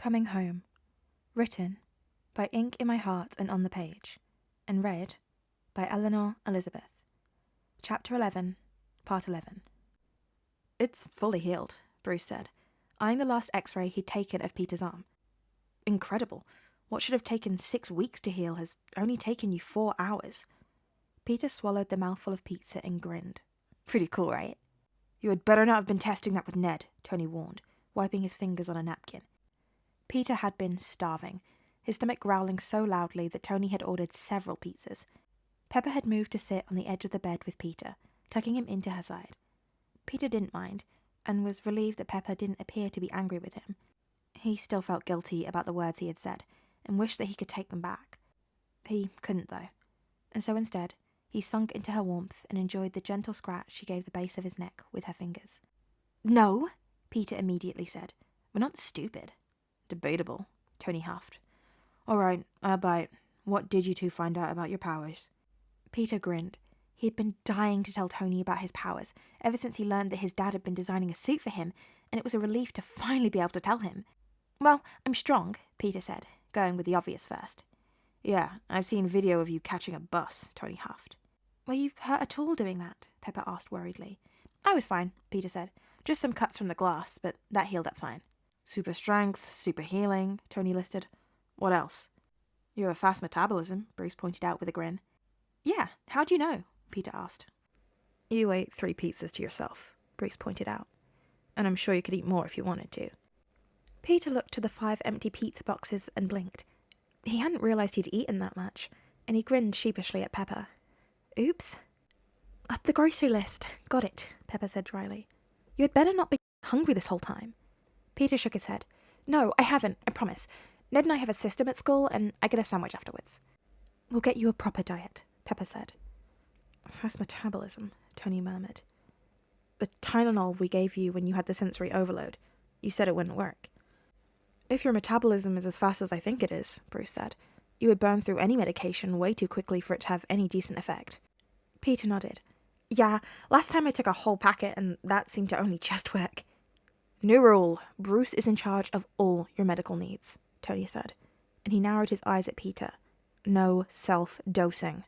Coming Home. Written by Ink in My Heart and on the Page. And read by Eleanor Elizabeth. Chapter 11, Part 11. It's fully healed, Bruce said, eyeing the last x-ray he'd taken of Peter's arm. Incredible. What should have taken 6 weeks to heal has only taken you 4 hours. Peter swallowed the mouthful of pizza and grinned. Pretty cool, right? You had better not have been testing that with Ned, Tony warned, wiping his fingers on a napkin. Peter had been starving, his stomach growling so loudly that Tony had ordered several pizzas. Pepper had moved to sit on the edge of the bed with Peter, tucking him into her side. Peter didn't mind, and was relieved that Pepper didn't appear to be angry with him. He still felt guilty about the words he had said, and wished that he could take them back. He couldn't, though, and so instead, he sunk into her warmth and enjoyed the gentle scratch she gave the base of his neck with her fingers. No, Peter immediately said. We're not stupid. Debatable, Tony huffed. All right, I'll bite. What did you two find out about your powers? Peter grinned. He had been dying to tell Tony about his powers, ever since he learned that his dad had been designing a suit for him, and it was a relief to finally be able to tell him. Well, I'm strong, Peter said, going with the obvious first. Yeah, I've seen video of you catching a bus, Tony huffed. Were you hurt at all doing that? Pepper asked worriedly. I was fine, Peter said. Just some cuts from the glass, but that healed up fine. Super strength, super healing, Tony listed. What else? You have a fast metabolism, Bruce pointed out with a grin. Yeah, how do you know? Peter asked. You ate 3 pizzas to yourself, Bruce pointed out. And I'm sure you could eat more if you wanted to. Peter looked to the 5 empty pizza boxes and blinked. He hadn't realized he'd eaten that much, and he grinned sheepishly at Pepper. Oops. Up the grocery list. Got it, Pepper said dryly. You had better not be hungry this whole time. Peter shook his head. No, I haven't, I promise. Ned and I have a system at school, and I get a sandwich afterwards. We'll get you a proper diet, Pepper said. Fast metabolism, Tony murmured. The Tylenol we gave you when you had the sensory overload. You said it wouldn't work. If your metabolism is as fast as I think it is, Bruce said, you would burn through any medication way too quickly for it to have any decent effect. Peter nodded. Yeah, last time I took a whole packet, and that seemed to only just work. New rule. Bruce is in charge of all your medical needs, Tony said, and he narrowed his eyes at Peter. No self-dosing.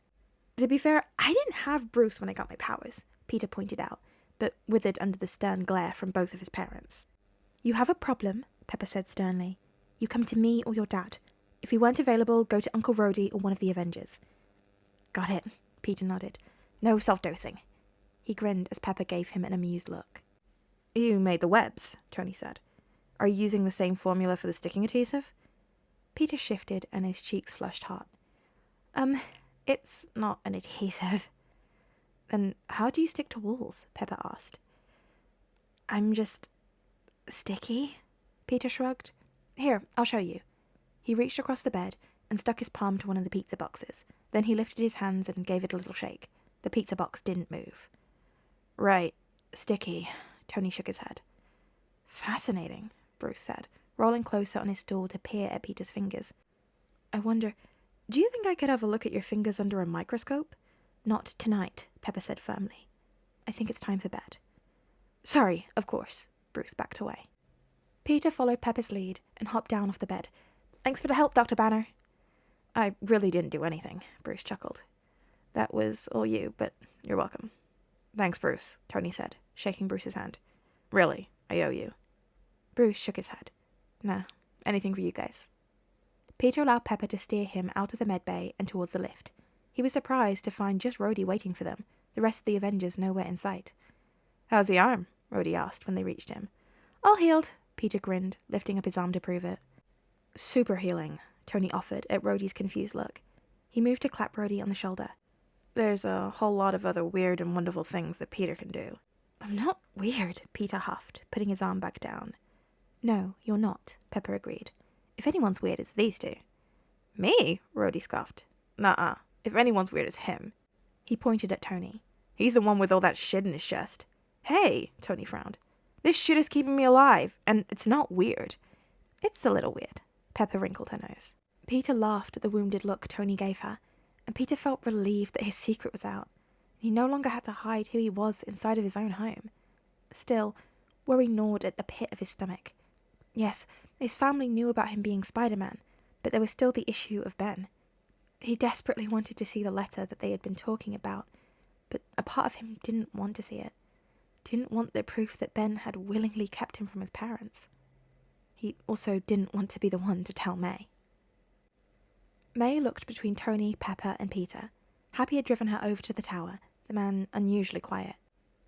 To be fair, I didn't have Bruce when I got my powers, Peter pointed out, but withered under the stern glare from both of his parents. You have a problem, Pepper said sternly. You come to me or your dad. If you weren't available, go to Uncle Rhodey or one of the Avengers. Got it, Peter nodded. No self-dosing. He grinned as Pepper gave him an amused look. You made the webs, Tony said. Are you using the same formula for the sticking adhesive? Peter shifted and his cheeks flushed hot. It's not an adhesive. Then how do you stick to walls? Pepper asked. I'm just sticky, Peter shrugged. Here, I'll show you. He reached across the bed and stuck his palm to one of the pizza boxes. Then he lifted his hands and gave it a little shake. The pizza box didn't move. Right, sticky. Tony shook his head. Fascinating, Bruce said, rolling closer on his stool to peer at Peter's fingers. I wonder, do you think I could have a look at your fingers under a microscope? Not tonight, Pepper said firmly. I think it's time for bed. Sorry, of course, Bruce backed away. Peter followed Pepper's lead and hopped down off the bed. Thanks for the help, Dr. Banner. I really didn't do anything, Bruce chuckled. That was all you, but you're welcome. Thanks, Bruce, Tony said, shaking Bruce's hand. Really, I owe you. Bruce shook his head. Nah, anything for you guys. Peter allowed Pepper to steer him out of the med bay and towards the lift. He was surprised to find just Rhodey waiting for them, the rest of the Avengers nowhere in sight. How's the arm? Rhodey asked when they reached him. All healed, Peter grinned, lifting up his arm to prove it. Super healing, Tony offered at Rhodey's confused look. He moved to clap Rhodey on the shoulder. There's a whole lot of other weird and wonderful things that Peter can do. I'm not weird, Peter huffed, putting his arm back down. No, you're not, Pepper agreed. If anyone's weird, it's these two. Me? Rhodey scoffed. Nuh-uh. If anyone's weird, it's him. He pointed at Tony. He's the one with all that shit in his chest. Hey, Tony frowned. This shit is keeping me alive, and it's not weird. It's a little weird. Pepper wrinkled her nose. Peter laughed at the wounded look Tony gave her, and Peter felt relieved that his secret was out. He no longer had to hide who he was inside of his own home. Still, worry gnawed at the pit of his stomach. Yes, His family knew about him being Spider-Man, but there was still the issue of Ben. He desperately wanted to see the letter that they had been talking about, but a part of him didn't want to see it. Didn't want the proof that Ben had willingly kept him from his parents. He also didn't want to be the one to tell May. May looked between Tony, Pepper, and Peter. Happy had driven her over to the tower, the man unusually quiet.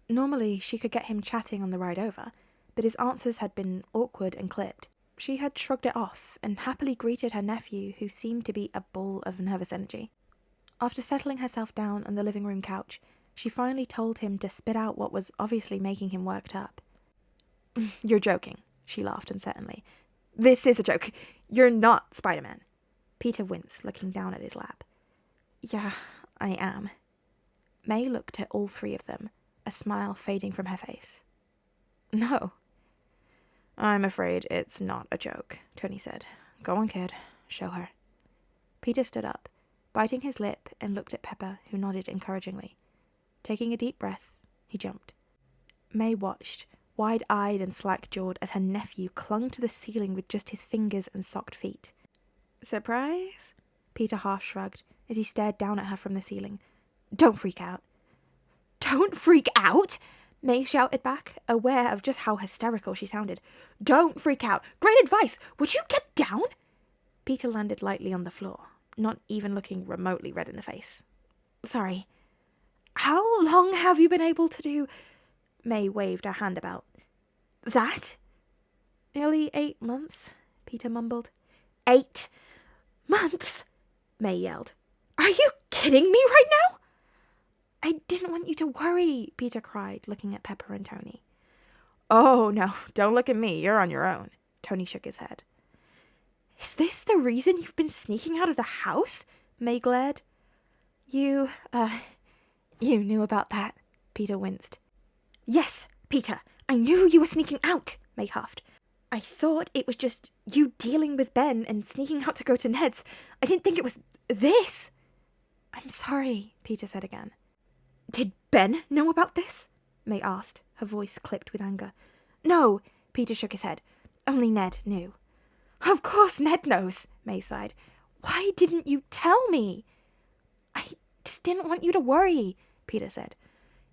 Normally, she could get him chatting on the ride over, but his answers had been awkward and clipped. She had shrugged it off and happily greeted her nephew, who seemed to be a ball of nervous energy. After settling herself down on the living room couch, she finally told him to spit out what was obviously making him worked up. "You're joking," she laughed uncertainly. "This is a joke. You're not Spider-Man." Peter winced, looking down at his lap. "Yeah, I am." May looked at all three of them, a smile fading from her face. "No." "I'm afraid it's not a joke," Tony said. "Go on, kid. Show her." Peter stood up, biting his lip, and looked at Pepper, who nodded encouragingly. Taking a deep breath, he jumped. May watched, wide-eyed and slack-jawed, as her nephew clung to the ceiling with just his fingers and socked feet. "Surprise?" Peter half shrugged as he stared down at her from the ceiling. "Don't freak out." "Don't freak out?" May shouted back, aware of just how hysterical she sounded. "Don't freak out. Great advice. Would you get down?" Peter landed lightly on the floor, not even looking remotely red in the face. "Sorry. How long have you been able to do—" May waved her hand about. "That?" "Nearly 8 months," Peter mumbled. 8 months? May yelled. "Are you kidding me right now?" "I didn't want you to worry," Peter cried, looking at Pepper and Tony. "Oh, no, don't look at me. You're on your own." Tony shook his head. "Is this the reason you've been sneaking out of the house?" May glared. You knew about that," Peter winced. "Yes, Peter, I knew you were sneaking out," May huffed. "I thought it was just you dealing with Ben and sneaking out to go to Ned's. I didn't think it was this." "I'm sorry," Peter said again. "Did Ben know about this?" May asked, her voice clipped with anger. "No," Peter shook his head. "Only Ned knew." "Of course Ned knows," May sighed. "Why didn't you tell me?" "I just didn't want you to worry," Peter said.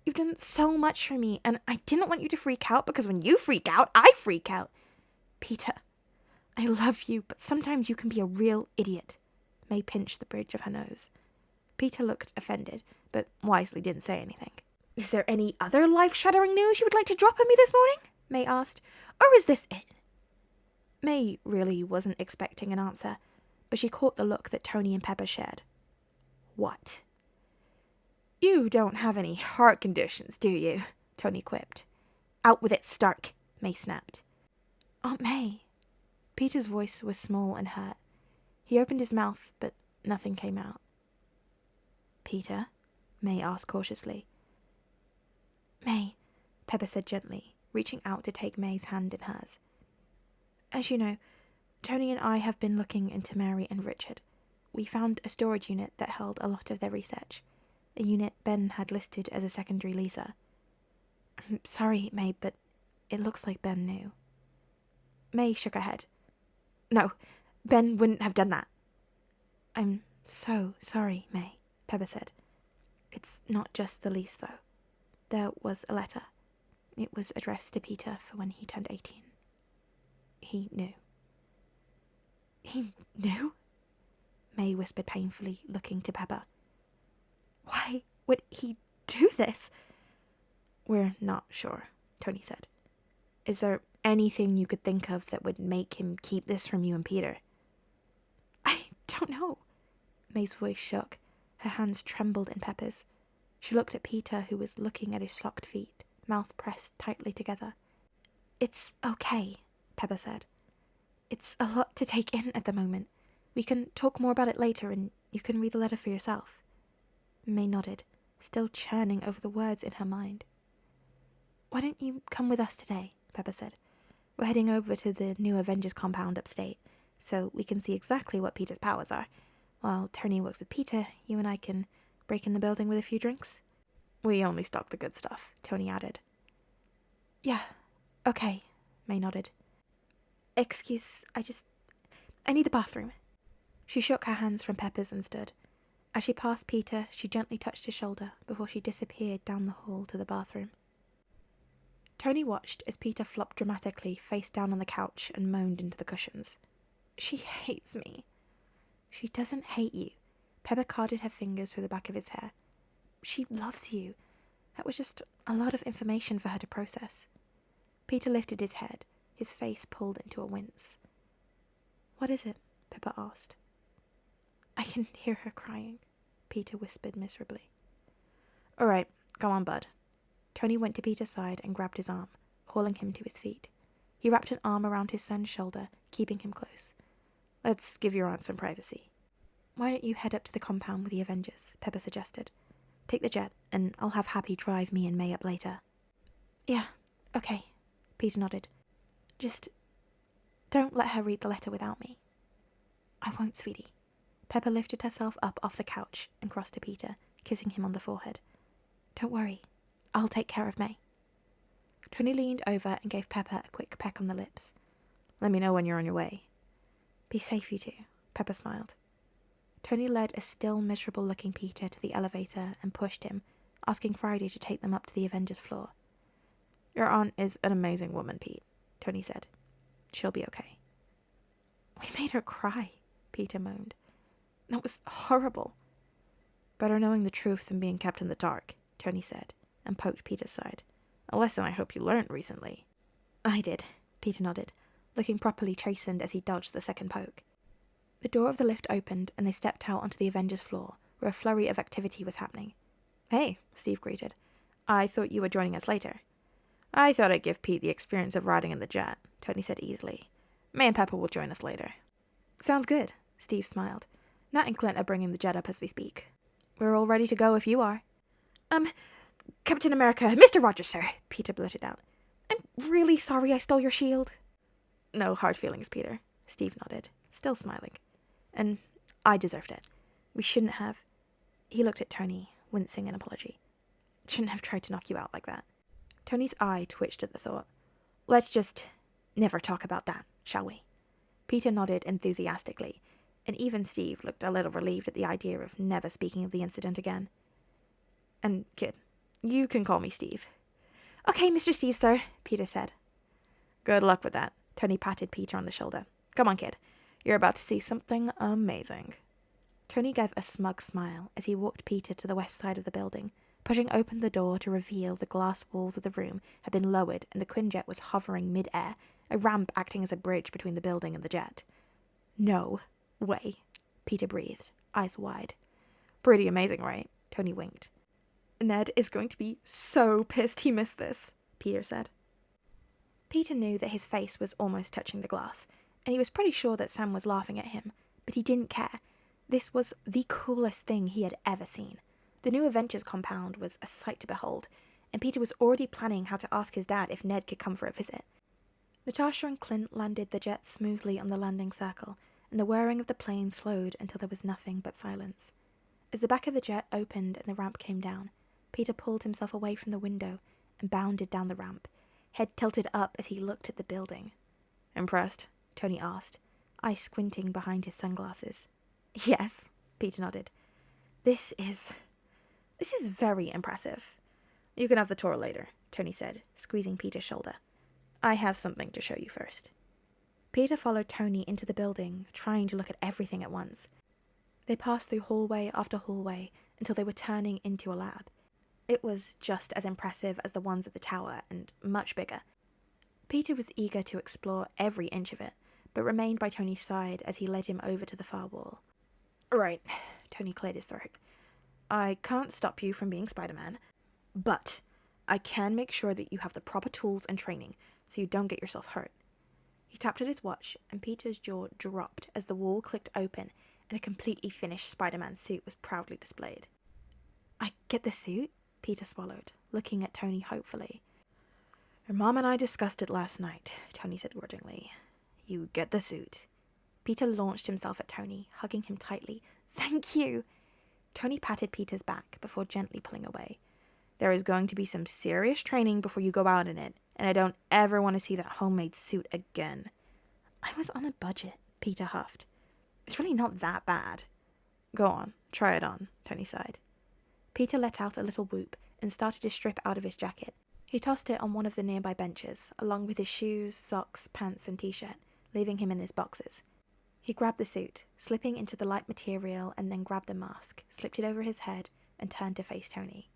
"You've done so much for me, and I didn't want you to freak out, because when you freak out, I freak out." "Peter, I love you, but sometimes you can be a real idiot." May pinched the bridge of her nose. Peter looked offended, but wisely didn't say anything. "Is there any other life-shattering news you would like to drop on me this morning?" May asked. "Or is this it?" May really wasn't expecting an answer, but she caught the look that Tony and Pepper shared. "What?" "You don't have any heart conditions, do you?" Tony quipped. "Out with it, Stark," May snapped. "Aunt May." Peter's voice was small and hurt. He opened his mouth, but nothing came out. "Peter?" May asked cautiously. "May," Pepper said gently, reaching out to take May's hand in hers. "As you know, Tony and I have been looking into Mary and Richard. We found a storage unit that held a lot of their research, a unit Ben had listed as a secondary leaser. I'm sorry, May, but it looks like Ben knew." May shook her head. "No, Ben wouldn't have done that." "I'm so sorry, May," Pepper said. "It's not just the lease, though. There was a letter. It was addressed to Peter for when he turned 18. He knew." "He knew?" May whispered painfully, looking to Pepper. "Why would he do this?" "We're not sure," Tony said. "Is there anything you could think of that would make him keep this from you and Peter?" "I don't know." May's voice shook. Her hands trembled in Pepper's. She looked at Peter, who was looking at his socked feet, mouth pressed tightly together. "It's okay," Pepper said. "It's a lot to take in at the moment. We can talk more about it later, and you can read the letter for yourself." May nodded, still churning over the words in her mind. "Why don't you come with us today?" Pepper said. "We're heading over to the new Avengers compound upstate, so we can see exactly what Peter's powers are. While Tony works with Peter, you and I can break in the building with a few drinks." "We only stock the good stuff," Tony added. "Yeah, okay," May nodded. Excuse, I need the bathroom. She shook her hands from Pepper's and stood. As she passed Peter, she gently touched his shoulder before she disappeared down the hall to the bathroom. Tony watched as Peter flopped dramatically face down on the couch and moaned into the cushions. She hates me. She doesn't hate you. Pepper carded her fingers through the back of his hair. She loves you. That was just a lot of information for her to process. Peter lifted his head, his face pulled into a wince. What is it? Pepper asked. I can hear her crying, Peter whispered miserably. All right, come on, bud. Tony went to Peter's side and grabbed his arm, hauling him to his feet. He wrapped an arm around his son's shoulder, keeping him close. Let's give your aunt some privacy. Why don't you head up to the compound with the Avengers? Pepper suggested. Take the jet, and I'll have Happy drive me and May up later. Yeah, okay, Peter nodded. Just don't let her read the letter without me. I won't, sweetie. Pepper lifted herself up off the couch and crossed to Peter, kissing him on the forehead. Don't worry, I'll take care of May. Tony leaned over and gave Pepper a quick peck on the lips. Let me know when you're on your way. Be safe, you two, Pepper smiled. Tony led a still miserable-looking Peter to the elevator and pushed him, asking Friday to take them up to the Avengers floor. Your aunt is an amazing woman, Pete, Tony said. She'll be okay. We made her cry, Peter moaned. That was horrible. Better knowing the truth than being kept in the dark, Tony said, and poked Peter's side. A lesson I hope you learned recently. I did, Peter nodded, looking properly chastened as he dodged the second poke. The door of the lift opened and they stepped out onto the Avengers floor, where a flurry of activity was happening. Hey, Steve greeted. I thought you were joining us later. I thought I'd give Pete the experience of riding in the jet, Tony said easily. May and Pepper will join us later. Sounds good, Steve smiled. Nat and Clint are bringing the jet up as we speak. We're all ready to go if you are. Captain America, Mr. Rogers, sir, Peter blurted out. I'm really sorry I stole your shield. No hard feelings, Peter, Steve nodded, still smiling. And I deserved it. We shouldn't have... He looked at Tony, wincing an apology. Shouldn't have tried to knock you out like that. Tony's eye twitched at the thought. Let's just never talk about that, shall we? Peter nodded enthusiastically, and even Steve looked a little relieved at the idea of never speaking of the incident again. And, kid, you can call me Steve. Okay, Mr. Steve, sir, Peter said. Good luck with that. Tony patted Peter on the shoulder. Come on, kid. You're about to see something amazing. Tony gave a smug smile as he walked Peter to the west side of the building, pushing open the door to reveal the glass walls of the room had been lowered and the Quinjet was hovering mid-air, a ramp acting as a bridge between the building and the jet. No way, Peter breathed, eyes wide. Pretty amazing, right? Tony winked. Ned is going to be so pissed he missed this, Peter said. Peter knew that his face was almost touching the glass, and he was pretty sure that Sam was laughing at him, but he didn't care. This was the coolest thing he had ever seen. The new Avengers compound was a sight to behold, and Peter was already planning how to ask his dad if Ned could come for a visit. Natasha and Clint landed the jet smoothly on the landing circle, and the whirring of the plane slowed until there was nothing but silence. As the back of the jet opened and the ramp came down, Peter pulled himself away from the window and bounded down the ramp, head tilted up as he looked at the building. Impressed? Tony asked, eyes squinting behind his sunglasses. Yes, Peter nodded. This is very impressive. You can have the tour later, Tony said, squeezing Peter's shoulder. I have something to show you first. Peter followed Tony into the building, trying to look at everything at once. They passed through hallway after hallway until they were turning into a lab. It was just as impressive as the ones at the tower, and much bigger. Peter was eager to explore every inch of it, but remained by Tony's side as he led him over to the far wall. Right, Tony cleared his throat. I can't stop you from being Spider-Man, but I can make sure that you have the proper tools and training so you don't get yourself hurt. He tapped at his watch, and Peter's jaw dropped as the wall clicked open and a completely finished Spider-Man suit was proudly displayed. I get the suit? Peter swallowed, looking at Tony hopefully. Your mom and I discussed it last night, Tony said grudgingly. You get the suit. Peter launched himself at Tony, hugging him tightly. Thank you! Tony patted Peter's back before gently pulling away. There is going to be some serious training before you go out in it, and I don't ever want to see that homemade suit again. I was on a budget, Peter huffed. It's really not that bad. Go on, try it on, Tony sighed. Peter let out a little whoop and started to strip out of his jacket. He tossed it on one of the nearby benches, along with his shoes, socks, pants and t-shirt, leaving him in his boxers. He grabbed the suit, slipping into the light material, and then grabbed the mask, slipped it over his head, and turned to face Tony.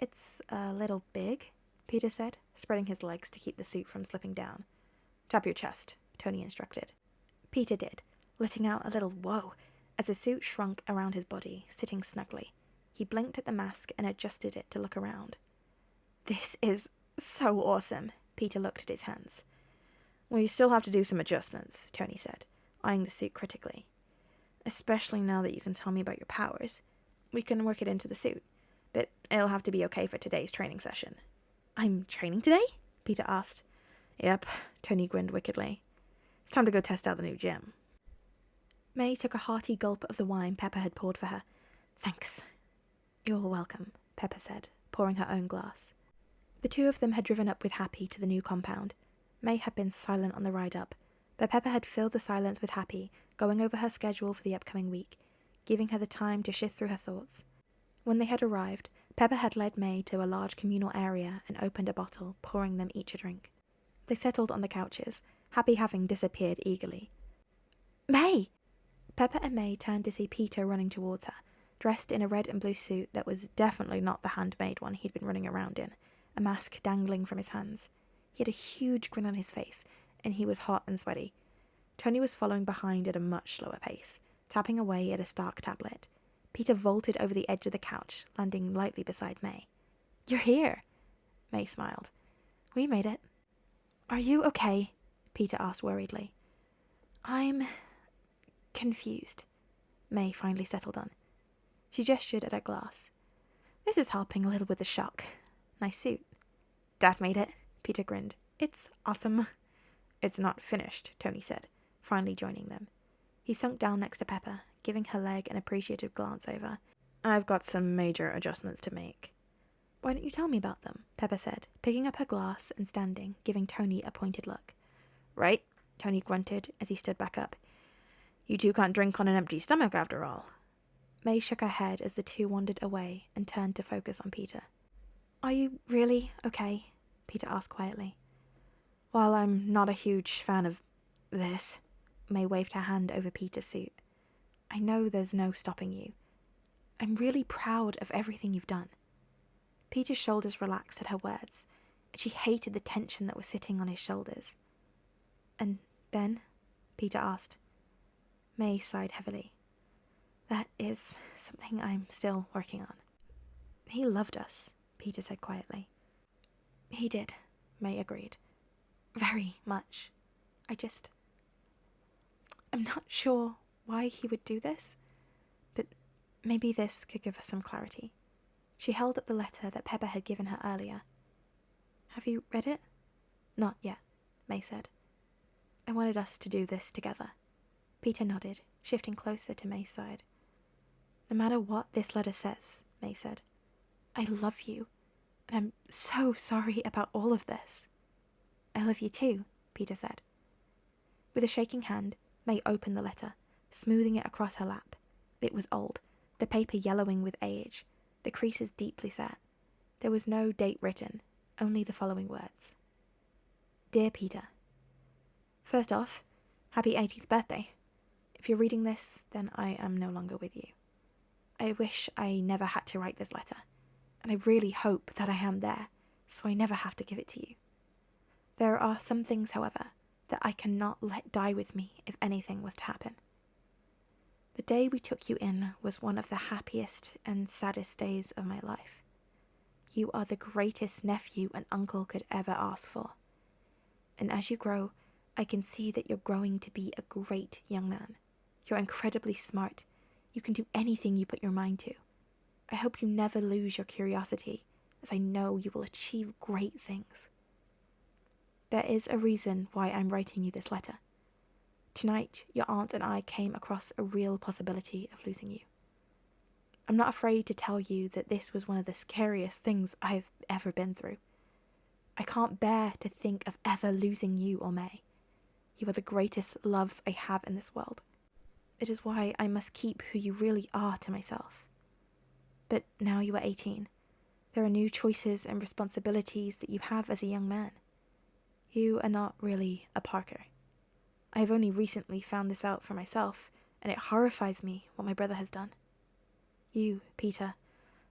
It's a little big, Peter said, spreading his legs to keep the suit from slipping down. Tap your chest, Tony instructed. Peter did, letting out a little whoa as the suit shrunk around his body, sitting snugly. He blinked at the mask and adjusted it to look around. This is so awesome, Peter looked at his hands. We still have to do some adjustments, Tony said, eyeing the suit critically. Especially now that you can tell me about your powers. We can work it into the suit, but it'll have to be okay for today's training session. I'm training today? Peter asked. Yep, Tony grinned wickedly. It's time to go test out the new gym. May took a hearty gulp of the wine Pepper had poured for her. Thanks. You're welcome, Pepper said, pouring her own glass. The two of them had driven up with Happy to the new compound. May had been silent on the ride up, but Pepper had filled the silence with Happy, going over her schedule for the upcoming week, giving her the time to shift through her thoughts. When they had arrived, Pepper had led May to a large communal area and opened a bottle, pouring them each a drink. They settled on the couches, Happy having disappeared eagerly. May! Pepper and May turned to see Peter running towards her, dressed in a red and blue suit that was definitely not the handmade one he'd been running around in, a mask dangling from his hands. He had a huge grin on his face, and he was hot and sweaty. Tony was following behind at a much slower pace, tapping away at a Stark tablet. Peter vaulted over the edge of the couch, landing lightly beside May. You're here, May smiled. We made it. Are you okay? Peter asked worriedly. I'm confused, May finally settled on. She gestured at her glass. This is helping a little with the shock. Nice suit. Dad made it, Peter grinned. It's awesome. It's not finished, Tony said, finally joining them. He sunk down next to Pepper, giving her leg an appreciative glance over. I've got some major adjustments to make. Why don't you tell me about them? Pepper said, picking up her glass and standing, giving Tony a pointed look. Right, Tony grunted as he stood back up. You two can't drink on an empty stomach after all. May shook her head as the two wandered away and turned to focus on Peter. Are you really okay? Peter asked quietly. While I'm not a huge fan of this, May waved her hand over Peter's suit. I know there's no stopping you. I'm really proud of everything you've done. Peter's shoulders relaxed at her words, and she hated the tension that was sitting on his shoulders. And Ben? Peter asked. May sighed heavily. That is something I'm still working on. He loved us, Peter said quietly. He did, May agreed. Very much. I'm not sure why he would do this, but maybe this could give us some clarity. She held up the letter that Pepper had given her earlier. Have you read it? Not yet, May said. I wanted us to do this together. Peter nodded, shifting closer to May's side. No matter what this letter says, May said, I love you, and I'm so sorry about all of this. I love you too, Peter said. With a shaking hand, May opened the letter, smoothing it across her lap. It was old, the paper yellowing with age, the creases deeply set. There was no date written, only the following words. Dear Peter, first off, happy 80th birthday. If you're reading this, then I am no longer with you. I wish I never had to write this letter, and I really hope that I am there, so I never have to give it to you. There are some things, however, that I cannot let die with me if anything was to happen. The day we took you in was one of the happiest and saddest days of my life. You are the greatest nephew an uncle could ever ask for. And as you grow, I can see that you're growing to be a great young man. You're incredibly smart. You can do anything you put your mind to. I hope you never lose your curiosity, as I know you will achieve great things. There is a reason why I'm writing you this letter. Tonight, your aunt and I came across a real possibility of losing you. I'm not afraid to tell you that this was one of the scariest things I've ever been through. I can't bear to think of ever losing you or May. You are the greatest loves I have in this world. It is why I must keep who you really are to myself. But now you are 18. There are new choices and responsibilities that you have as a young man. You are not really a Parker. I have only recently found this out for myself, and it horrifies me what my brother has done. You, Peter,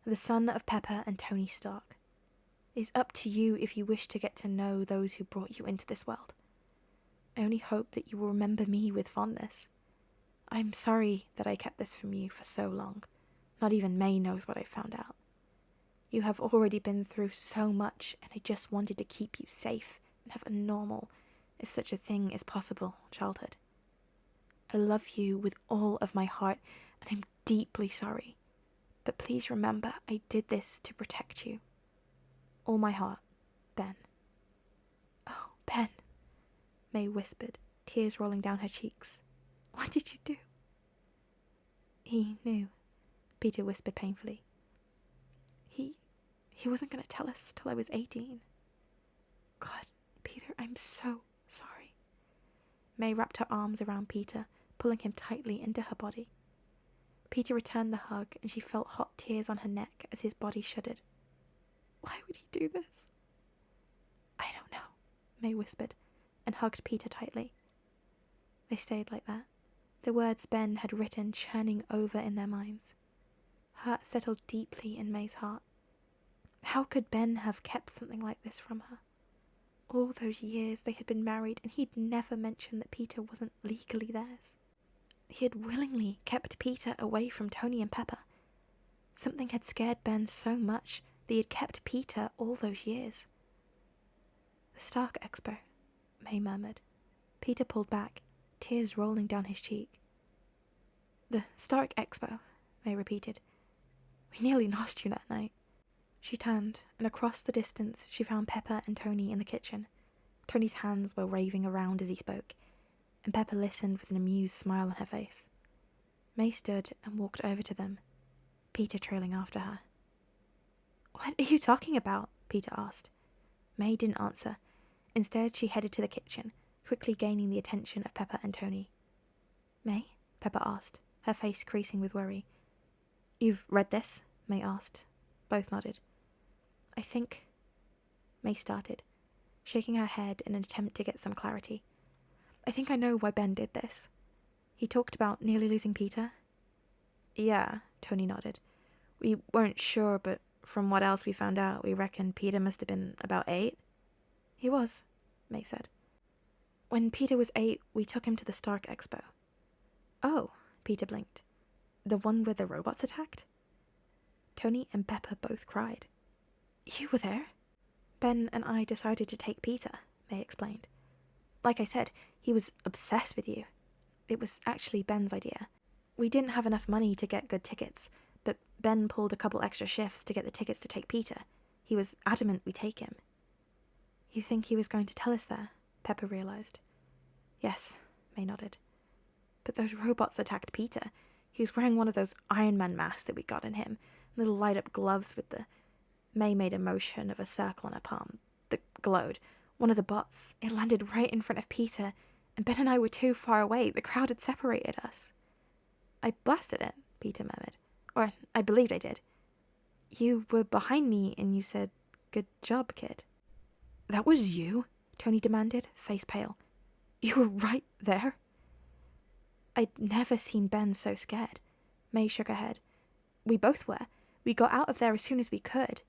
are the son of Pepper and Tony Stark. It is up to you if you wish to get to know those who brought you into this world. I only hope that you will remember me with fondness. I am sorry that I kept this from you for so long. Not even May knows what I found out. You have already been through so much, and I just wanted to keep you safe and have a normal, if such a thing is possible, childhood. I love you with all of my heart, and I'm deeply sorry. But please remember, I did this to protect you. All my heart, Ben. Oh, Ben, May whispered, tears rolling down her cheeks. What did you do? He knew, Peter whispered painfully. He wasn't going to tell us till I was 18. God, Peter, I'm so sorry. May wrapped her arms around Peter, pulling him tightly into her body. Peter returned the hug, and she felt hot tears on her neck as his body shuddered. Why would he do this? I don't know, May whispered, and hugged Peter tightly. They stayed like that, the words Ben had written churning over in their minds. Hurt settled deeply in May's heart. How could Ben have kept something like this from her? All those years they had been married, and he'd never mentioned that Peter wasn't legally theirs. He had willingly kept Peter away from Tony and Pepper. Something had scared Ben so much that he had kept Peter all those years. The Stark Expo, May murmured. Peter pulled back, tears rolling down his cheek. The Stark Expo, May repeated. We nearly lost you that night. She turned, and across the distance she found Pepper and Tony in the kitchen. Tony's hands were waving around as he spoke, and Pepper listened with an amused smile on her face. May stood and walked over to them, Peter trailing after her. What are you talking about? Peter asked. May didn't answer. Instead, she headed to the kitchen, quickly gaining the attention of Pepper and Tony. May? Pepper asked, her face creasing with worry. You've read this? May asked. Both nodded. I think... May started, shaking her head in an attempt to get some clarity. I think I know why Ben did this. He talked about nearly losing Peter. Yeah, Tony nodded. We weren't sure, but from what else we found out, we reckon Peter must have been about 8. He was, May said. When Peter was 8, we took him to the Stark Expo. Oh, Peter blinked. The one where the robots attacked? Tony and Pepper both cried. You were there? Ben and I decided to take Peter, May explained. Like I said, he was obsessed with you. It was actually Ben's idea. We didn't have enough money to get good tickets, but Ben pulled a couple extra shifts to get the tickets to take Peter. He was adamant we take him. You think he was going to tell us there? Pepper realized. Yes, May nodded. But those robots attacked Peter. He was wearing one of those Iron Man masks that we got in him, little light-up gloves with the... May made a motion of a circle on her palm. That glowed. One of the bots. It landed right in front of Peter, and Ben and I were too far away. The crowd had separated us. I blasted it, Peter murmured. Or, I believed I did. You were behind me, and you said, good job, kid. That was you? Tony demanded, face pale. You were right there? I'd never seen Ben so scared. May shook her head. We both were. We got out of there as soon as we could.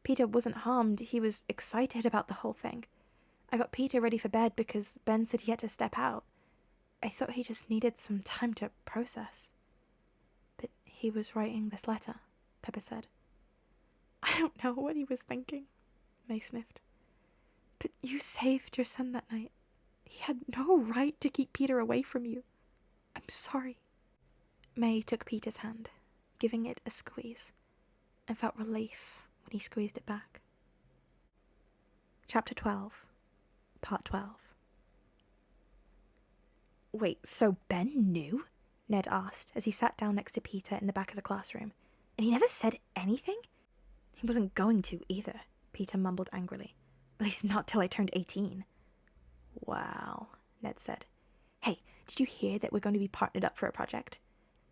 Peter wasn't harmed. He was excited about the whole thing. I got Peter ready for bed because Ben said he had to step out. I thought he just needed some time to process. But he was writing this letter, Pepper said. I don't know what he was thinking, May sniffed. But you saved your son that night. He had no right to keep Peter away from you. I'm sorry. May took Peter's hand, giving it a squeeze, and felt relief when he squeezed it back. Chapter 12, Part 12. Wait, so Ben knew? Ned asked as he sat down next to Peter in the back of the classroom. And he never said anything? He wasn't going to either, Peter mumbled angrily. At least not till I turned 18. Wow, Ned said. Hey, did you hear that we're going to be partnered up for a project?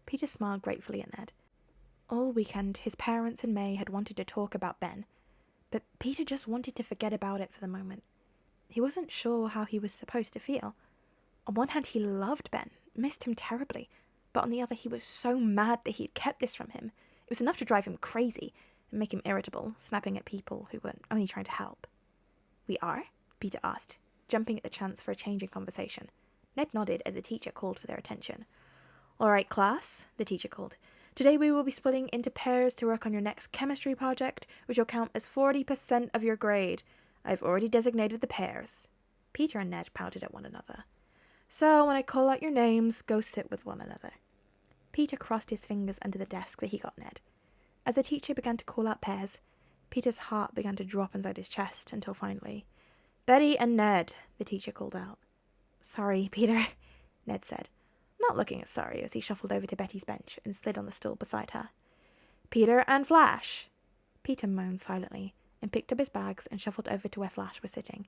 Peter smiled gratefully at Ned. All weekend, his parents and May had wanted to talk about Ben, but Peter just wanted to forget about it for the moment. He wasn't sure how he was supposed to feel. On one hand, he loved Ben, missed him terribly, but on the other, he was so mad that he had kept this from him. It was enough to drive him crazy and make him irritable, snapping at people who were only trying to help. We are? Peter asked, jumping at the chance for a change in conversation. Ned nodded as the teacher called for their attention. All right, class, the teacher called. Today we will be splitting into pairs to work on your next chemistry project, which will count as 40% of your grade. I've already designated the pairs. Peter and Ned pouted at one another. So when I call out your names, go sit with one another. Peter crossed his fingers under the desk that he got Ned. As the teacher began to call out pairs, Peter's heart began to drop inside his chest until finally, Betty and Ned, the teacher called out. Sorry, Peter, Ned said, not looking as sorry as he shuffled over to Betty's bench and slid on the stool beside her. Peter and Flash. Peter moaned silently and picked up his bags and shuffled over to where Flash was sitting.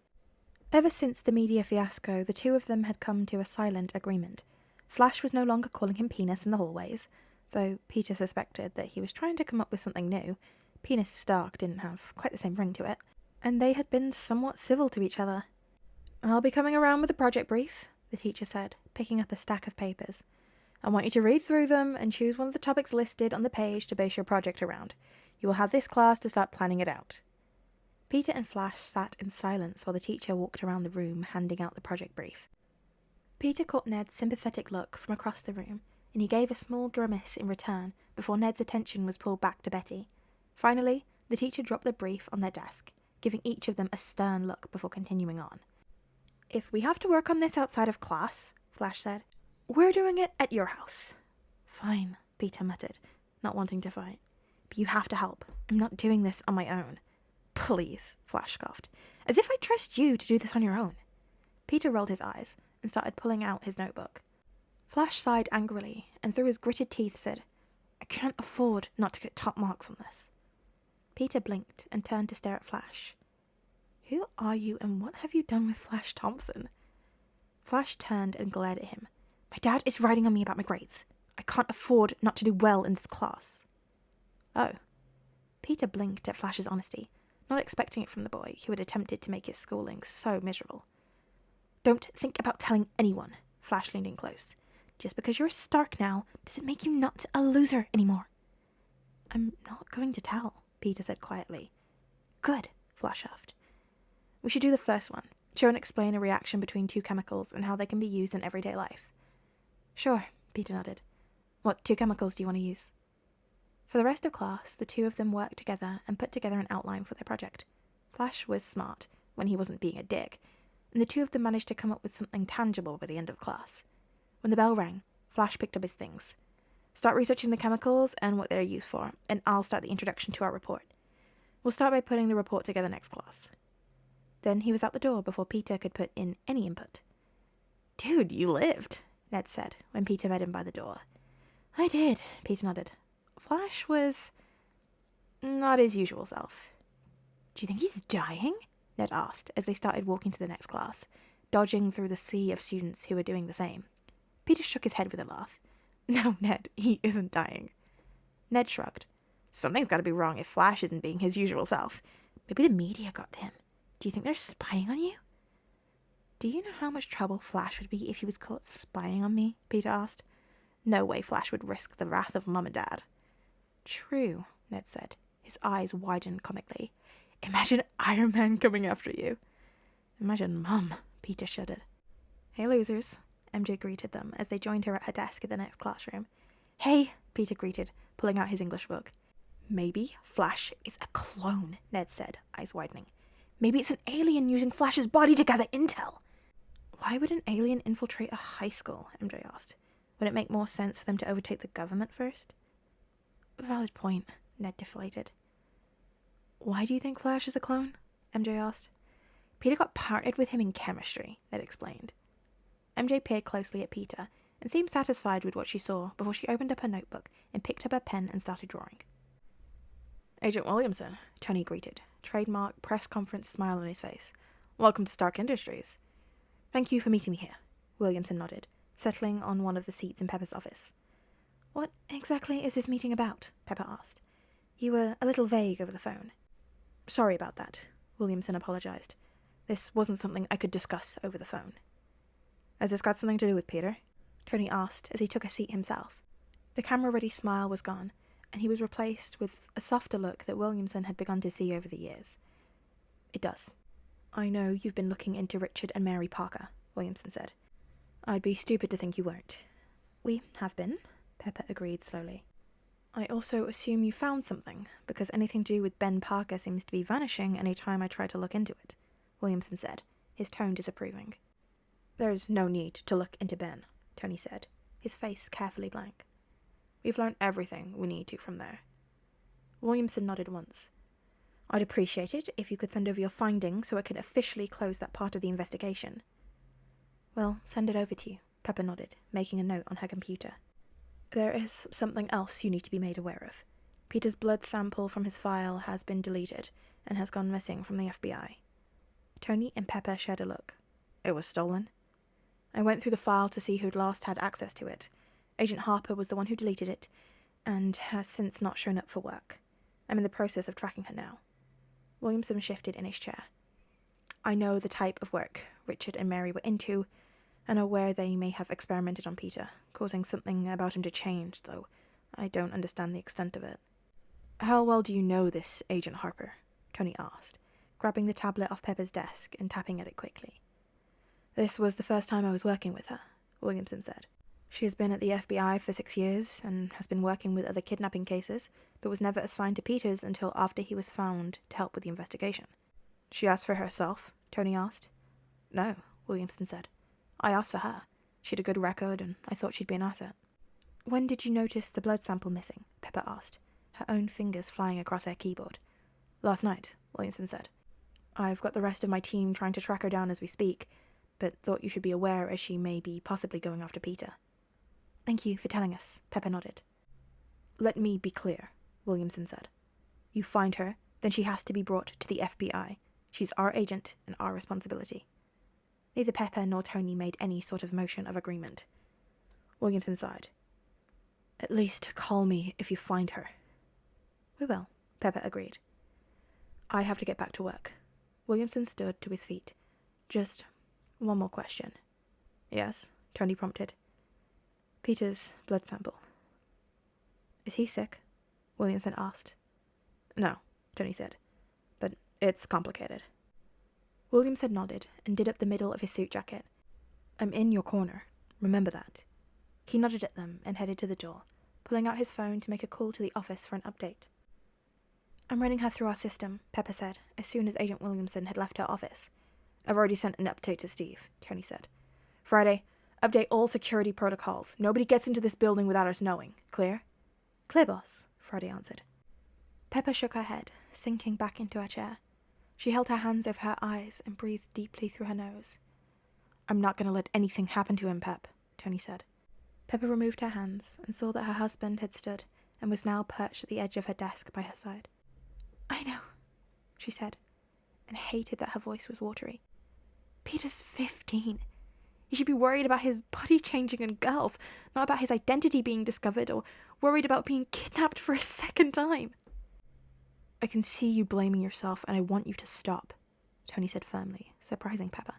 Ever since the media fiasco, the two of them had come to a silent agreement. Flash was no longer calling him Penis in the hallways, though Peter suspected that he was trying to come up with something new. Penis Stark didn't have quite the same ring to it, and they had been somewhat civil to each other. I'll be coming around with a project brief, the teacher said, picking up a stack of papers. I want you to read through them and choose one of the topics listed on the page to base your project around. You will have this class to start planning it out. Peter and Flash sat in silence while the teacher walked around the room handing out the project brief. Peter caught Ned's sympathetic look from across the room, and he gave a small grimace in return before Ned's attention was pulled back to Betty. Finally, the teacher dropped the brief on their desk, giving each of them a stern look before continuing on. If we have to work on this outside of class, Flash said, we're doing it at your house. Fine, Peter muttered, not wanting to fight. But you have to help. I'm not doing this on my own. Please, Flash scoffed. As if I trust you to do this on your own. Peter rolled his eyes and started pulling out his notebook. Flash sighed angrily and through his gritted teeth said, I can't afford not to get top marks on this. Peter blinked and turned to stare at Flash. Who are you and what have you done with Flash Thompson? Flash turned and glared at him. My dad is writing on me about my grades. I can't afford not to do well in this class. Oh. Peter blinked at Flash's honesty, not expecting it from the boy who had attempted to make his schooling so miserable. Don't think about telling anyone, Flash leaned in close. Just because you're a Stark now, does it make you not a loser anymore? I'm not going to tell, Peter said quietly. Good, Flash huffed. We should do the first one. Show and explain a reaction between two chemicals and how they can be used in everyday life. Sure, Peter nodded. What two chemicals do you want to use? For the rest of class, the two of them worked together and put together an outline for their project. Flash was smart, when he wasn't being a dick, and the two of them managed to come up with something tangible by the end of class. When the bell rang, Flash picked up his things. Start researching the chemicals and what they're used for, and I'll start the introduction to our report. We'll start by putting the report together next class. Then he was out the door before Peter could put in any input. Dude, you lived, Ned said when Peter met him by the door. I did, Peter nodded. Flash was not his usual self. Do you think he's dying? Ned asked as they started walking to the next class, dodging through the sea of students who were doing the same. Peter shook his head with a laugh. No, Ned, he isn't dying. Ned shrugged. Something's got to be wrong if Flash isn't being his usual self. Maybe the media got to him. Do you think they're spying on you? Do you know how much trouble Flash would be if he was caught spying on me? Peter asked. No way Flash would risk the wrath of Mum and Dad. True, Ned said. His eyes widened comically. Imagine Iron Man coming after you. Imagine Mum, Peter shuddered. Hey, losers, MJ greeted them as they joined her at her desk in the next classroom. Hey, Peter greeted, pulling out his English book. Maybe Flash is a clone, Ned said, eyes widening. Maybe it's an alien using Flash's body to gather intel. Why would an alien infiltrate a high school? MJ asked. Would it make more sense for them to overtake the government first? Valid point, Ned deflated. Why do you think Flash is a clone? MJ asked. Peter got partnered with him in chemistry, Ned explained. MJ peered closely at Peter and seemed satisfied with what she saw before she opened up her notebook and picked up her pen and started drawing. Agent Williamson, Tony greeted, trademark press conference smile on his face. Welcome to Stark Industries. Thank you for meeting me here. Williamson nodded, settling on one of the seats in Pepper's office. What exactly is this meeting about? Pepper asked. You were a little vague over the phone. Sorry about that, Williamson apologized. This wasn't something I could discuss over the phone. Has this got something to do with Peter? Tony asked as he took a seat himself. The camera-ready smile was gone, and he was replaced with a softer look that Williamson had begun to see over the years. It does. I know you've been looking into Richard and Mary Parker, Williamson said. I'd be stupid to think you weren't. We have been, Pepper agreed slowly. I also assume you found something, because anything to do with Ben Parker seems to be vanishing any time I try to look into it, Williamson said, his tone disapproving. There's no need to look into Ben, Tony said, his face carefully blank. We've learned everything we need to from there. Williamson nodded once. I'd appreciate it if you could send over your findings so I could officially close that part of the investigation. Well, send it over to you, Pepper nodded, making a note on her computer. There is something else you need to be made aware of. Peter's blood sample from his file has been deleted and has gone missing from the FBI. Tony and Pepper shared a look. It was stolen? I went through the file to see who'd last had access to it. Agent Harper was the one who deleted it, and has since not shown up for work. I'm in the process of tracking her now. Williamson shifted in his chair. I know the type of work Richard and Mary were into, and aware they may have experimented on Peter, causing something about him to change, though I don't understand the extent of it. How well do you know this Agent Harper? Tony asked, grabbing the tablet off Pepper's desk and tapping at it quickly. This was the first time I was working with her, Williamson said. She has been at the FBI for 6 years and has been working with other kidnapping cases, but was never assigned to Peter's until after he was found to help with the investigation. She asked for herself? Tony asked. No, Williamson said. I asked for her. She had a good record, and I thought she'd be an asset. When did you notice the blood sample missing? Pepper asked, her own fingers flying across her keyboard. Last night, Williamson said. I've got the rest of my team trying to track her down as we speak, but thought you should be aware as she may be possibly going after Peter. Thank you for telling us, Pepper nodded. Let me be clear, Williamson said. You find her, then she has to be brought to the FBI. She's our agent and our responsibility. Neither Pepper nor Tony made any sort of motion of agreement. Williamson sighed. At least call me if you find her. We will, Pepper agreed. I have to get back to work. Williamson stood to his feet. Just one more question. Yes, Tony prompted. Peter's blood sample. Is he sick? Williamson asked. No, Tony said, but it's complicated. Williamson nodded and did up the middle of his suit jacket. I'm in your corner. Remember that. He nodded at them and headed to the door, pulling out his phone to make a call to the office for an update. I'm running her through our system, Pepper said, as soon as Agent Williamson had left her office. I've already sent an update to Steve, Tony said. Friday, update all security protocols. Nobody gets into this building without us knowing. Clear? Clear, boss, Friday answered. Pepper shook her head, sinking back into her chair. She held her hands over her eyes and breathed deeply through her nose. I'm not going to let anything happen to him, Pep, Tony said. Pepper removed her hands and saw that her husband had stood and was now perched at the edge of her desk by her side. I know, she said, and hated that her voice was watery. Peter's 15. He should be worried about his body changing and girls, not about his identity being discovered or worried about being kidnapped for a second time. I can see you blaming yourself and I want you to stop, Tony said firmly, surprising Pepper.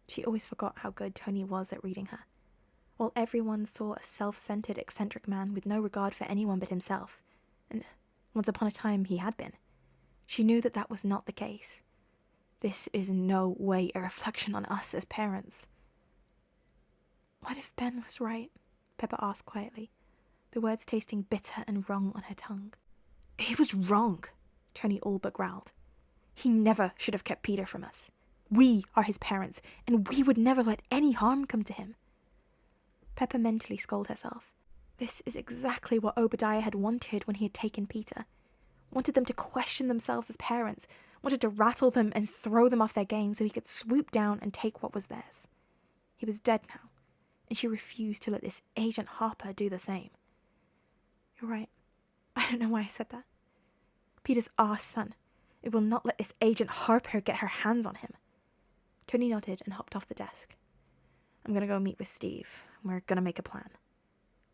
She always forgot how good Tony was at reading her. While everyone saw a self-centered, eccentric man with no regard for anyone but himself, and once upon a time he had been, she knew that that was not the case. This is in no way a reflection on us as parents. What if Ben was right? Pepper asked quietly, the words tasting bitter and wrong on her tongue. He was wrong, Tony all but growled. He never should have kept Peter from us. We are his parents, and we would never let any harm come to him. Pepper mentally scolded herself. This is exactly what Obadiah had wanted when he had taken Peter. Wanted them to question themselves as parents, wanted to rattle them and throw them off their game so he could swoop down and take what was theirs. He was dead now, and she refused to let this Agent Harper do the same. You're right. I don't know why I said that. Peter's our son. It will not let this Agent Harper get her hands on him. Tony nodded and hopped off the desk. I'm gonna go meet with Steve. We're gonna make a plan.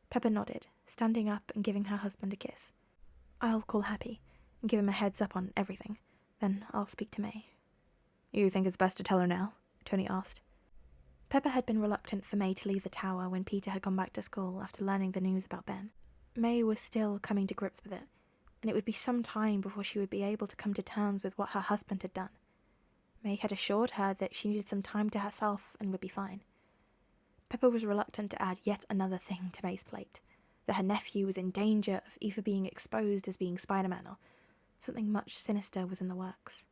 Pepper nodded, standing up and giving her husband a kiss. I'll call Happy and give him a heads up on everything. Then I'll speak to May. You think it's best to tell her now? Tony asked. Pepper had been reluctant for May to leave the tower when Peter had gone back to school after learning the news about Ben. May was still coming to grips with it, and it would be some time before she would be able to come to terms with what her husband had done. May had assured her that she needed some time to herself and would be fine. Pepper was reluctant to add yet another thing to May's plate, that her nephew was in danger of either being exposed as being Spider-Man or something much sinister was in the works.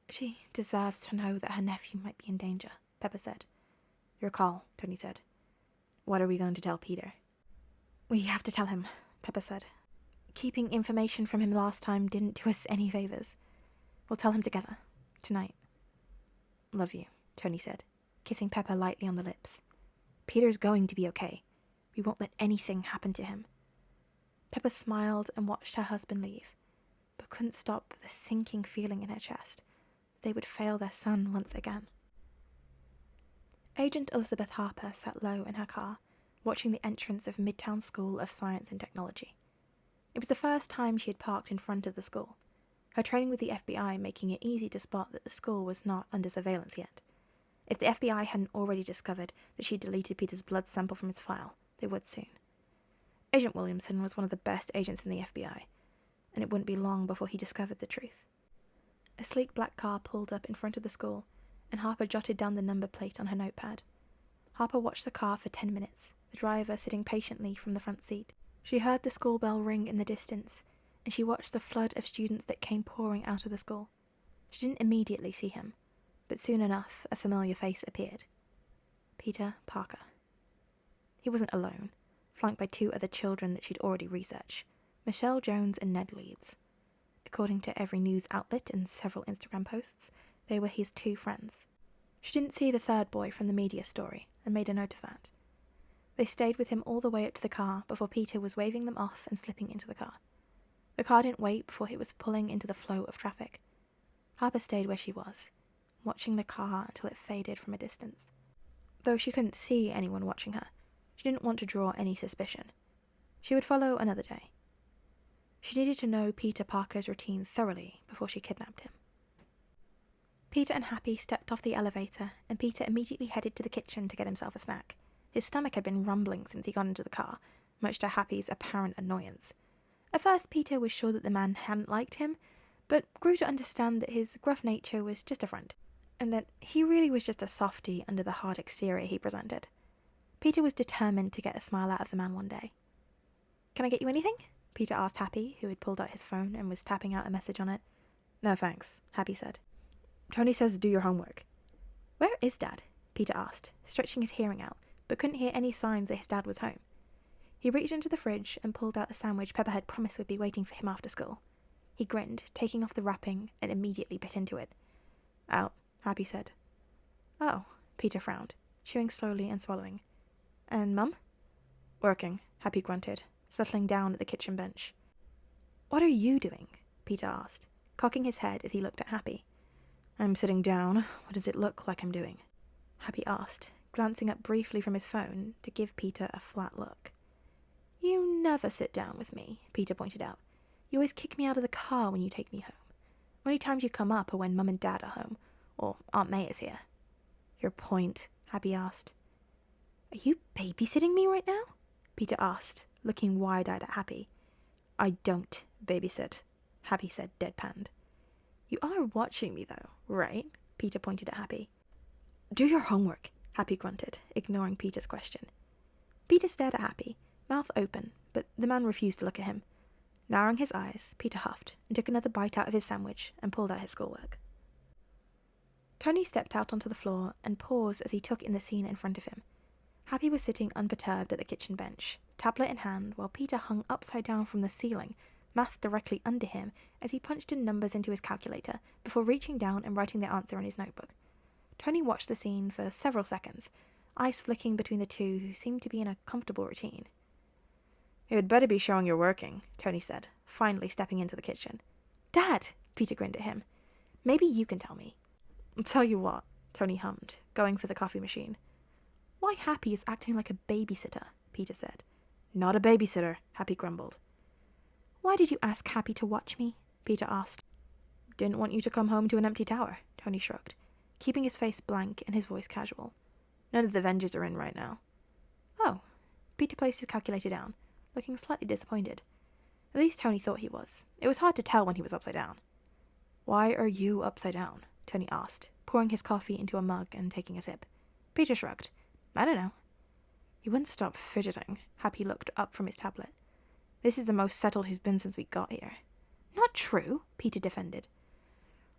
She deserves to know that her nephew might be in danger, Pepper said. Your call, Tony said. What are we going to tell Peter? We have to tell him, Pepper said. Keeping information from him last time didn't do us any favours. We'll tell him together, tonight. Love you, Tony said, kissing Pepper lightly on the lips. Peter's going to be okay. We won't let anything happen to him. Pepper smiled and watched her husband leave, but couldn't stop the sinking feeling in her chest. They would fail their son once again. Agent Elizabeth Harper sat low in her car, watching the entrance of Midtown School of Science and Technology. It was the first time she had parked in front of the school, her training with the FBI making it easy to spot that the school was not under surveillance yet. If the FBI hadn't already discovered that she deleted Peter's blood sample from his file, they would soon. Agent Williamson was one of the best agents in the FBI, and it wouldn't be long before he discovered the truth. A sleek black car pulled up in front of the school, and Harper jotted down the number plate on her notepad. Harper watched the car for 10 minutes, the driver sitting patiently from the front seat. She heard the school bell ring in the distance, and she watched the flood of students that came pouring out of the school. She didn't immediately see him, but soon enough a familiar face appeared. Peter Parker. He wasn't alone, flanked by 2 other children that she'd already researched, Michelle Jones and Ned Leeds. According to every news outlet and several Instagram posts, they were his 2 friends. She didn't see the 3rd boy from the media story, and made a note of that. They stayed with him all the way up to the car before Peter was waving them off and slipping into the car. The car didn't wait before it was pulling into the flow of traffic. Harper stayed where she was, watching the car until it faded from a distance. Though she couldn't see anyone watching her, she didn't want to draw any suspicion. She would follow another day. She needed to know Peter Parker's routine thoroughly before she kidnapped him. Peter and Happy stepped off the elevator, and Peter immediately headed to the kitchen to get himself a snack. His stomach had been rumbling since he got into the car, much to Happy's apparent annoyance. At first, Peter was sure that the man hadn't liked him, but grew to understand that his gruff nature was just a front, and that he really was just a softie under the hard exterior he presented. Peter was determined to get a smile out of the man one day. Can I get you anything? Peter asked Happy, who had pulled out his phone and was tapping out a message on it. No thanks, Happy said. Tony says do your homework. Where is Dad? Peter asked, stretching his hearing out, but couldn't hear any signs that his dad was home. He reached into the fridge and pulled out the sandwich Pepper had promised would be waiting for him after school. He grinned, taking off the wrapping, and immediately bit into it. Out, Happy said. Oh, Peter frowned, chewing slowly and swallowing. And Mum? Working, Happy grunted, settling down at the kitchen bench. What are you doing? Peter asked, cocking his head as he looked at Happy. I'm sitting down. What does it look like I'm doing? Happy asked, glancing up briefly from his phone to give Peter a flat look. You never sit down with me, Peter pointed out. You always kick me out of the car when you take me home. Only times you come up are when Mum and Dad are home, or Aunt May is here. Your point, Happy asked. Are you babysitting me right now? Peter asked, looking wide-eyed at Happy. I don't babysit, Happy said deadpanned. You are watching me though, right? Peter pointed at Happy. Do your homework, Happy grunted, ignoring Peter's question. Peter stared at Happy, mouth open, but the man refused to look at him. Narrowing his eyes, Peter huffed and took another bite out of his sandwich and pulled out his schoolwork. Tony stepped out onto the floor and paused as he took in the scene in front of him. Happy was sitting unperturbed at the kitchen bench, tablet in hand, while Peter hung upside down from the ceiling, math directly under him as he punched in numbers into his calculator before reaching down and writing the answer in his notebook. Tony watched the scene for several seconds, eyes flicking between the two who seemed to be in a comfortable routine. It had better be showing you're working, Tony said, finally stepping into the kitchen. Dad, Peter grinned at him. Maybe you can tell me. I'll tell you what, Tony hummed, going for the coffee machine. Why Happy is acting like a babysitter, Peter said. Not a babysitter, Happy grumbled. Why did you ask Happy to watch me? Peter asked. Didn't want you to come home to an empty tower, Tony shrugged, keeping his face blank and his voice casual. None of the Avengers are in right now. Oh. Peter placed his calculator down, looking slightly disappointed. At least Tony thought he was. It was hard to tell when he was upside down. Why are you upside down? Tony asked, pouring his coffee into a mug and taking a sip. Peter shrugged. I don't know. He wouldn't stop fidgeting. Happy looked up from his tablet. This is the most settled he's been since we got here. Not true, Peter defended.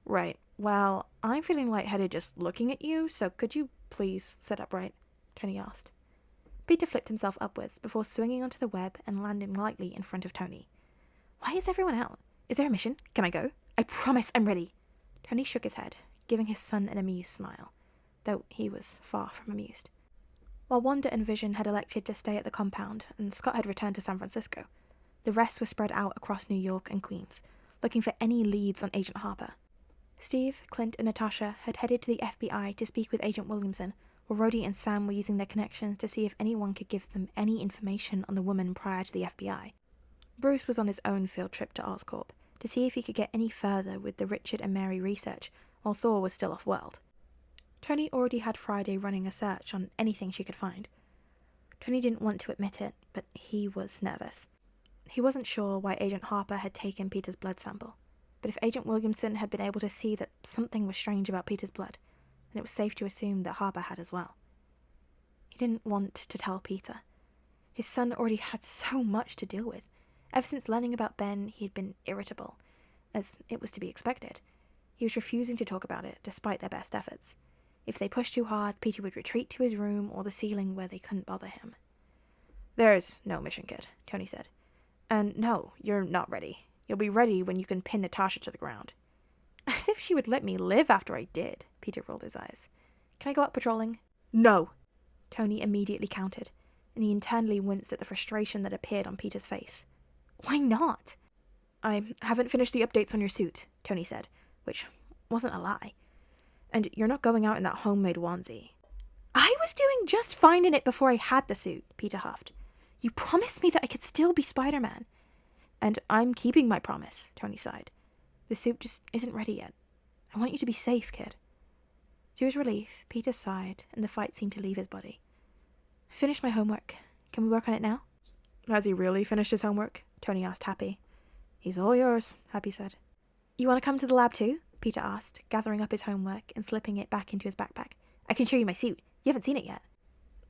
Right. Well, I'm feeling lightheaded just looking at you, so could you please sit upright? Tony asked. Peter flipped himself upwards before swinging onto the web and landing lightly in front of Tony. Why is everyone out? Is there a mission? Can I go? I promise I'm ready. Tony shook his head, giving his son an amused smile, though he was far from amused. While Wanda and Vision had elected to stay at the compound and Scott had returned to San Francisco, the rest were spread out across New York and Queens, looking for any leads on Agent Harper. Steve, Clint, and Natasha had headed to the FBI to speak with Agent Williamson, while Rhodey and Sam were using their connections to see if anyone could give them any information on the woman prior to the FBI. Bruce was on his own field trip to Oscorp to see if he could get any further with the Richard and Mary research, while Thor was still off-world. Tony already had Friday running a search on anything she could find. Tony didn't want to admit it, but he was nervous. He wasn't sure why Agent Harper had taken Peter's blood sample, but if Agent Williamson had been able to see that something was strange about Peter's blood, then it was safe to assume that Harper had as well. He didn't want to tell Peter. His son already had so much to deal with. Ever since learning about Ben, he had been irritable, as it was to be expected. He was refusing to talk about it, despite their best efforts. If they pushed too hard, Peter would retreat to his room or the ceiling where they couldn't bother him. There's no mission, kid, Tony said. And no, you're not ready. You'll be ready when you can pin Natasha to the ground. As if she would let me live after I did, Peter rolled his eyes. Can I go out patrolling? No! Tony immediately countered, and he internally winced at the frustration that appeared on Peter's face. Why not? I haven't finished the updates on your suit, Tony said, which wasn't a lie. And you're not going out in that homemade onesie. I was doing just fine in it before I had the suit, Peter huffed. You promised me that I could still be Spider-Man. And I'm keeping my promise, Tony sighed. The suit just isn't ready yet. I want you to be safe, kid. To his relief, Peter sighed, and the fight seemed to leave his body. I finished my homework. Can we work on it now? Has he really finished his homework? Tony asked Happy. He's all yours, Happy said. You want to come to the lab too? Peter asked, gathering up his homework and slipping it back into his backpack. I can show you my suit. You haven't seen it yet.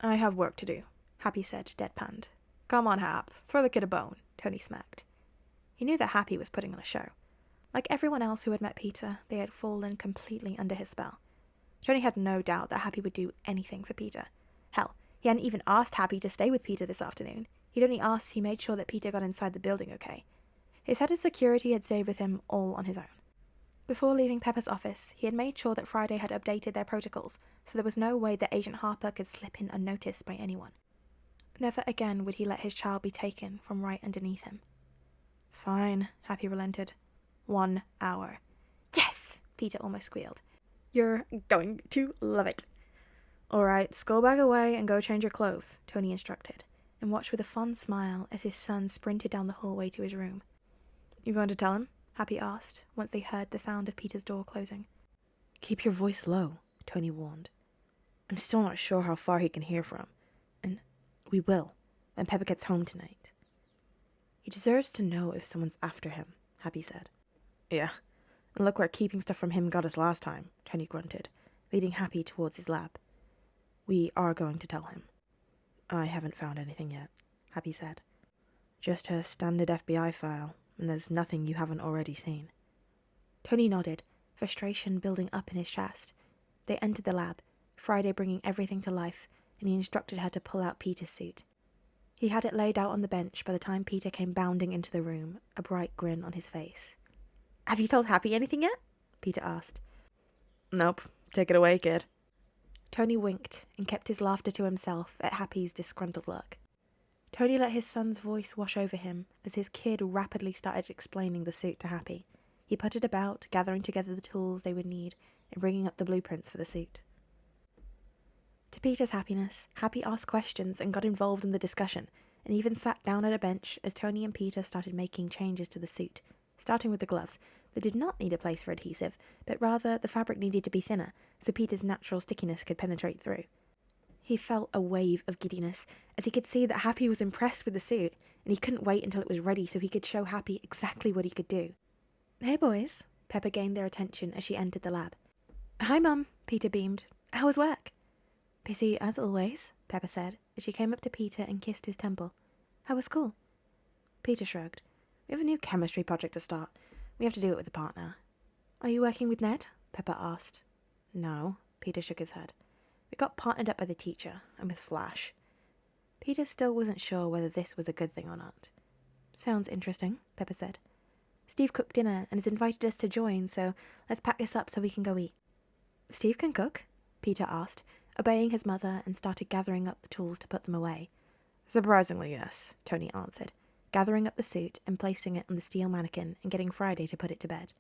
I have work to do, Happy said, deadpanned. Come on, Hap. Throw the kid a bone, Tony smacked. He knew that Happy was putting on a show. Like everyone else who had met Peter, they had fallen completely under his spell. Tony had no doubt that Happy would do anything for Peter. Hell, he hadn't even asked Happy to stay with Peter this afternoon. He'd only asked he made sure that Peter got inside the building okay. His head of security had stayed with him all on his own. Before leaving Pepper's office, he had made sure that Friday had updated their protocols, so there was no way that Agent Harper could slip in unnoticed by anyone. Never again would he let his child be taken from right underneath him. Fine, Happy relented. 1 hour. Yes! Peter almost squealed. You're going to love it. All right, skull bag away and go change your clothes, Tony instructed, and watched with a fond smile as his son sprinted down the hallway to his room. You going to tell him? Happy asked, once they heard the sound of Peter's door closing. Keep your voice low, Tony warned. I'm still not sure how far he can hear from, and we will, when Pepper gets home tonight. He deserves to know if someone's after him, Happy said. Yeah, and look where keeping stuff from him got us last time, Tony grunted, leading Happy towards his lab. We are going to tell him. I haven't found anything yet, Happy said. Just a standard FBI file, and there's nothing you haven't already seen. Tony nodded, frustration building up in his chest. They entered the lab, Friday bringing everything to life, and he instructed her to pull out Peter's suit. He had it laid out on the bench by the time Peter came bounding into the room, a bright grin on his face. Have you told Happy anything yet? Peter asked. Nope. Take it away, kid. Tony winked and kept his laughter to himself at Happy's disgruntled look. Tony let his son's voice wash over him as his kid rapidly started explaining the suit to Happy. He puttered about, gathering together the tools they would need and bringing up the blueprints for the suit. To Peter's happiness, Happy asked questions and got involved in the discussion, and even sat down at a bench as Tony and Peter started making changes to the suit, starting with the gloves. They did not need a place for adhesive, but rather the fabric needed to be thinner, so Peter's natural stickiness could penetrate through. He felt a wave of giddiness, as he could see that Happy was impressed with the suit, and he couldn't wait until it was ready so he could show Happy exactly what he could do. "Hey boys," Pepper gained their attention as she entered the lab. "Hi Mum," Peter beamed. "How was work?" "Busy as always," Pepper said, as she came up to Peter and kissed his temple. "How was school?" Peter shrugged. "We have a new chemistry project to start. We have to do it with a partner." "Are you working with Ned?" Pepper asked. "No," Peter shook his head. "We got partnered up by the teacher. I'm with Flash." Peter still wasn't sure whether this was a good thing or not. "Sounds interesting," Pepper said. "Steve cooked dinner and has invited us to join, so let's pack this up so we can go eat." "Steve can cook?" Peter asked, obeying his mother, and started gathering up the tools to put them away. "Surprisingly, yes," Tony answered, gathering up the suit and placing it on the steel mannequin and getting Friday to put it to bed.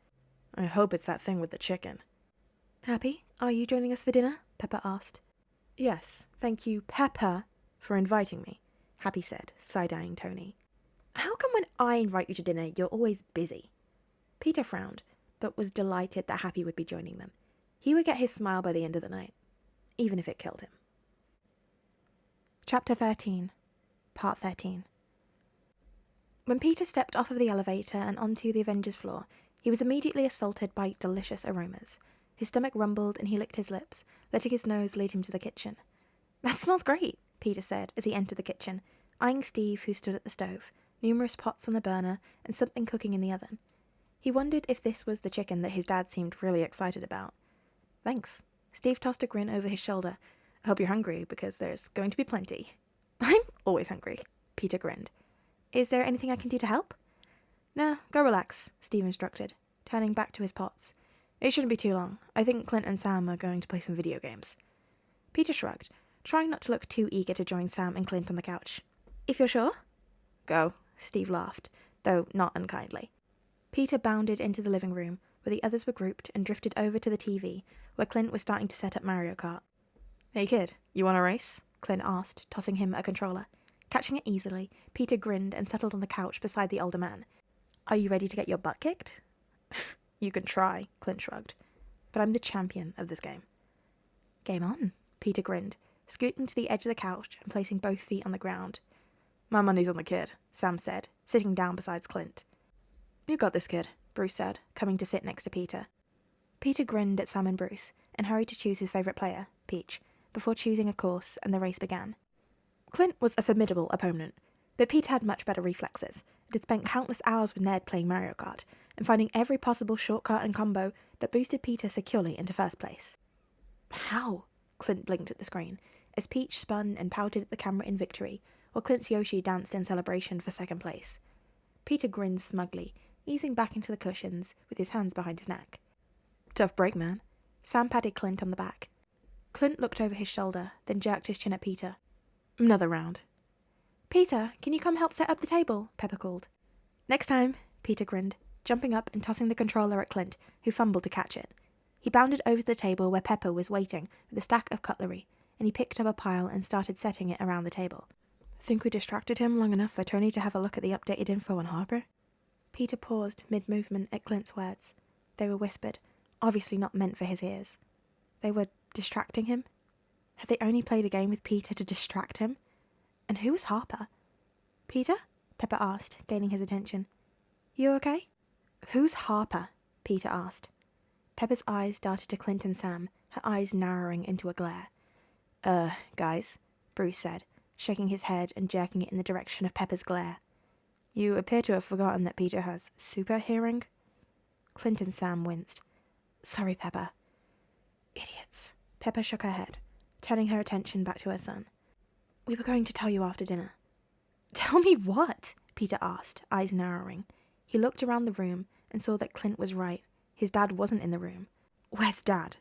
"I hope it's that thing with the chicken." "Happy, are you joining us for dinner?" Pepper asked. "Yes, thank you, Pepper, for inviting me," Happy said, side-eyeing Tony. "How come when I invite you to dinner, you're always busy?" Peter frowned, but was delighted that Happy would be joining them. He would get his smile by the end of the night, even if it killed him. Chapter 13, Part 13. When Peter stepped off of the elevator and onto the Avengers floor, he was immediately assaulted by delicious aromas. His stomach rumbled and he licked his lips, letting his nose lead him to the kitchen. "That smells great," Peter said as he entered the kitchen, eyeing Steve, who stood at the stove, numerous pots on the burner, and something cooking in the oven. He wondered if this was the chicken that his dad seemed really excited about. "Thanks." Steve tossed a grin over his shoulder. "I hope you're hungry, because there's going to be plenty." "I'm always hungry," Peter grinned. "Is there anything I can do to help?" "No, go relax," Steve instructed, turning back to his pots. "It shouldn't be too long. I think Clint and Sam are going to play some video games." Peter shrugged, trying not to look too eager to join Sam and Clint on the couch. "If you're sure." "Go," Steve laughed, though not unkindly. Peter bounded into the living room, where the others were grouped, and drifted over to the TV, where Clint was starting to set up Mario Kart. "Hey kid, you want a race?" Clint asked, tossing him a controller. Catching it easily, Peter grinned and settled on the couch beside the older man. "Are you ready to get your butt kicked?" "You can try," Clint shrugged. "But I'm the champion of this game." "Game on," Peter grinned, scooting to the edge of the couch and placing both feet on the ground. "My money's on the kid," Sam said, sitting down beside Clint. "You got this, kid," Bruce said, coming to sit next to Peter. Peter grinned at Sam and Bruce, and hurried to choose his favourite player, Peach, before choosing a course, and the race began. Clint was a formidable opponent, but Peter had much better reflexes, and had spent countless hours with Ned playing Mario Kart, and finding every possible shortcut and combo that boosted Peter securely into first place. "How?" Clint blinked at the screen, as Peach spun and pouted at the camera in victory, while Clint's Yoshi danced in celebration for second place. Peter grinned smugly, easing back into the cushions, with his hands behind his neck. "Tough break, man." Sam patted Clint on the back. Clint looked over his shoulder, then jerked his chin at Peter. "Another round." "Peter, can you come help set up the table?" Pepper called. "Next time," Peter grinned, jumping up and tossing the controller at Clint, who fumbled to catch it. He bounded over to the table where Pepper was waiting with a stack of cutlery, and he picked up a pile and started setting it around the table. "Think we distracted him long enough for Tony to have a look at the updated info on Harper?" Peter paused mid-movement at Clint's words. They were whispered, obviously not meant for his ears. They were distracting him? Had they only played a game with Peter to distract him? And who was Harper? "Peter?" Pepper asked, gaining his attention. "You okay?" "Who's Harper?" Peter asked. Pepper's eyes darted to Clint and Sam, her eyes narrowing into a glare. Guys," Bruce said, shaking his head and jerking it in the direction of Pepper's glare. "You appear to have forgotten that Peter has super hearing." Clint and Sam winced. "Sorry, Pepper." "Idiots." Pepper shook her head, turning her attention back to her son. "We were going to tell you after dinner." "Tell me what?" Peter asked, eyes narrowing. He looked around the room and saw that Clint was right. His dad wasn't in the room. "Where's Dad?"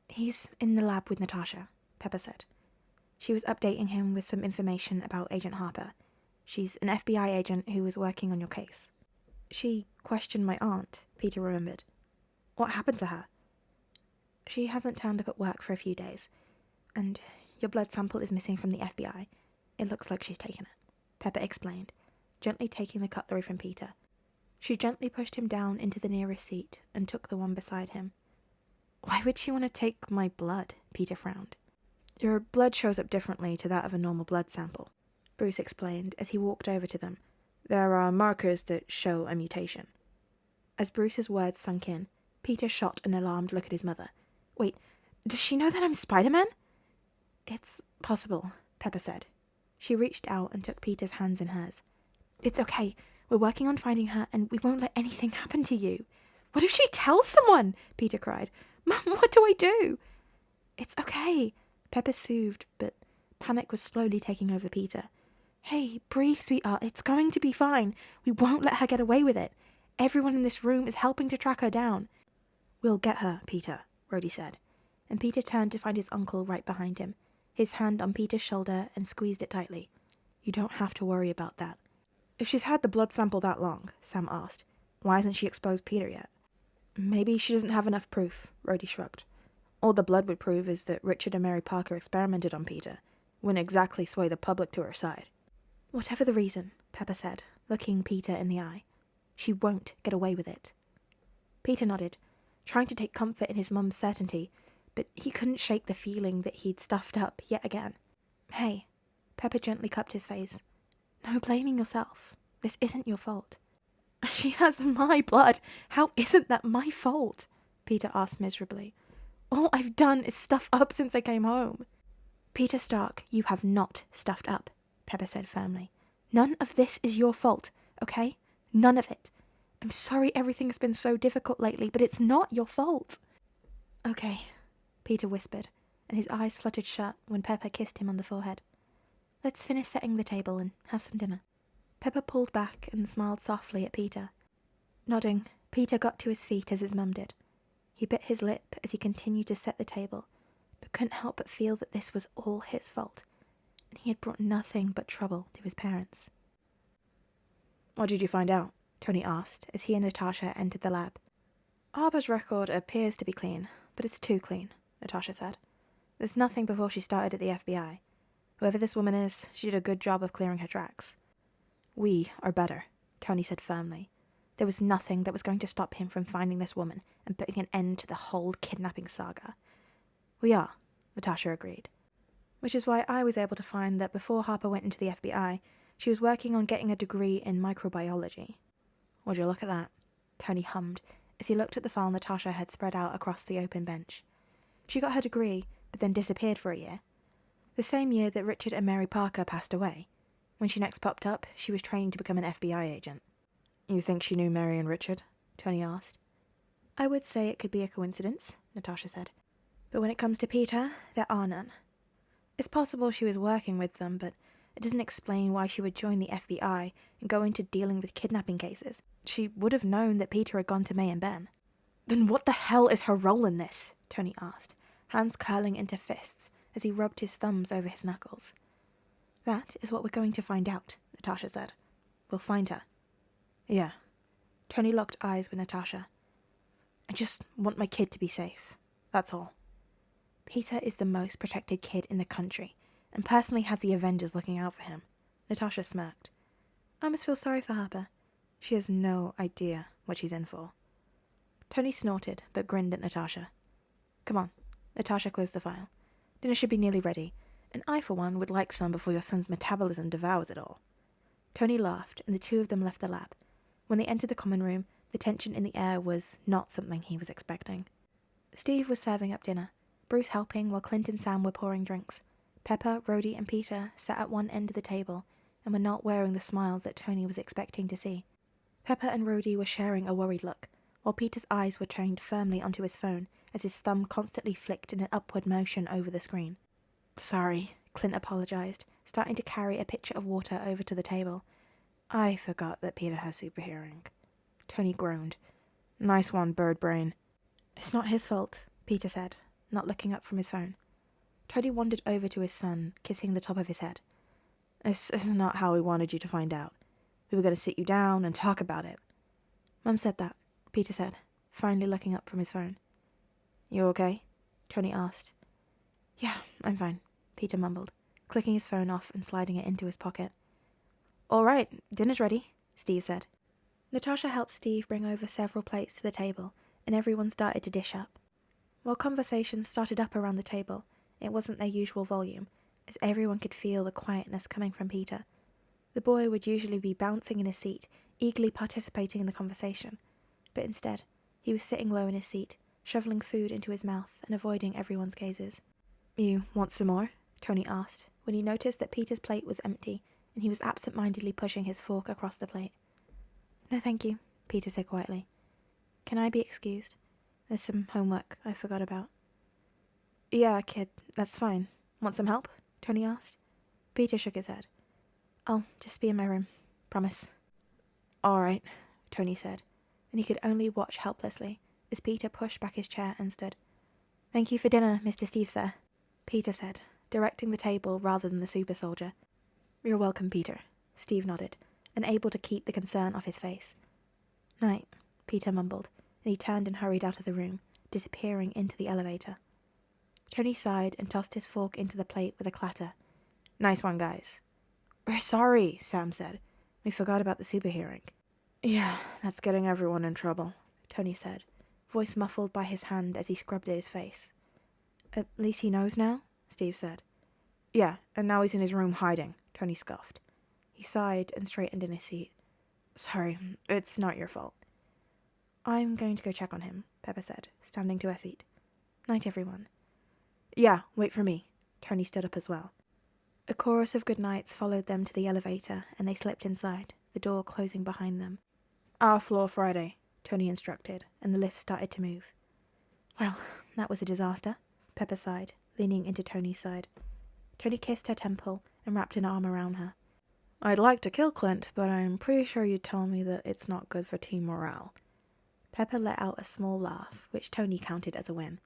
"He's in the lab with Natasha," Pepper said. She was updating him with some information about Agent Harper. "She's an FBI agent who was working on your case." "She questioned my aunt," Peter remembered. "What happened to her?" "She hasn't turned up at work for a few days. And your blood sample is missing from the FBI. It looks like she's taken it, Pepper explained, gently taking the cutlery from Peter. She gently pushed him down into the nearest seat and took the one beside him. Why would she want to take my blood? Peter frowned. Your blood shows up differently to that of a normal blood sample, Bruce explained as he walked over to them. There are markers that show a mutation. As Bruce's words sunk in, Peter shot an alarmed look at his mother. Wait, does she know that I'm Spider-Man? It's possible, Pepper said. She reached out and took Peter's hands in hers. It's okay. We're working on finding her, and we won't let anything happen to you. What if she tells someone? Peter cried. Mum, what do I do? It's okay, Pepper soothed, but panic was slowly taking over Peter. Hey, breathe, sweetheart. It's going to be fine. We won't let her get away with it. Everyone in this room is helping to track her down. We'll get her, Peter, Rhodey said, and Peter turned to find his uncle right behind him, his hand on Peter's shoulder, and squeezed it tightly. You don't have to worry about that. If she's had the blood sample that long, Sam asked, why hasn't she exposed Peter yet? Maybe she doesn't have enough proof, Rhodey shrugged. All the blood would prove is that Richard and Mary Parker experimented on Peter. Wouldn't exactly sway the public to her side. Whatever the reason, Pepper said, looking Peter in the eye, she won't get away with it. Peter nodded, trying to take comfort in his mum's certainty, but he couldn't shake the feeling that he'd stuffed up yet again. Hey, Pepper gently cupped his face. No blaming yourself. This isn't your fault. She has my blood. How isn't that my fault? Peter asked miserably. All I've done is stuff up since I came home. Peter Stark, you have not stuffed up, Pepper said firmly. None of this is your fault, okay? None of it. I'm sorry everything's been so difficult lately, but it's not your fault. Okay, Peter whispered, and his eyes fluttered shut when Pepper kissed him on the forehead. Let's finish setting the table and have some dinner. Pepper pulled back and smiled softly at Peter. Nodding, Peter got to his feet as his mum did. He bit his lip as he continued to set the table, but couldn't help but feel that this was all his fault, and he had brought nothing but trouble to his parents. What did you find out? Tony asked as he and Natasha entered the lab. Harper's record appears to be clean, but it's too clean, Natasha said. There's nothing before she started at the FBI. Whoever this woman is, she did a good job of clearing her tracks. We are better, Tony said firmly. There was nothing that was going to stop him from finding this woman and putting an end to the whole kidnapping saga. We are, Natasha agreed. Which is why I was able to find that before Harper went into the FBI, she was working on getting a degree in microbiology. Would you look at that? Tony hummed as he looked at the file Natasha had spread out across the open bench. She got her degree, but then disappeared for a year. The same year that Richard and Mary Parker passed away. When she next popped up, she was training to become an FBI agent. You think she knew Mary and Richard? Tony asked. I would say it could be a coincidence, Natasha said. But when it comes to Peter, there are none. It's possible she was working with them, but it doesn't explain why she would join the FBI and go into dealing with kidnapping cases. She would have known that Peter had gone to May and Ben. Then what the hell is her role in this? Tony asked, hands curling into fists as he rubbed his thumbs over his knuckles. That is what we're going to find out, Natasha said. We'll find her. Yeah. Tony locked eyes with Natasha. I just want my kid to be safe. That's all. Peter is the most protected kid in the country, and personally has the Avengers looking out for him. Natasha smirked. I must feel sorry for Harper. She has no idea what she's in for. Tony snorted, but grinned at Natasha. Come on. Natasha closed the file. Dinner should be nearly ready, and I, for one, would like some before your son's metabolism devours it all. Tony laughed, and the two of them left the lab. When they entered the common room, the tension in the air was not something he was expecting. Steve was serving up dinner, Bruce helping while Clint and Sam were pouring drinks. Pepper, Rhodey, and Peter sat at one end of the table and were not wearing the smiles that Tony was expecting to see. Pepper and Rhodey were sharing a worried look, while Peter's eyes were trained firmly onto his phone as his thumb constantly flicked in an upward motion over the screen. Sorry, Clint apologized, starting to carry a pitcher of water over to the table. I forgot that Peter has super hearing. Tony groaned. Nice one, bird brain. It's not his fault, Peter said, not looking up from his phone. Tony wandered over to his son, kissing the top of his head. This is not how we wanted you to find out. We were going to sit you down and talk about it. Mum said that, Peter said, finally looking up from his phone. You okay? Tony asked. Yeah, I'm fine, Peter mumbled, clicking his phone off and sliding it into his pocket. All right, dinner's ready, Steve said. Natasha helped Steve bring over several plates to the table, and everyone started to dish up. While conversations started up around the table, it wasn't their usual volume, as everyone could feel the quietness coming from Peter. The boy would usually be bouncing in his seat, eagerly participating in the conversation, but instead, he was sitting low in his seat, shoveling food into his mouth and avoiding everyone's gazes. You want some more? Tony asked, when he noticed that Peter's plate was empty, and he was absent-mindedly pushing his fork across the plate. No, thank you, Peter said quietly. Can I be excused? There's some homework I forgot about. Yeah, kid, that's fine. Want some help? Tony asked. Peter shook his head. I'll just be in my room. Promise. All right, Tony said, and he could only watch helplessly as Peter pushed back his chair and stood. Thank you for dinner, Mr. Steve, sir, Peter said, directing the table rather than the super soldier. You're welcome, Peter, Steve nodded, unable to keep the concern off his face. Night, Peter mumbled, and he turned and hurried out of the room, disappearing into the elevator. Tony sighed and tossed his fork into the plate with a clatter. Nice one, guys. We're sorry, Sam said. We forgot about the super hearing. Yeah, that's getting everyone in trouble, Tony said, voice muffled by his hand as he scrubbed at his face. At least he knows now, Steve said. Yeah, and now he's in his room hiding, Tony scoffed. He sighed and straightened in his seat. Sorry, it's not your fault. I'm going to go check on him, Pepper said, standing to her feet. Night, everyone. Yeah, wait for me. Tony stood up as well. A chorus of goodnights followed them to the elevator, and they slipped inside, the door closing behind them. Our floor Friday, Tony instructed, and the lift started to move. Well, that was a disaster, Pepper sighed, leaning into Tony's side. Tony kissed her temple and wrapped an arm around her. I'd like to kill Clint, but I'm pretty sure you'd tell me that it's not good for team morale. Pepper let out a small laugh, which Tony counted as a win.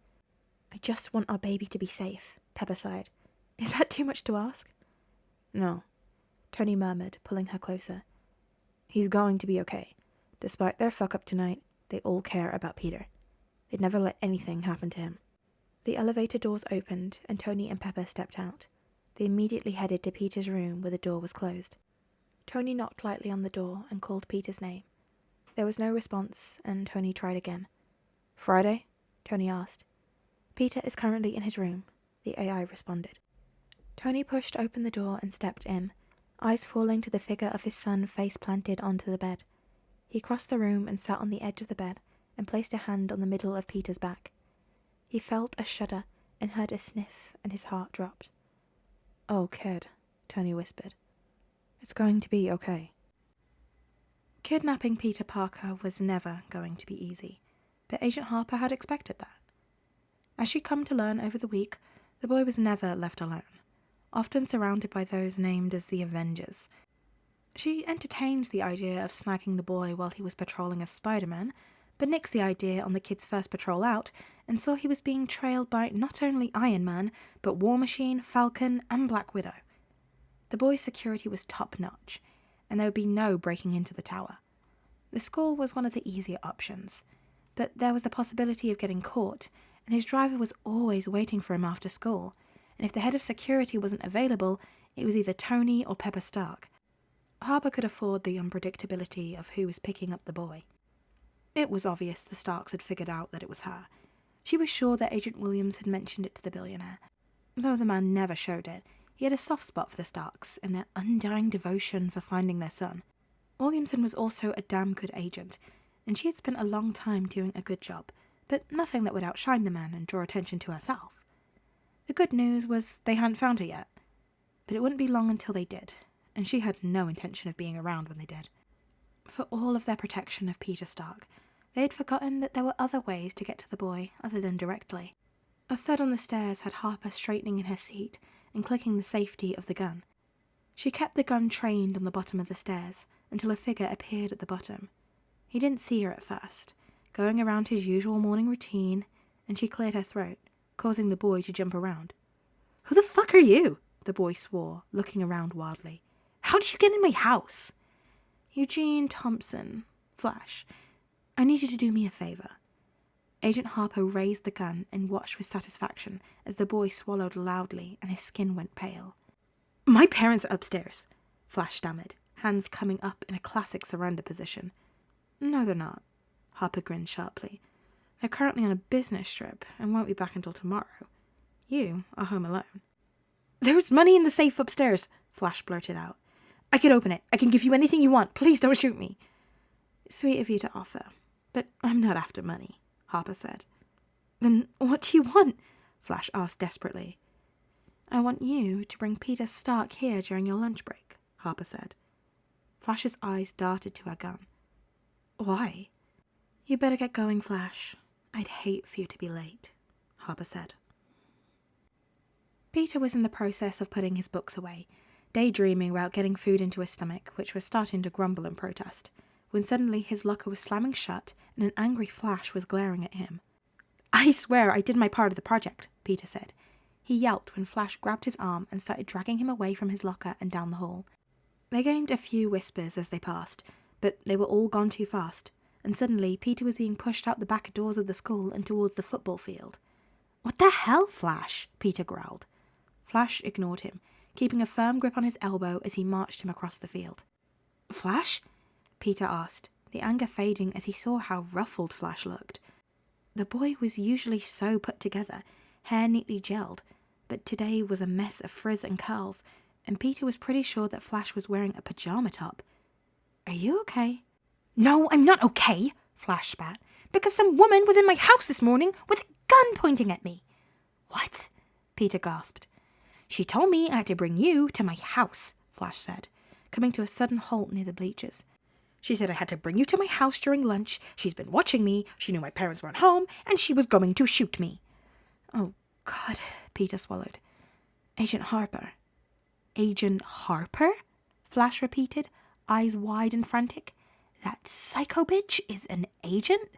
I just want our baby to be safe, Pepper sighed. Is that too much to ask? No, Tony murmured, pulling her closer. He's going to be okay. Despite their fuck-up tonight, they all care about Peter. They'd never let anything happen to him. The elevator doors opened, and Tony and Pepper stepped out. They immediately headed to Peter's room where the door was closed. Tony knocked lightly on the door and called Peter's name. There was no response, and Tony tried again. Friday? Tony asked. Peter is currently in his room, the AI responded. Tony pushed open the door and stepped in, eyes falling to the figure of his son face-planted onto the bed. He crossed the room and sat on the edge of the bed and placed a hand on the middle of Peter's back. He felt a shudder and heard a sniff, and his heart dropped. Oh, kid, Tony whispered. It's going to be okay. Kidnapping Peter Parker was never going to be easy, but Agent Harper had expected that. As she'd come to learn over the week, the boy was never left alone, often surrounded by those named as the Avengers. She entertained the idea of snagging the boy while he was patrolling as Spider-Man, but nixed the idea on the kid's first patrol out and saw he was being trailed by not only Iron Man, but War Machine, Falcon, and Black Widow. The boy's security was top-notch, and there would be no breaking into the tower. The school was one of the easier options, but there was the possibility of getting caught, and his driver was always waiting for him after school, and if the head of security wasn't available, it was either Tony or Pepper Stark. Harper could afford the unpredictability of who was picking up the boy. It was obvious the Starks had figured out that it was her. She was sure that Agent Williams had mentioned it to the billionaire. Though the man never showed it, he had a soft spot for the Starks and their undying devotion for finding their son. Williamson was also a damn good agent, and she had spent a long time doing a good job, but nothing that would outshine the man and draw attention to herself. The good news was they hadn't found her yet, but it wouldn't be long until they did, and she had no intention of being around when they did. For all of their protection of Peter Stark, they had forgotten that there were other ways to get to the boy other than directly. A thud on the stairs had Harper straightening in her seat and clicking the safety of the gun. She kept the gun trained on the bottom of the stairs until a figure appeared at the bottom. He didn't see her at first, going around his usual morning routine, and she cleared her throat, causing the boy to jump around. "Who the fuck are you?" the boy swore, looking around wildly. "How did you get in my house?" "Eugene Thompson. Flash. I need you to do me a favor." Agent Harper raised the gun and watched with satisfaction as the boy swallowed loudly and his skin went pale. "My parents are upstairs," Flash stammered, hands coming up in a classic surrender position. "No, they're not," Harper grinned sharply. "They're currently on a business trip and won't be back until tomorrow. You are home alone." "There's money in the safe upstairs," Flash blurted out. "I can open it. I can give you anything you want. Please don't shoot me." "Sweet of you to offer, but I'm not after money," Harper said. "Then what do you want?" Flash asked desperately. "I want you to bring Peter Stark here during your lunch break," Harper said. Flash's eyes darted to her gun. "Why?" "You better get going, Flash. I'd hate for you to be late," Harper said. Peter was in the process of putting his books away, daydreaming about getting food into his stomach, which was starting to grumble and protest, when suddenly his locker was slamming shut and an angry Flash was glaring at him. "I swear I did my part of the project," Peter said. He yelped when Flash grabbed his arm and started dragging him away from his locker and down the hall. They gained a few whispers as they passed, but they were all gone too fast, and suddenly Peter was being pushed out the back doors of the school and towards the football field. "What the hell, Flash?" Peter growled. Flash ignored him, keeping a firm grip on his elbow as he marched him across the field. "Flash?" Peter asked, the anger fading as he saw how ruffled Flash looked. The boy was usually so put together, hair neatly gelled, but today was a mess of frizz and curls, and Peter was pretty sure that Flash was wearing a pajama top. "Are you okay?" "No, I'm not okay," Flash spat, "because some woman was in my house this morning with a gun pointing at me." "What?" Peter gasped. "She told me I had to bring you to my house," Flash said, coming to a sudden halt near the bleachers. "She said I had to bring you to my house during lunch. She's been watching me. She knew my parents weren't home, and she was going to shoot me." "Oh, God," Peter swallowed. "Agent Harper." "Agent Harper?" Flash repeated, eyes wide and frantic. "That psycho bitch is an agent?"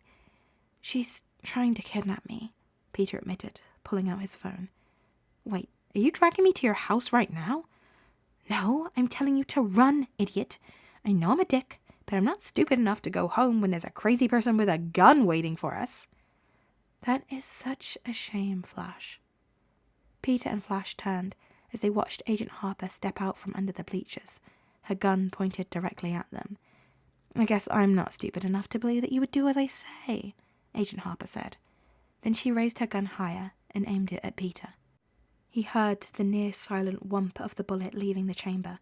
"She's trying to kidnap me," Peter admitted, pulling out his phone. "Wait, are you dragging me to your house right now?" "No, I'm telling you to run, idiot. I know I'm a dick, but I'm not stupid enough to go home when there's a crazy person with a gun waiting for us." "That is such a shame, Flash." Peter and Flash turned as they watched Agent Harper step out from under the bleachers, her gun pointed directly at them. "I guess I'm not stupid enough to believe that you would do as I say," Agent Harper said. Then she raised her gun higher and aimed it at Peter. He heard the near-silent whump of the bullet leaving the chamber,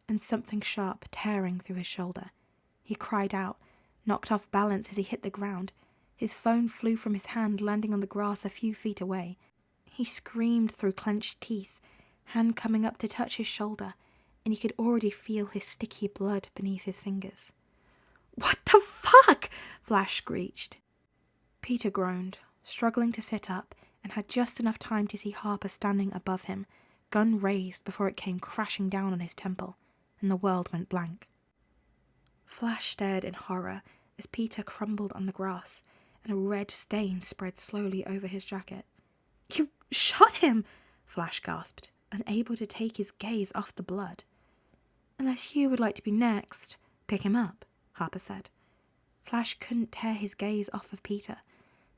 and something sharp tearing through his shoulder. He cried out, knocked off balance as he hit the ground. His phone flew from his hand, landing on the grass a few feet away. He screamed through clenched teeth, hand coming up to touch his shoulder, and he could already feel his sticky blood beneath his fingers. "What the fuck?" Flash screeched. Peter groaned, struggling to sit up, and had just enough time to see Harper standing above him, gun raised before it came crashing down on his temple, and the world went blank. Flash stared in horror as Peter crumbled on the grass, and a red stain spread slowly over his jacket. "You shot him!" Flash gasped, unable to take his gaze off the blood. "Unless you would like to be next, pick him up," Harper said. Flash couldn't tear his gaze off of Peter,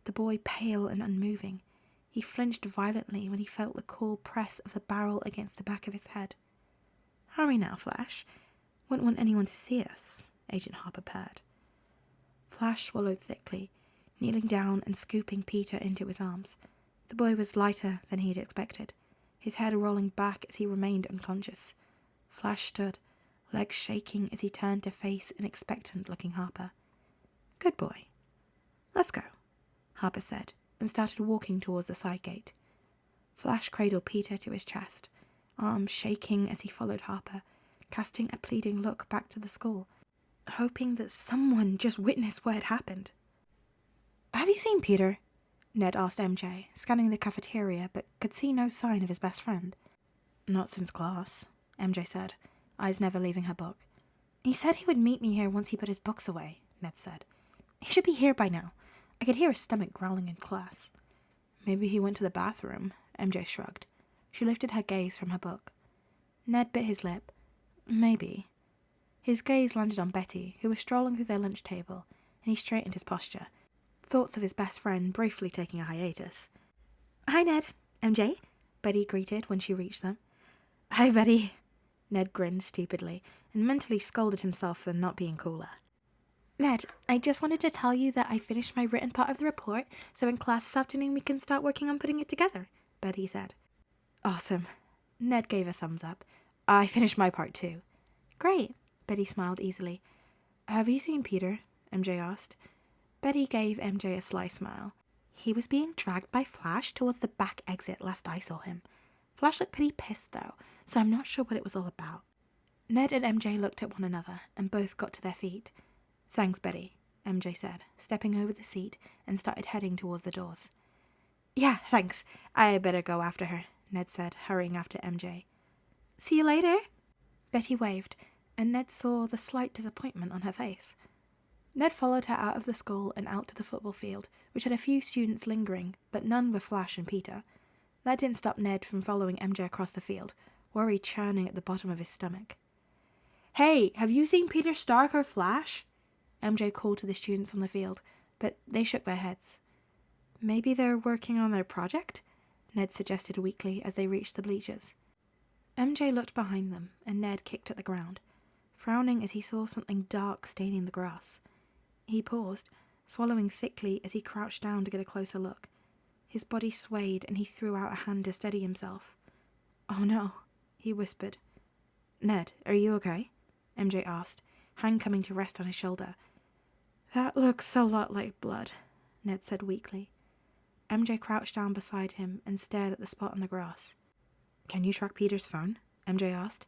the boy pale and unmoving. He flinched violently when he felt the cool press of the barrel against the back of his head. "Hurry now, Flash. Wouldn't want anyone to see us," Agent Harper purred. Flash swallowed thickly, kneeling down and scooping Peter into his arms. The boy was lighter than he had expected, his head rolling back as he remained unconscious. Flash stood, legs shaking as he turned to face an expectant-looking Harper. "Good boy. Let's go," Harper said, and started walking towards the side gate. Flash cradled Peter to his chest, arms shaking as he followed Harper, casting a pleading look back to the school, hoping that someone just witnessed what had happened. "Have you seen Peter?" Ned asked MJ, scanning the cafeteria but could see no sign of his best friend. "Not since class," MJ said, eyes never leaving her book. "He said he would meet me here once he put his books away," Ned said. "He should be here by now. I could hear his stomach growling in class." "Maybe he went to the bathroom," MJ shrugged. She lifted her gaze from her book. Ned bit his lip. "Maybe." His gaze landed on Betty, who was strolling through their lunch table, and he straightened his posture. thoughts of his best friend briefly taking a hiatus. "Hi, Ned. MJ," Betty greeted when she reached them. "Hi, Betty." Ned grinned stupidly and mentally scolded himself for not being cooler. "Ned, I just wanted to tell you that I finished my written part of the report, so in class this afternoon we can start working on putting it together," Betty said. "Awesome." Ned gave a thumbs up. "I finished my part too." "Great," Betty smiled easily. "Have you seen Peter?" MJ asked. Betty gave MJ a sly smile. "He was being dragged by Flash towards the back exit last I saw him. Flash looked pretty pissed though, so I'm not sure what it was all about." Ned and MJ looked at one another and both got to their feet. "Thanks, Betty," MJ said, stepping over the seat and started heading towards the doors. "Yeah, thanks. I better go after her," Ned said, hurrying after MJ. "See you later." Betty waved, and Ned saw the slight disappointment on her face. Ned followed her out of the school and out to the football field, which had a few students lingering, but none with Flash and Peter. That didn't stop Ned from following MJ across the field, worry churning at the bottom of his stomach. "Hey, have you seen Peter Stark or Flash?" MJ called to the students on the field, but they shook their heads. "Maybe they're working on their project?" Ned suggested weakly as they reached the bleachers. MJ looked behind them, and Ned kicked at the ground, frowning as he saw something dark staining the grass. He paused, swallowing thickly as he crouched down to get a closer look. His body swayed and he threw out a hand to steady himself. "Oh no," he whispered. "Ned, are you okay?" MJ asked, hand coming to rest on his shoulder. "That looks a lot like blood," Ned said weakly. MJ crouched down beside him and stared at the spot on the grass. "Can you track Peter's phone?" MJ asked.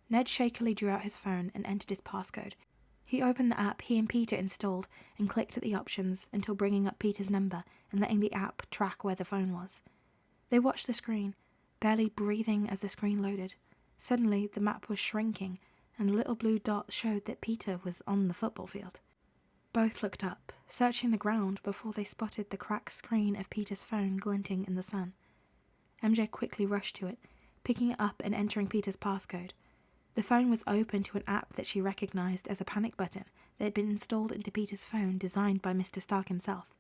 Ned shakily drew out his phone and entered his passcode. He opened the app he and Peter installed and clicked at the options until bringing up Peter's number and letting the app track where the phone was. They watched the screen, barely breathing as the screen loaded. Suddenly, the map was shrinking, and the little blue dot showed that Peter was on the football field. Both looked up, searching the ground before they spotted the cracked screen of Peter's phone glinting in the sun. MJ quickly rushed to it, picking it up and entering Peter's passcode. The phone was open to an app that she recognized as a panic button that had been installed into Peter's phone designed by Mr. Stark himself.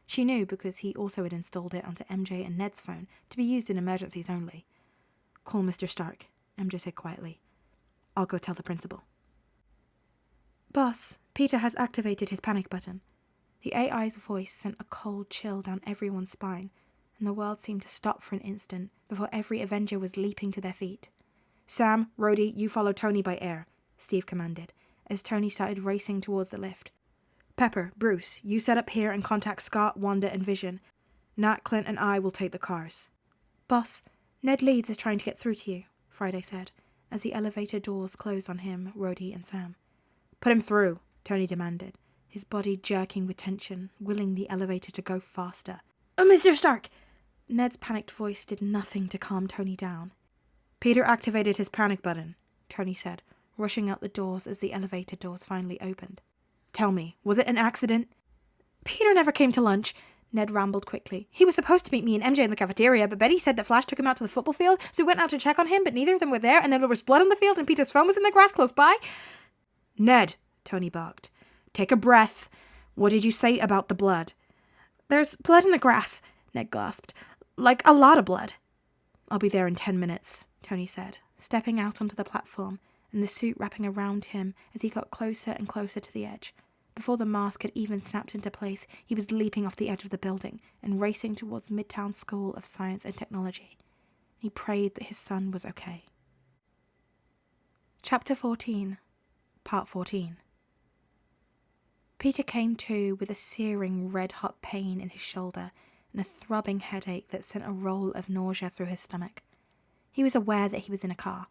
She knew because he also had installed it onto MJ and Ned's phone to be used in emergencies only. "Call Mr. Stark," MJ said quietly. "I'll go tell the principal." "Boss, Peter has activated his panic button." The AI's voice sent a cold chill down everyone's spine, and the world seemed to stop for an instant before every Avenger was leaping to their feet. "Sam, Rhodey, you follow Tony by air," Steve commanded, as Tony started racing towards the lift. "Pepper, Bruce, you set up here and contact Scott, Wanda, and Vision. Nat, Clint, and I will take the cars." "Boss, Ned Leeds is trying to get through to you," Friday said, as the elevator doors closed on him, Rhodey, and Sam. "Put him through," Tony demanded, his body jerking with tension, willing the elevator to go faster. "Oh, Mr. Stark!" Ned's panicked voice did nothing to calm Tony down. "Peter activated his panic button," Tony said, rushing out the doors as the elevator doors finally opened. "Tell me, was it an accident?" "Peter never came to lunch," Ned rambled quickly. "He was supposed to meet me and MJ in the cafeteria, but Betty said that Flash took him out to the football field, so we went out to check on him, but neither of them were there, and then there was blood on the field and Peter's phone was in the grass close by." "Ned," Tony barked. "Take a breath. What did you say about the blood?" "There's blood in the grass," Ned gasped. "Like a lot of blood." "I'll be there in 10 minutes, Tony said, stepping out onto the platform and the suit wrapping around him as he got closer and closer to the edge. Before the mask had even snapped into place, he was leaping off the edge of the building and racing towards Midtown School of Science and Technology. He prayed that his son was okay. Chapter 14, Part 14. Peter came to with a searing red-hot pain in his shoulder and a throbbing headache that sent a roll of nausea through his stomach. He was aware that he was in a car,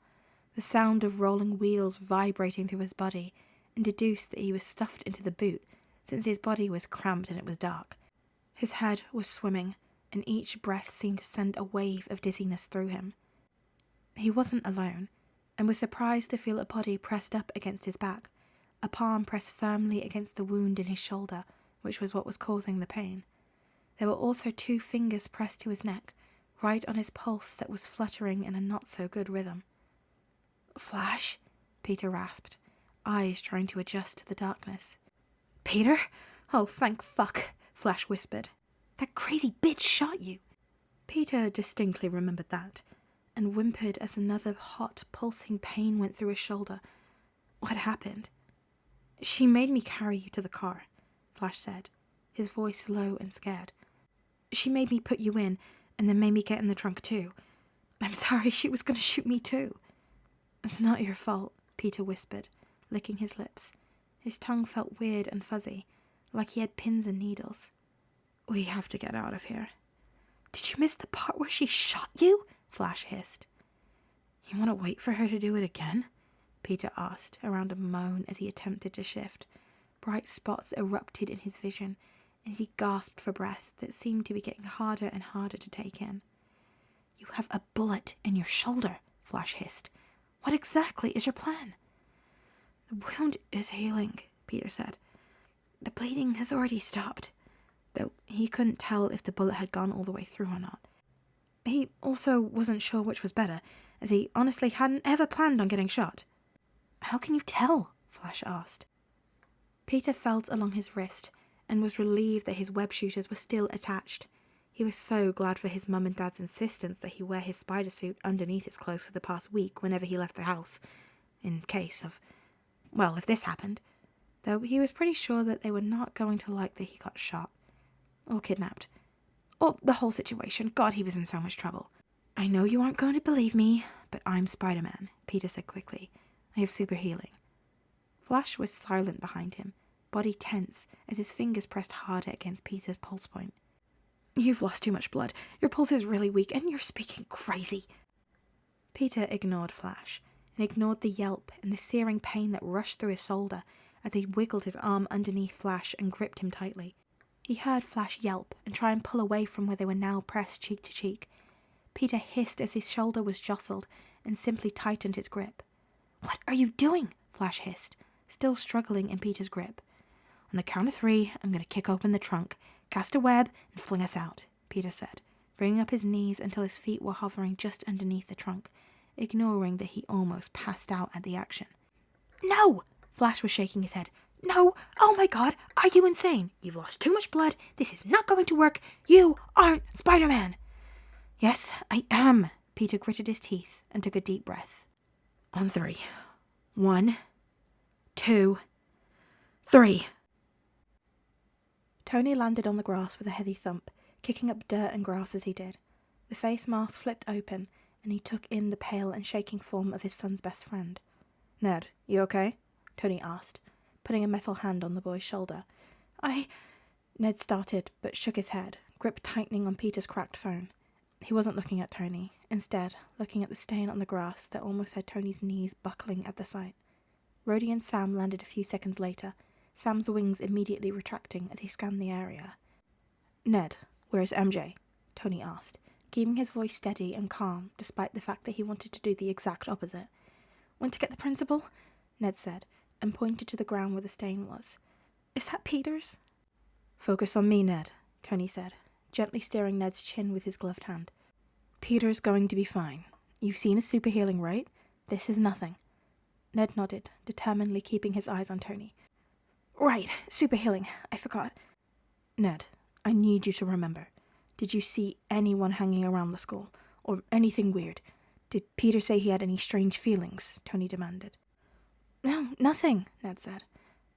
the sound of rolling wheels vibrating through his body, and deduced that he was stuffed into the boot, since his body was cramped and it was dark. His head was swimming, and each breath seemed to send a wave of dizziness through him. He wasn't alone, and was surprised to feel a body pressed up against his back, a palm pressed firmly against the wound in his shoulder, which was what was causing the pain. There were also 2 fingers pressed to his neck, right on his pulse that was fluttering in a not-so-good rhythm. "Flash?" Peter rasped, eyes trying to adjust to the darkness. "Peter? Oh, thank fuck," Flash whispered. That crazy bitch shot you. Peter distinctly remembered that, and whimpered as another hot, pulsing pain went through his shoulder. What happened? She made me carry you to the car, Flash said, his voice low and scared. She made me put you in, and then made me get in the trunk too. I'm sorry, she was going to shoot me too. It's not your fault, Peter whispered, licking his lips. His tongue felt weird and fuzzy, like he had pins and needles. We have to get out of here. Did you miss the part where she shot you? Flash hissed. You want to wait for her to do it again? Peter asked, around a moan as he attempted to shift. Bright spots erupted in his vision, and he gasped for breath that seemed to be getting harder and harder to take in. You have a bullet in your shoulder, Flash hissed. What exactly is your plan? The wound is healing, Peter said. The bleeding has already stopped, though he couldn't tell if the bullet had gone all the way through or not. He also wasn't sure which was better, as he honestly hadn't ever planned on getting shot. How can you tell? Flash asked. Peter felt along his wrist and was relieved that his web shooters were still attached. He was so glad for his mum and dad's insistence that he wear his spider suit underneath his clothes for the past week whenever he left the house, in case of, well, if this happened. Though he was pretty sure that they were not going to like that he got shot, or kidnapped, or the whole situation. God, he was in so much trouble. I know you aren't going to believe me, but I'm Spider-Man, Peter said quickly. I have super healing. Flash was silent behind him, body tense as his fingers pressed harder against Peter's pulse point. You've lost too much blood. Your pulse is really weak, and you're speaking crazy. Peter ignored Flash, and ignored the yelp and the searing pain that rushed through his shoulder as he wiggled his arm underneath Flash and gripped him tightly. He heard Flash yelp and try and pull away from where they were now pressed cheek to cheek. Peter hissed as his shoulder was jostled and simply tightened his grip. What are you doing? Flash hissed, still struggling in Peter's grip. On the count of 3, I'm going to kick open the trunk, cast a web, and fling us out, Peter said, bringing up his knees until his feet were hovering just underneath the trunk, ignoring that he almost passed out at the action. No! Flash was shaking his head. No! Oh my God! Are you insane? You've lost too much blood. This is not going to work. You aren't Spider-Man. Yes, I am. Peter gritted his teeth and took a deep breath. On 3. 1, 2, 3. Tony landed on the grass with a heavy thump, kicking up dirt and grass as he did. The face mask flipped open, and he took in the pale and shaking form of his son's best friend. Ned, you okay? Tony asked, putting a metal hand on the boy's shoulder. Ned started, but shook his head, grip tightening on Peter's cracked phone. He wasn't looking at Tony, instead looking at the stain on the grass that almost had Tony's knees buckling at the sight. Rhodey and Sam landed a few seconds later, Sam's wings immediately retracting as he scanned the area. Ned, where's MJ? Tony asked, keeping his voice steady and calm despite the fact that he wanted to do the exact opposite. Went to get the principal? Ned said, and pointed to the ground where the stain was. Is that Peter's? Focus on me, Ned, Tony said, gently steering Ned's chin with his gloved hand. Peter's going to be fine. You've seen his super healing, right? This is nothing. Ned nodded, determinedly keeping his eyes on Tony. Right, super healing. I forgot. Ned, I need you to remember. Did you see anyone hanging around the school? Or anything weird? Did Peter say he had any strange feelings? Tony demanded. No, nothing, Ned said.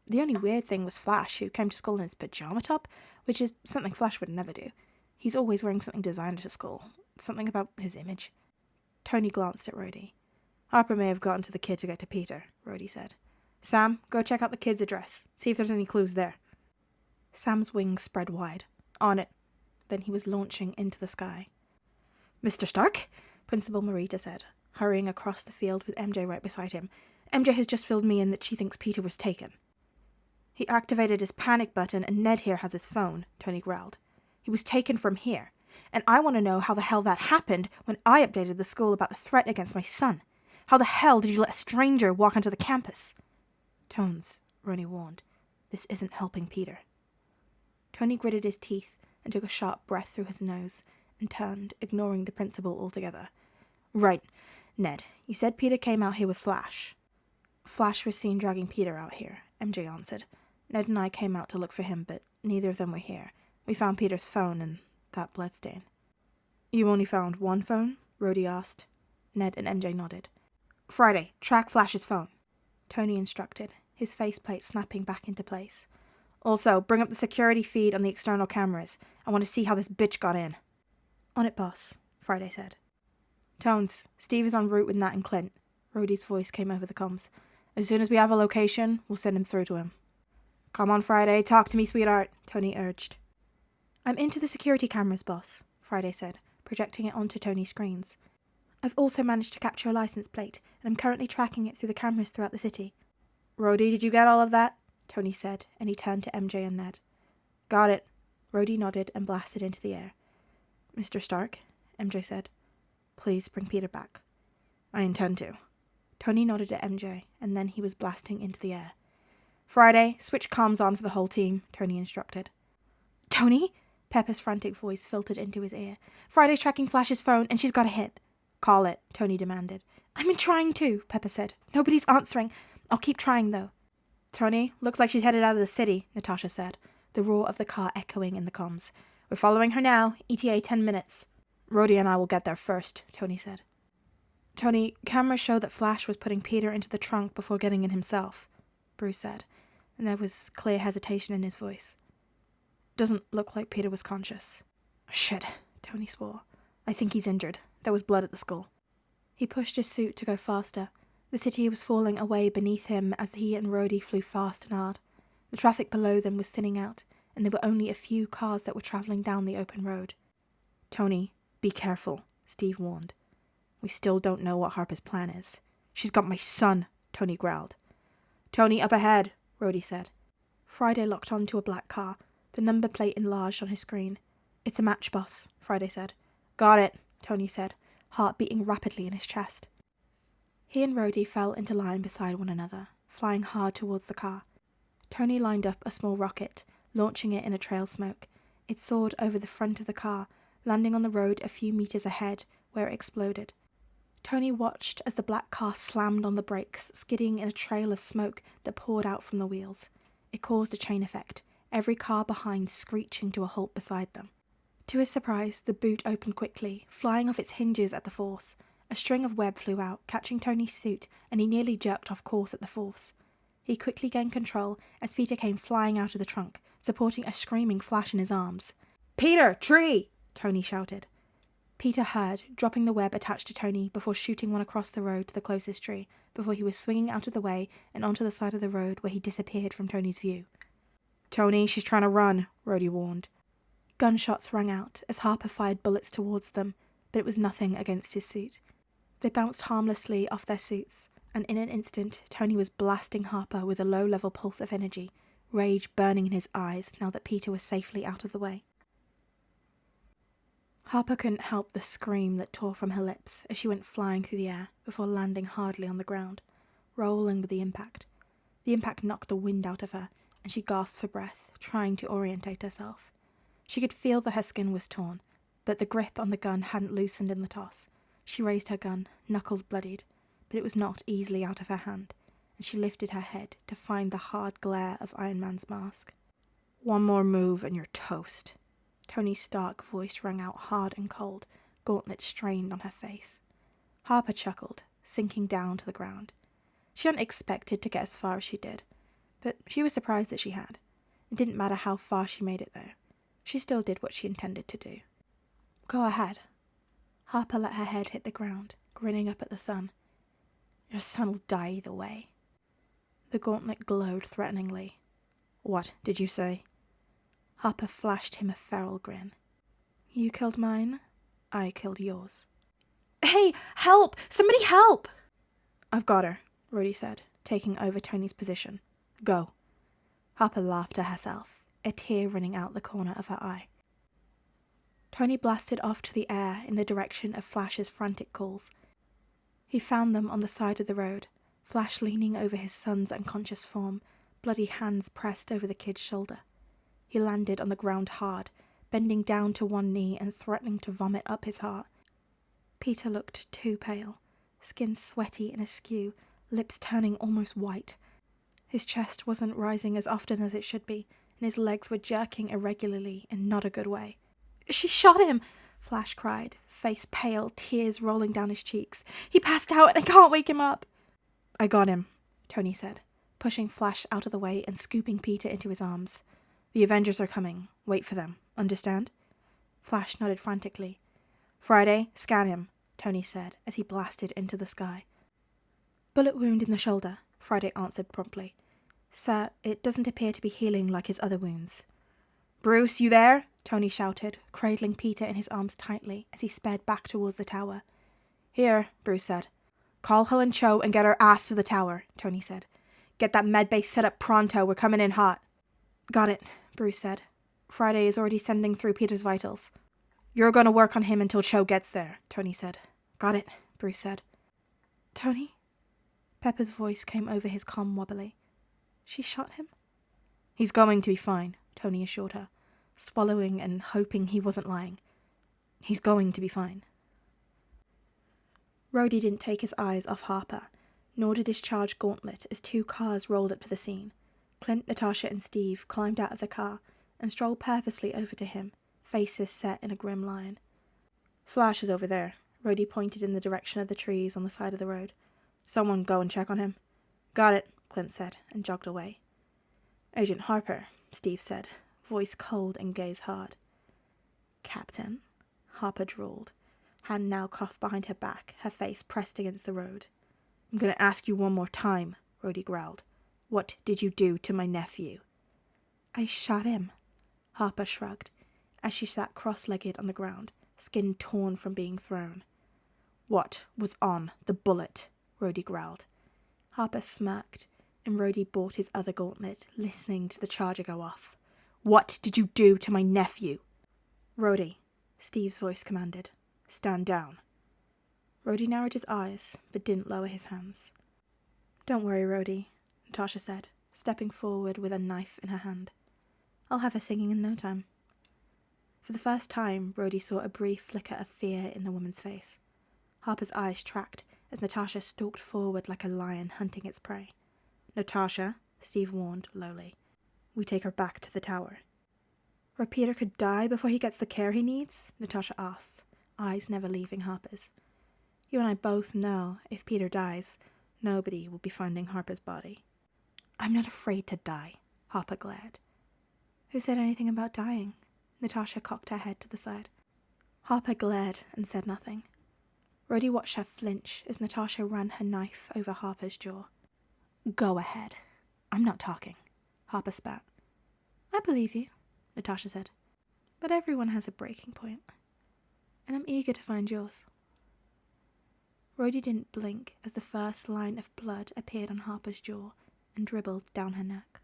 The only weird thing was Flash, who came to school in his pajama top, which is something Flash would never do. He's always wearing something designer to school. Something about his image. Tony glanced at Rhodey. Harper may have gotten to the kid to get to Peter, Rhodey said. Sam, go check out the kid's address. See if there's any clues there. Sam's wings spread wide. On it. Then he was launching into the sky. Mr. Stark? Principal Marita said, hurrying across the field with MJ right beside him. MJ has just filled me in that she thinks Peter was taken. He activated his panic button and Ned here has his phone, Tony growled. He was taken from here. And I want to know how the hell that happened when I updated the school about the threat against my son. How the hell did you let a stranger walk onto the campus? Tones, Rhodey warned. This isn't helping Peter. Tony gritted his teeth and took a sharp breath through his nose and turned, ignoring the principal altogether. Right, Ned, you said Peter came out here with Flash. Flash was seen dragging Peter out here, MJ answered. Ned and I came out to look for him, but neither of them were here. We found Peter's phone and that bloodstain. You only found one phone? Rhodey asked. Ned and MJ nodded. Friday, track Flash's phone, Tony instructed, his faceplate snapping back into place. Also, bring up the security feed on the external cameras. I want to see how this bitch got in. On it, boss, Friday said. Tones, Steve is en route with Nat and Clint. Rhodey's voice came over the comms. As soon as we have a location, we'll send him through to him. Come on, Friday, talk to me, sweetheart, Tony urged. I'm into the security cameras, boss, Friday said, projecting it onto Tony's screens. I've also managed to capture a license plate, and I'm currently tracking it through the cameras throughout the city. Rhodey, did you get all of that? Tony said, and he turned to MJ and Ned. Got it. Rhodey nodded and blasted into the air. Mr. Stark, MJ said, please bring Peter back. I intend to. Tony nodded at MJ, and then he was blasting into the air. Friday, switch comms on for the whole team, Tony instructed. Tony? Pepper's frantic voice filtered into his ear. Friday's tracking Flash's phone, and she's got a hit. Call it, Tony demanded. I've been trying to, Pepper said. Nobody's answering. I'll keep trying, though. Tony, looks like she's headed out of the city, Natasha said, the roar of the car echoing in the comms. We're following her now, ETA 10 minutes. Rhodey and I will get there first, Tony said. Tony, cameras show that Flash was putting Peter into the trunk before getting in himself, Bruce said, and there was clear hesitation in his voice. Doesn't look like Peter was conscious. Shit, Tony swore. I think he's injured. There was blood at the skull. He pushed his suit to go faster. The city was falling away beneath him as he and Rhodey flew fast and hard. The traffic below them was thinning out, and there were only a few cars that were travelling down the open road. Tony, be careful, Steve warned. We still don't know what Harper's plan is. She's got my son, Tony growled. Tony, up ahead, Rhodey said. Friday locked onto a black car, the number plate enlarged on his screen. It's a match, boss, Friday said. Got it, Tony said, heart beating rapidly in his chest. He and Rhodey fell into line beside one another, flying hard towards the car. Tony lined up a small rocket, launching it in a trail smoke. It soared over the front of the car, landing on the road a few meters ahead, where it exploded. Tony watched as the black car slammed on the brakes, skidding in a trail of smoke that poured out from the wheels. It caused a chain effect, every car behind screeching to a halt beside them. To his surprise, the boot opened quickly, flying off its hinges at the force. A string of web flew out, catching Tony's suit, and he nearly jerked off course at the force. He quickly gained control as Peter came flying out of the trunk, supporting a screaming Flash in his arms. Peter, tree! Tony shouted. Peter heard, dropping the web attached to Tony before shooting one across the road to the closest tree, before he was swinging out of the way and onto the side of the road where he disappeared from Tony's view. Tony, she's trying to run, Rhodey warned. Gunshots rang out as Harper fired bullets towards them, but it was nothing against his suit. They bounced harmlessly off their suits, and in an instant Tony was blasting Harper with a low-level pulse of energy, rage burning in his eyes now that Peter was safely out of the way. Harper couldn't help the scream that tore from her lips as she went flying through the air before landing hardly on the ground, rolling with the impact. The impact knocked the wind out of her, and she gasped for breath, trying to orientate herself. She could feel that her skin was torn, but the grip on the gun hadn't loosened in the toss. She raised her gun, knuckles bloodied, but it was not easily out of her hand, and she lifted her head to find the hard glare of Iron Man's mask. One more move and you're toast. Tony's stark voice rang out hard and cold, gauntlet strained on her face. Harper chuckled, sinking down to the ground. She hadn't expected to get as far as she did, but she was surprised that she had. It didn't matter how far she made it, though. She still did what she intended to do. Go ahead. Harper let her head hit the ground, grinning up at the sun. Your son'll die either way. The gauntlet glowed threateningly. What did you say? Harper flashed him a feral grin. You killed mine, I killed yours. Hey, help! Somebody help! I've got her, Rhodey said, taking over Tony's position. Go. Harper laughed to herself, a tear running out the corner of her eye. Tony blasted off to the air in the direction of Flash's frantic calls. He found them on the side of the road, Flash leaning over his son's unconscious form, bloody hands pressed over the kid's shoulder. He landed on the ground hard, bending down to one knee and threatening to vomit up his heart. Peter looked too pale, skin sweaty and askew, lips turning almost white. His chest wasn't rising as often as it should be, and his legs were jerking irregularly in not a good way. "She shot him!" Flash cried, face pale, tears rolling down his cheeks. "He passed out and I can't wake him up." "I got him," Tony said, pushing Flash out of the way and scooping Peter into his arms. "The Avengers are coming. Wait for them. Understand?" Flash nodded frantically. "Friday, scan him," Tony said as he blasted into the sky. "Bullet wound in the shoulder," Friday answered promptly. "Sir, it doesn't appear to be healing like his other wounds." "Bruce, you there?" Tony shouted, cradling Peter in his arms tightly as he sped back towards the tower. "Here," Bruce said. "Call Helen Cho and get her ass to the tower," Tony said. "Get that medbay set up pronto, we're coming in hot." "Got it," Bruce said. "Friday is already sending through Peter's vitals." "You're going to work on him until Cho gets there," Tony said. "Got it," Bruce said. "Tony?" Pepper's voice came over his comm wobbly. "She shot him?" "He's going to be fine," Tony assured her, swallowing and hoping he wasn't lying. "He's going to be fine." Rhodey didn't take his eyes off Harper, nor did his charged gauntlet as 2 cars rolled up to the scene. Clint, Natasha and Steve climbed out of the car and strolled purposely over to him, faces set in a grim line. "Flash is over there," Rhodey pointed in the direction of the trees on the side of the road. "Someone go and check on him." "Got it," Clint said, and jogged away. "Agent Harper," Steve said, voice cold and gaze hard. "Captain," Harper drawled, hand now cuffed behind her back, her face pressed against the road. "I'm going to ask you one more time," Rhodey growled. "What did you do to my nephew?" "I shot him," Harper shrugged, as she sat cross-legged on the ground, skin torn from being thrown. "What was on the bullet?" Rhodey growled. Harper smirked, and Rhodey bought his other gauntlet, listening to the charger go off. "What did you do to my nephew?" "Rhodey," Steve's voice commanded. "Stand down." Rhodey narrowed his eyes, but didn't lower his hands. "Don't worry, Rhodey," Natasha said, stepping forward with a knife in her hand. "I'll have her singing in no time." For the first time, Rhodey saw a brief flicker of fear in the woman's face. Harper's eyes tracked as Natasha stalked forward like a lion hunting its prey. "Natasha," Steve warned lowly, "we take her back to the tower." "Where Peter could die before he gets the care he needs?" Natasha asked, eyes never leaving Harper's. "You and I both know if Peter dies, nobody will be finding Harper's body." "I'm not afraid to die," Harper glared. "Who said anything about dying?" Natasha cocked her head to the side. Harper glared and said nothing. Rhodey watched her flinch as Natasha ran her knife over Harper's jaw. "Go ahead. I'm not talking," Harper spat. "I believe you," Natasha said. "But everyone has a breaking point, and I'm eager to find yours." Rhodey didn't blink as the first line of blood appeared on Harper's jaw and dribbled down her neck.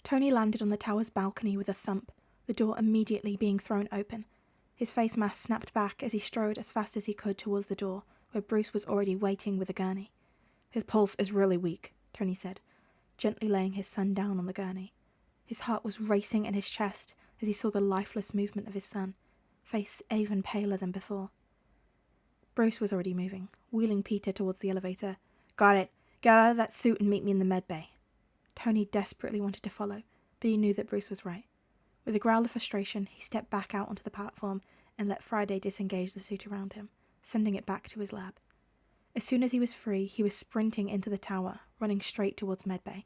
Tony landed on the tower's balcony with a thump, the door immediately being thrown open. His face mask snapped back as he strode as fast as he could towards the door, where Bruce was already waiting with a gurney. "His pulse is really weak," Tony said, gently laying his son down on the gurney. His heart was racing in his chest as he saw the lifeless movement of his son, face even paler than before. Bruce was already moving, wheeling Peter towards the elevator. "Got it. Get out of that suit and meet me in the med bay." Tony desperately wanted to follow, but he knew that Bruce was right. With a growl of frustration, he stepped back out onto the platform and let Friday disengage the suit around him, sending it back to his lab. As soon as he was free, he was sprinting into the tower, running straight towards medbay.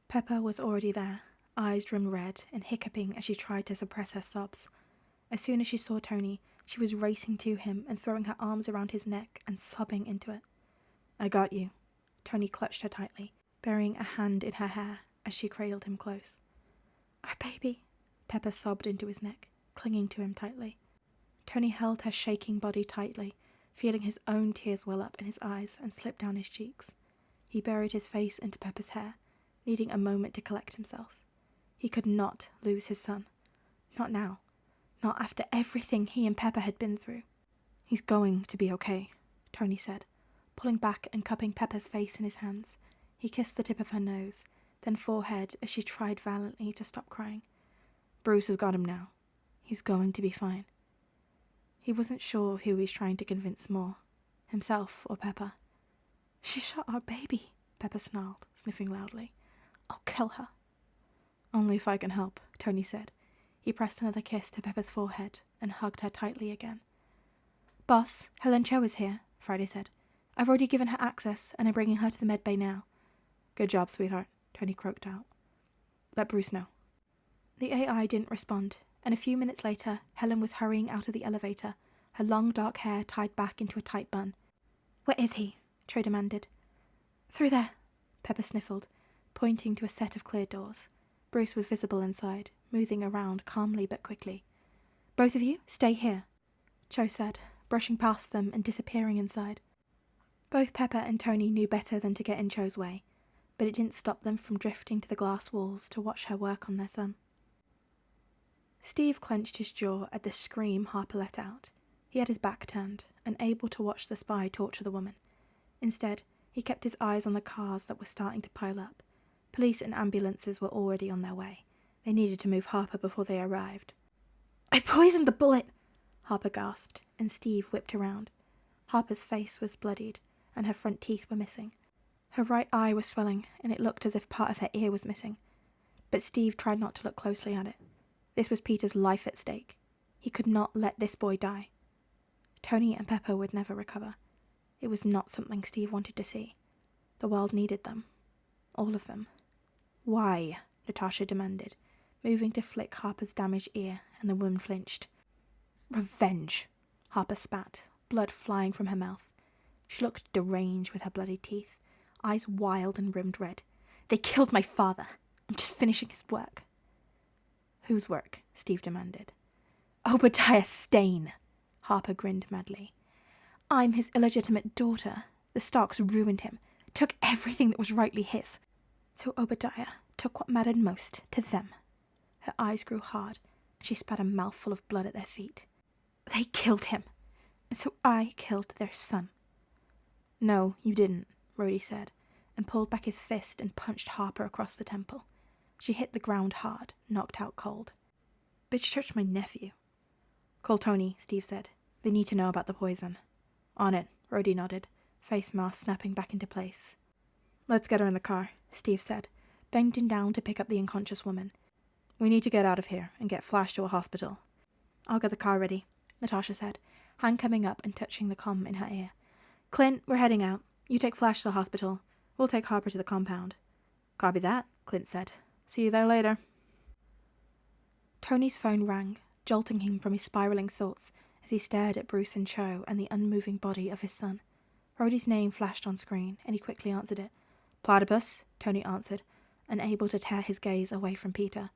Pepper was already there, eyes rimmed red and hiccuping as she tried to suppress her sobs. As soon as she saw Tony, she was racing to him and throwing her arms around his neck and sobbing into it. "I got you." Tony clutched her tightly, burying a hand in her hair as she cradled him close. "Our baby," Pepper sobbed into his neck, clinging to him tightly. Tony held her shaking body tightly, feeling his own tears well up in his eyes and slip down his cheeks. He buried his face into Pepper's hair, needing a moment to collect himself. He could not lose his son. Not now. Not after everything he and Pepper had been through. "He's going to be okay," Tony said, pulling back and cupping Pepper's face in his hands. He kissed the tip of her nose, then forehead as she tried valiantly to stop crying. "Bruce has got him now. He's going to be fine." He wasn't sure who he was trying to convince more, himself or Pepper. "She shot our baby," Pepper snarled, sniffing loudly. "I'll kill her." Only if I can help, Tony said. He pressed another kiss to Pepper's forehead and hugged her tightly again. Boss, Helen Cho is here, Friday said. I've already given her access, and I'm bringing her to the med bay now. Good job, sweetheart, Tony croaked out. Let Bruce know. The AI didn't respond, and a few minutes later, Helen was hurrying out of the elevator, her long dark hair tied back into a tight bun. Where is he? Cho demanded. Through there, Pepper sniffled, pointing to a set of clear doors. Bruce was visible inside, moving around calmly but quickly. Both of you, stay here, Cho said, brushing past them and disappearing inside. Both Pepper and Tony knew better than to get in Cho's way, but it didn't stop them from drifting to the glass walls to watch her work on their son. Steve clenched his jaw at the scream Harper let out. He had his back turned, unable to watch the spy torture the woman. Instead, he kept his eyes on the cars that were starting to pile up. Police and ambulances were already on their way. They needed to move Harper before they arrived. I poisoned the bullet, Harper gasped, and Steve whipped around. Harper's face was bloodied, and her front teeth were missing. Her right eye was swelling, and it looked as if part of her ear was missing. But Steve tried not to look closely at it. This was Peter's life at stake. He could not let this boy die. Tony and Pepper would never recover. It was not something Steve wanted to see. The world needed them. All of them. Why? Natasha demanded, moving to flick Harper's damaged ear, and the woman flinched. Revenge, Harper spat, blood flying from her mouth. She looked deranged with her bloody teeth, eyes wild and rimmed red. They killed my father. I'm just finishing his work. Whose work? Steve demanded. Obadiah Stane, Harper grinned madly. I'm his illegitimate daughter. The Starks ruined him, took everything that was rightly his. So Obadiah took what mattered most to them. Her eyes grew hard, and she spat a mouthful of blood at their feet. They killed him, and so I killed their son. No, you didn't, Rhodey said, and pulled back his fist and punched Harper across the temple. She hit the ground hard, knocked out cold. Bitch touched my nephew. Call Tony, Steve said. They need to know about the poison. On it, Rhodey nodded, face mask snapping back into place. Let's get her in the car, Steve said, bending down to pick up the unconscious woman. We need to get out of here and get Flash to a hospital. I'll get the car ready, Natasha said, hand coming up and touching the comm in her ear. Clint, we're heading out. You take Flash to the hospital. We'll take Harper to the compound. Copy that, Clint said. See you there later. Tony's phone rang, jolting him from his spiraling thoughts as he stared at Bruce and Cho and the unmoving body of his son. Rhodey's name flashed on screen, and he quickly answered it. Platypus, Tony answered, unable to tear his gaze away from Peter.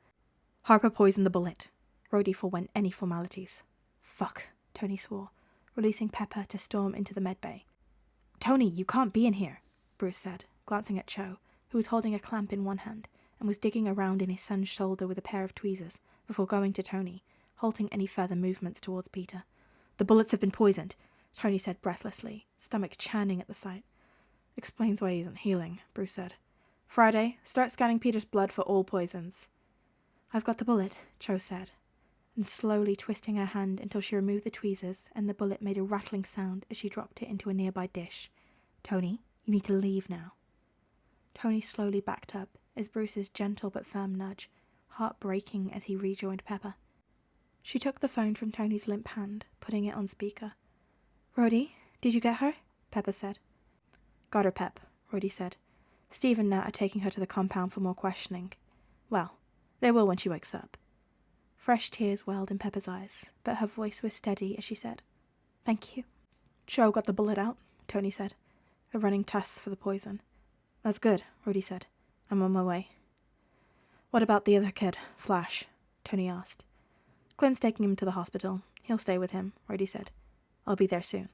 Harper poisoned the bullet. Rhodey forewent any formalities. Fuck, Tony swore, releasing Pepper to storm into the medbay. Tony, you can't be in here, Bruce said, glancing at Cho, who was holding a clamp in one hand and was digging around in his son's shoulder with a pair of tweezers before going to Tony, halting any further movements towards Peter. The bullets have been poisoned, Tony said breathlessly, stomach churning at the sight. Explains why he isn't healing, Bruce said. Friday, start scanning Peter's blood for all poisons. I've got the bullet, Cho said, and slowly twisting her hand until she removed the tweezers and the bullet made a rattling sound as she dropped it into a nearby dish. Tony, you need to leave now. Tony slowly backed up as Bruce's gentle but firm nudge, heart breaking as he rejoined Pepper. She took the phone from Tony's limp hand, putting it on speaker. Rhodey, did you get her? Pepper said. Got her, Pep, Rhodey said. Steve and Nat are taking her to the compound for more questioning. Well, they will when she wakes up. Fresh tears welled in Pepper's eyes, but her voice was steady as she said, Thank you. Cho got the bullet out, Tony said. They're running tests for the poison. That's good, Rhodey said. I'm on my way. What about the other kid, Flash? Tony asked. Clint's taking him to the hospital. He'll stay with him, Rhodey said. I'll be there soon.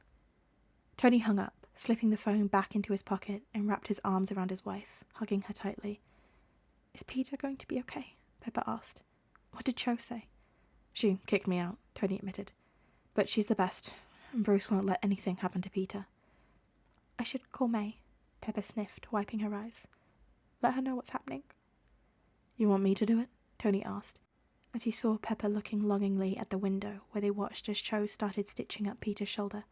Tony hung up, slipping the phone back into his pocket and wrapped his arms around his wife, hugging her tightly. Is Peter going to be okay? Pepper asked. What did Cho say? She kicked me out, Tony admitted. But she's the best, and Bruce won't let anything happen to Peter. I should call May, Pepper sniffed, wiping her eyes. Let her know what's happening. You want me to do it? Tony asked, as he saw Pepper looking longingly at the window where they watched as Cho started stitching up Peter's shoulder.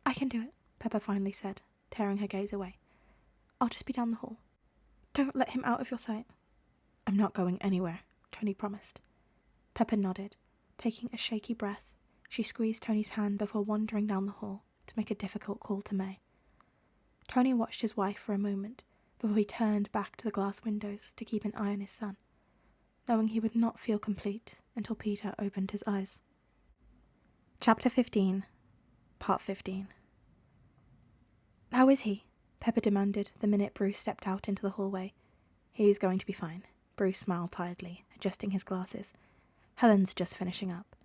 I can do it, Pepper finally said, tearing her gaze away. I'll just be down the hall. Don't let him out of your sight. I'm not going anywhere, Tony promised. Pepper nodded. Taking a shaky breath, she squeezed Tony's hand before wandering down the hall to make a difficult call to May. Tony watched his wife for a moment before he turned back to the glass windows to keep an eye on his son, knowing he would not feel complete until Peter opened his eyes. Chapter 15, Part 15. How is he? Pepper demanded the minute Bruce stepped out into the hallway. He's going to be fine, Bruce smiled tiredly, adjusting his glasses. Helen's just finishing up.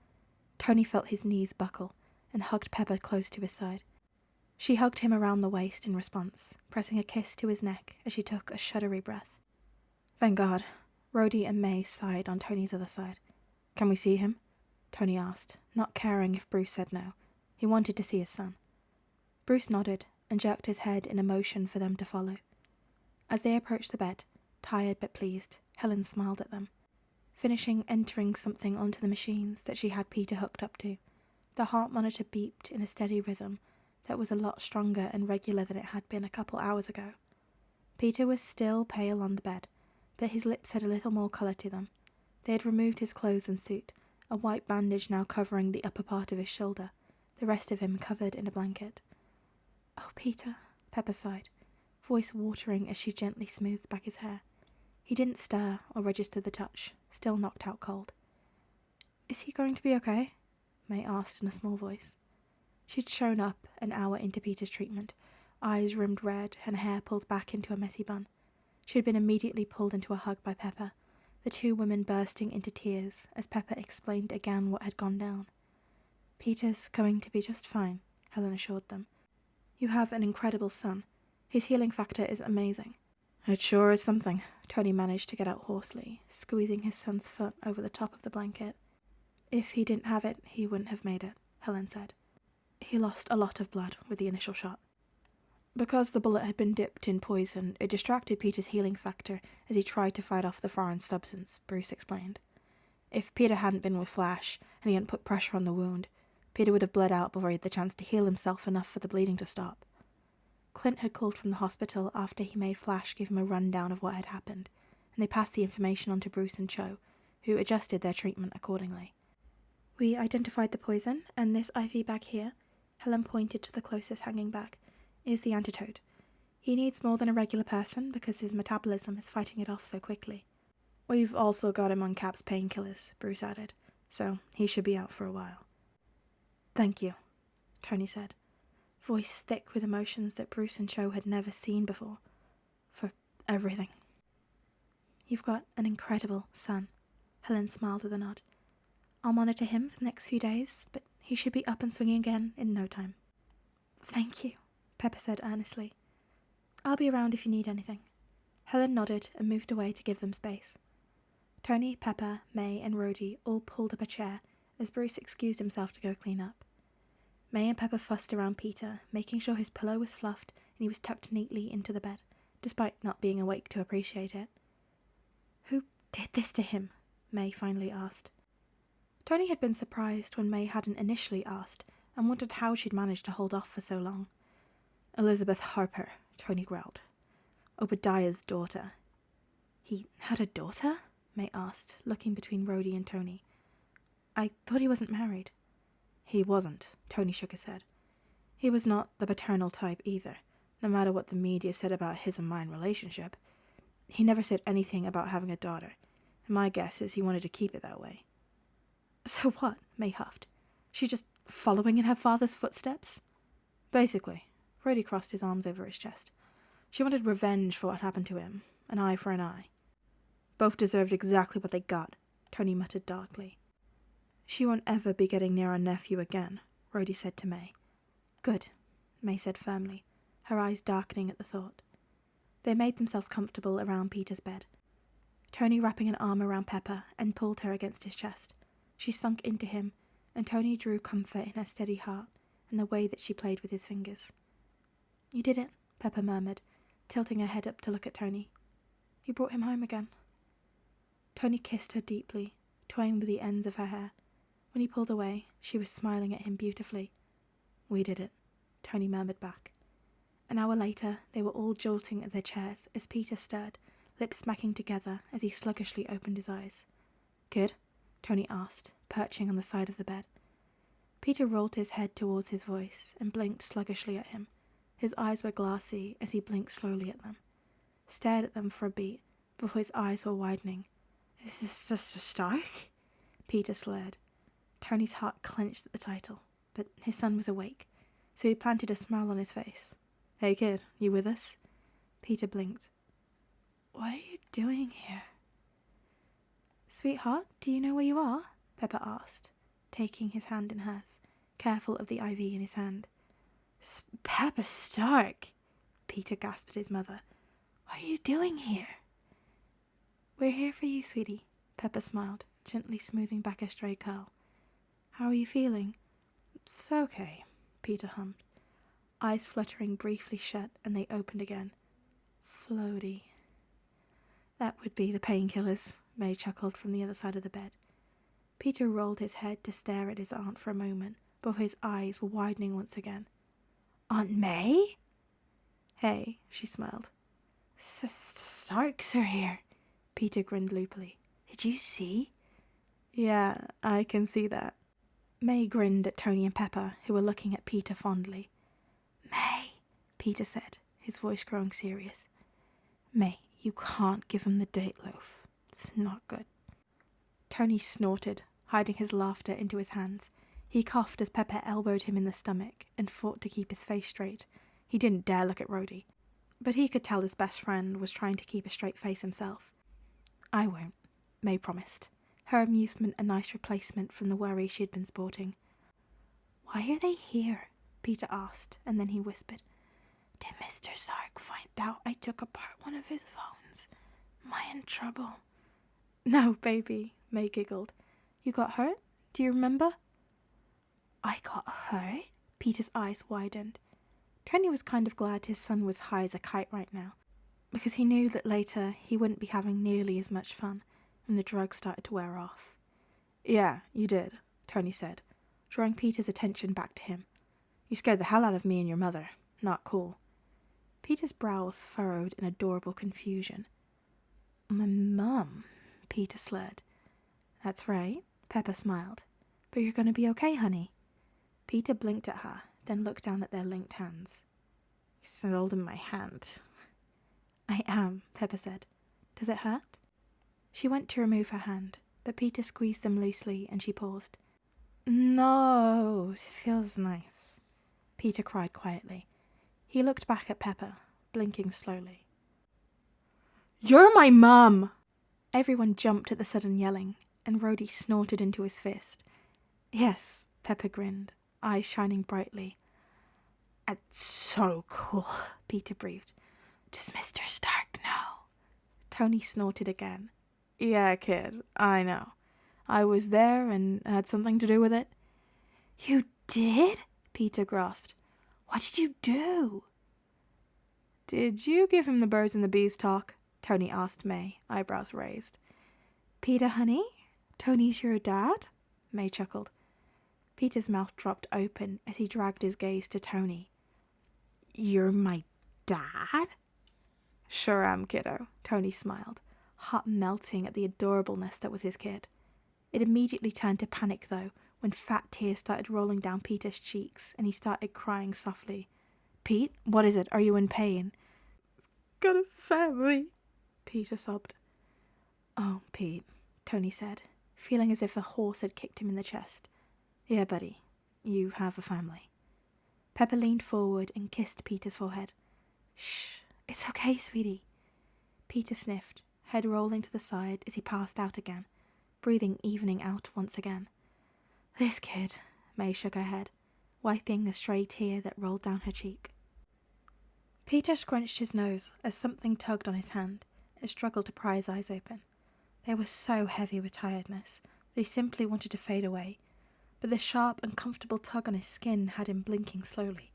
Tony felt his knees buckle and hugged Pepper close to his side. She hugged him around the waist in response, pressing a kiss to his neck as she took a shuddery breath. Thank God. Rhodey and May sighed on Tony's other side. Can we see him? Tony asked, not caring if Bruce said no. He wanted to see his son. Bruce nodded and jerked his head in a motion for them to follow. As they approached the bed, tired but pleased, Helen smiled at them. Finishing entering something onto the machines that she had Peter hooked up to, the heart monitor beeped in a steady rhythm that was a lot stronger and regular than it had been a couple hours ago. Peter was still pale on the bed, but his lips had a little more colour to them. They had removed his clothes and suit, a white bandage now covering the upper part of his shoulder, the rest of him covered in a blanket. Oh, Peter, Pepper sighed, voice watering as she gently smoothed back his hair. He didn't stir or register the touch, still knocked out cold. Is he going to be okay? May asked in a small voice. She'd shown up an hour into Peter's treatment, eyes rimmed red and hair pulled back into a messy bun. She had been immediately pulled into a hug by Pepper, the two women bursting into tears as Pepper explained again what had gone down. Peter's going to be just fine, Helen assured them. You have an incredible son. His healing factor is amazing. It sure is something, Tony managed to get out hoarsely, squeezing his son's foot over the top of the blanket. If he didn't have it, he wouldn't have made it, Helen said. He lost a lot of blood with the initial shot. Because the bullet had been dipped in poison, it distracted Peter's healing factor as he tried to fight off the foreign substance, Bruce explained. If Peter hadn't been with Flash, and he hadn't put pressure on the wound, Peter would have bled out before he had the chance to heal himself enough for the bleeding to stop. Clint had called from the hospital after he made Flash give him a rundown of what had happened, and they passed the information on to Bruce and Cho, who adjusted their treatment accordingly. We identified the poison, and this IV bag here, Helen pointed to the closest hanging bag, is the antidote. He needs more than a regular person because his metabolism is fighting it off so quickly. We've also got him on Cap's painkillers, Bruce added, so he should be out for a while. Thank you, Tony said, voice thick with emotions that Bruce and Cho had never seen before. For everything. You've got an incredible son, Helen smiled with a nod. I'll monitor him for the next few days, but he should be up and swinging again in no time. Thank you, Pepper said earnestly. I'll be around if you need anything. Helen nodded and moved away to give them space. Tony, Pepper, May, and Rhodey all pulled up a chair as Bruce excused himself to go clean up. May and Pepper fussed around Peter, making sure his pillow was fluffed and he was tucked neatly into the bed, despite not being awake to appreciate it. Who did this to him? May finally asked. Tony had been surprised when May hadn't initially asked, and wondered how she'd managed to hold off for so long. Elizabeth Harper, Tony growled. Obadiah's daughter. He had a daughter? May asked, looking between Rhodey and Tony. I thought he wasn't married. He wasn't, Tony shook his head. He was not the paternal type either, no matter what the media said about his and mine relationship. He never said anything about having a daughter, and my guess is he wanted to keep it that way. So what? May huffed. She just following in her father's footsteps? Basically. Rhodey crossed his arms over his chest. She wanted revenge for what happened to him, an eye for an eye. Both deserved exactly what they got, Tony muttered darkly. She won't ever be getting near our nephew again, Rhodey said to May. Good, May said firmly, her eyes darkening at the thought. They made themselves comfortable around Peter's bed, Tony wrapping an arm around Pepper and pulled her against his chest. She sunk into him, and Tony drew comfort in her steady heart and the way that she played with his fingers. You did it, Pepper murmured, tilting her head up to look at Tony. You brought him home again. Tony kissed her deeply, toying with the ends of her hair. When he pulled away, she was smiling at him beautifully. We did it, Tony murmured back. An hour later, they were all jolting at their chairs as Peter stirred, lips smacking together as he sluggishly opened his eyes. "Good?" Tony asked, perching on the side of the bed. Peter rolled his head towards his voice and blinked sluggishly at him. His eyes were glassy as he blinked slowly at them, stared at them for a beat before his eyes were widening. "Is this just a Stark?" Peter slurred. Tony's heart clenched at the title, but his son was awake, so he planted a smile on his face. "Hey kid, you with us?" Peter blinked. "What are you doing here?" "Sweetheart, do you know where you are?" Pepper asked, taking his hand in hers, careful of the IV in his hand. "Pepper Stark!" Peter gasped at his mother. "What are you doing here?" "We're here for you, sweetie," Pepper smiled, gently smoothing back a stray curl. "How are you feeling?" "It's okay," Peter hummed, eyes fluttering briefly shut and they opened again. "Floaty." "That would be the painkillers," May chuckled from the other side of the bed. Peter rolled his head to stare at his aunt for a moment before his eyes were widening once again. "Aunt May?" "Hey," she smiled. "Starks are here." Peter grinned loopily. "Did you see?" "Yeah, I can see that." May grinned at Tony and Pepper, who were looking at Peter fondly. "May," Peter said, his voice growing serious. "May, you can't give him the date loaf. It's not good." Tony snorted, hiding his laughter into his hands. He coughed as Pepper elbowed him in the stomach and fought to keep his face straight. He didn't dare look at Rhodey, but he could tell his best friend was trying to keep a straight face himself. "I won't," May promised, her amusement a nice replacement from the worry she had been sporting. "Why are they here?" Peter asked, and then he whispered, "Did Mr. Sark find out I took apart one of his phones? Am I in trouble?" "No, baby," May giggled. "You got hurt? Do you remember?" "I got hurt?" Peter's eyes widened. Tony was kind of glad his son was high as a kite right now, because he knew that later he wouldn't be having nearly as much fun when the drugs started to wear off. "Yeah, you did," Tony said, drawing Peter's attention back to him. "You scared the hell out of me and your mother. Not cool." Peter's brow was furrowed in adorable confusion. "My mum," Peter slurred. "That's right," Pepper smiled. "But you're going to be okay, honey." Peter blinked at her, then looked down at their linked hands. "You're still holding my hand." "I am," Pepper said. "Does it hurt?" She went to remove her hand, but Peter squeezed them loosely and she paused. "No, it feels nice," Peter cried quietly. He looked back at Pepper, blinking slowly. "You're my mum!" Everyone jumped at the sudden yelling, and Rhodey snorted into his fist. "Yes," Pepper grinned, eyes shining brightly. "That's so cool," Peter breathed. "Does Mr. Stark know?" Tony snorted again. "Yeah, kid, I know. I was there and had something to do with it." "You did?" Peter grasped. "What did you do?" "Did you give him the birds and the bees talk?" Tony asked May, eyebrows raised. "Peter, honey? Tony's your dad?" May chuckled. Peter's mouth dropped open as he dragged his gaze to Tony. "You're my dad?" "Sure am, kiddo," Tony smiled, heart melting at the adorableness that was his kid. It immediately turned to panic, though, when fat tears started rolling down Peter's cheeks and he started crying softly. "Pete, what is it? Are you in pain?" "Got a family," Peter sobbed. "Oh, Pete," Tony said, feeling as if a horse had kicked him in the chest. "Yeah, buddy, you have a family." Pepper leaned forward and kissed Peter's forehead. "Shh, it's okay, sweetie." Peter sniffed, head rolling to the side as he passed out again, breathing evening out once again. "This kid," May shook her head, wiping a stray tear that rolled down her cheek. Peter scrunched his nose as something tugged on his hand and struggled to pry his eyes open. They were so heavy with tiredness that he simply wanted to fade away, but the sharp, uncomfortable tug on his skin had him blinking slowly.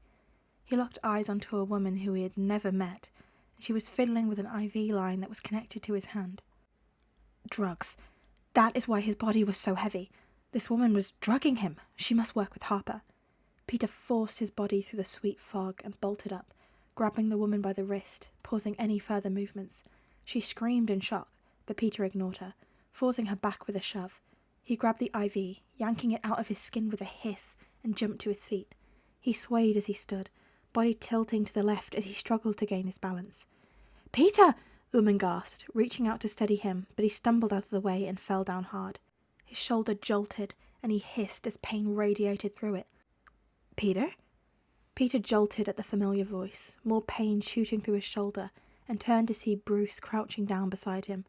He locked eyes onto a woman who he had never met, and she was fiddling with an IV line that was connected to his hand. Drugs. That is why his body was so heavy. This woman was drugging him. She must work with Harper. Peter forced his body through the sweet fog and bolted up, grabbing the woman by the wrist, pausing any further movements. She screamed in shock, but Peter ignored her, forcing her back with a shove. He grabbed the IV, yanking it out of his skin with a hiss, and jumped to his feet. He swayed as he stood, body tilting to the left as he struggled to gain his balance. "Peter!" the woman gasped, reaching out to steady him, but he stumbled out of the way and fell down hard. His shoulder jolted, and he hissed as pain radiated through it. "Peter?" Peter jolted at the familiar voice, more pain shooting through his shoulder, and turned to see Bruce crouching down beside him.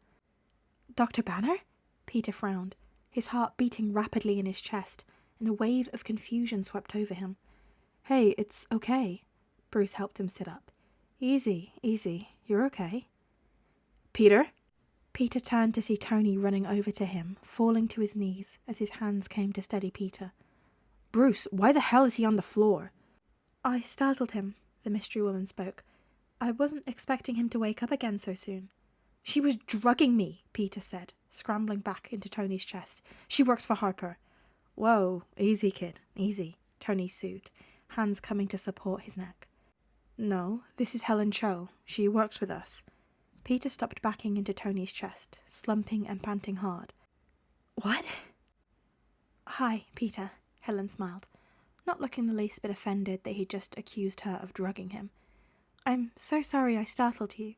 "Dr. Banner?" Peter frowned, his heart beating rapidly in his chest, and a wave of confusion swept over him. "Hey, it's okay." Bruce helped him sit up. Easy, you're okay." "Peter?" Peter turned to see Tony running over to him, falling to his knees as his hands came to steady Peter. "Bruce, why the hell is he on the floor?" "I startled him," the mystery woman spoke. "I wasn't expecting him to wake up again so soon." "She was drugging me," Peter said, scrambling back into Tony's chest. "She works for Harper." "Whoa, easy, kid, easy," Tony soothed, hands coming to support his neck. "No, this is Helen Cho. She works with us." Peter stopped backing into Tony's chest, slumping and panting hard. "What?" "Hi, Peter," Helen smiled, not looking the least bit offended that he'd just accused her of drugging him. "I'm so sorry I startled you.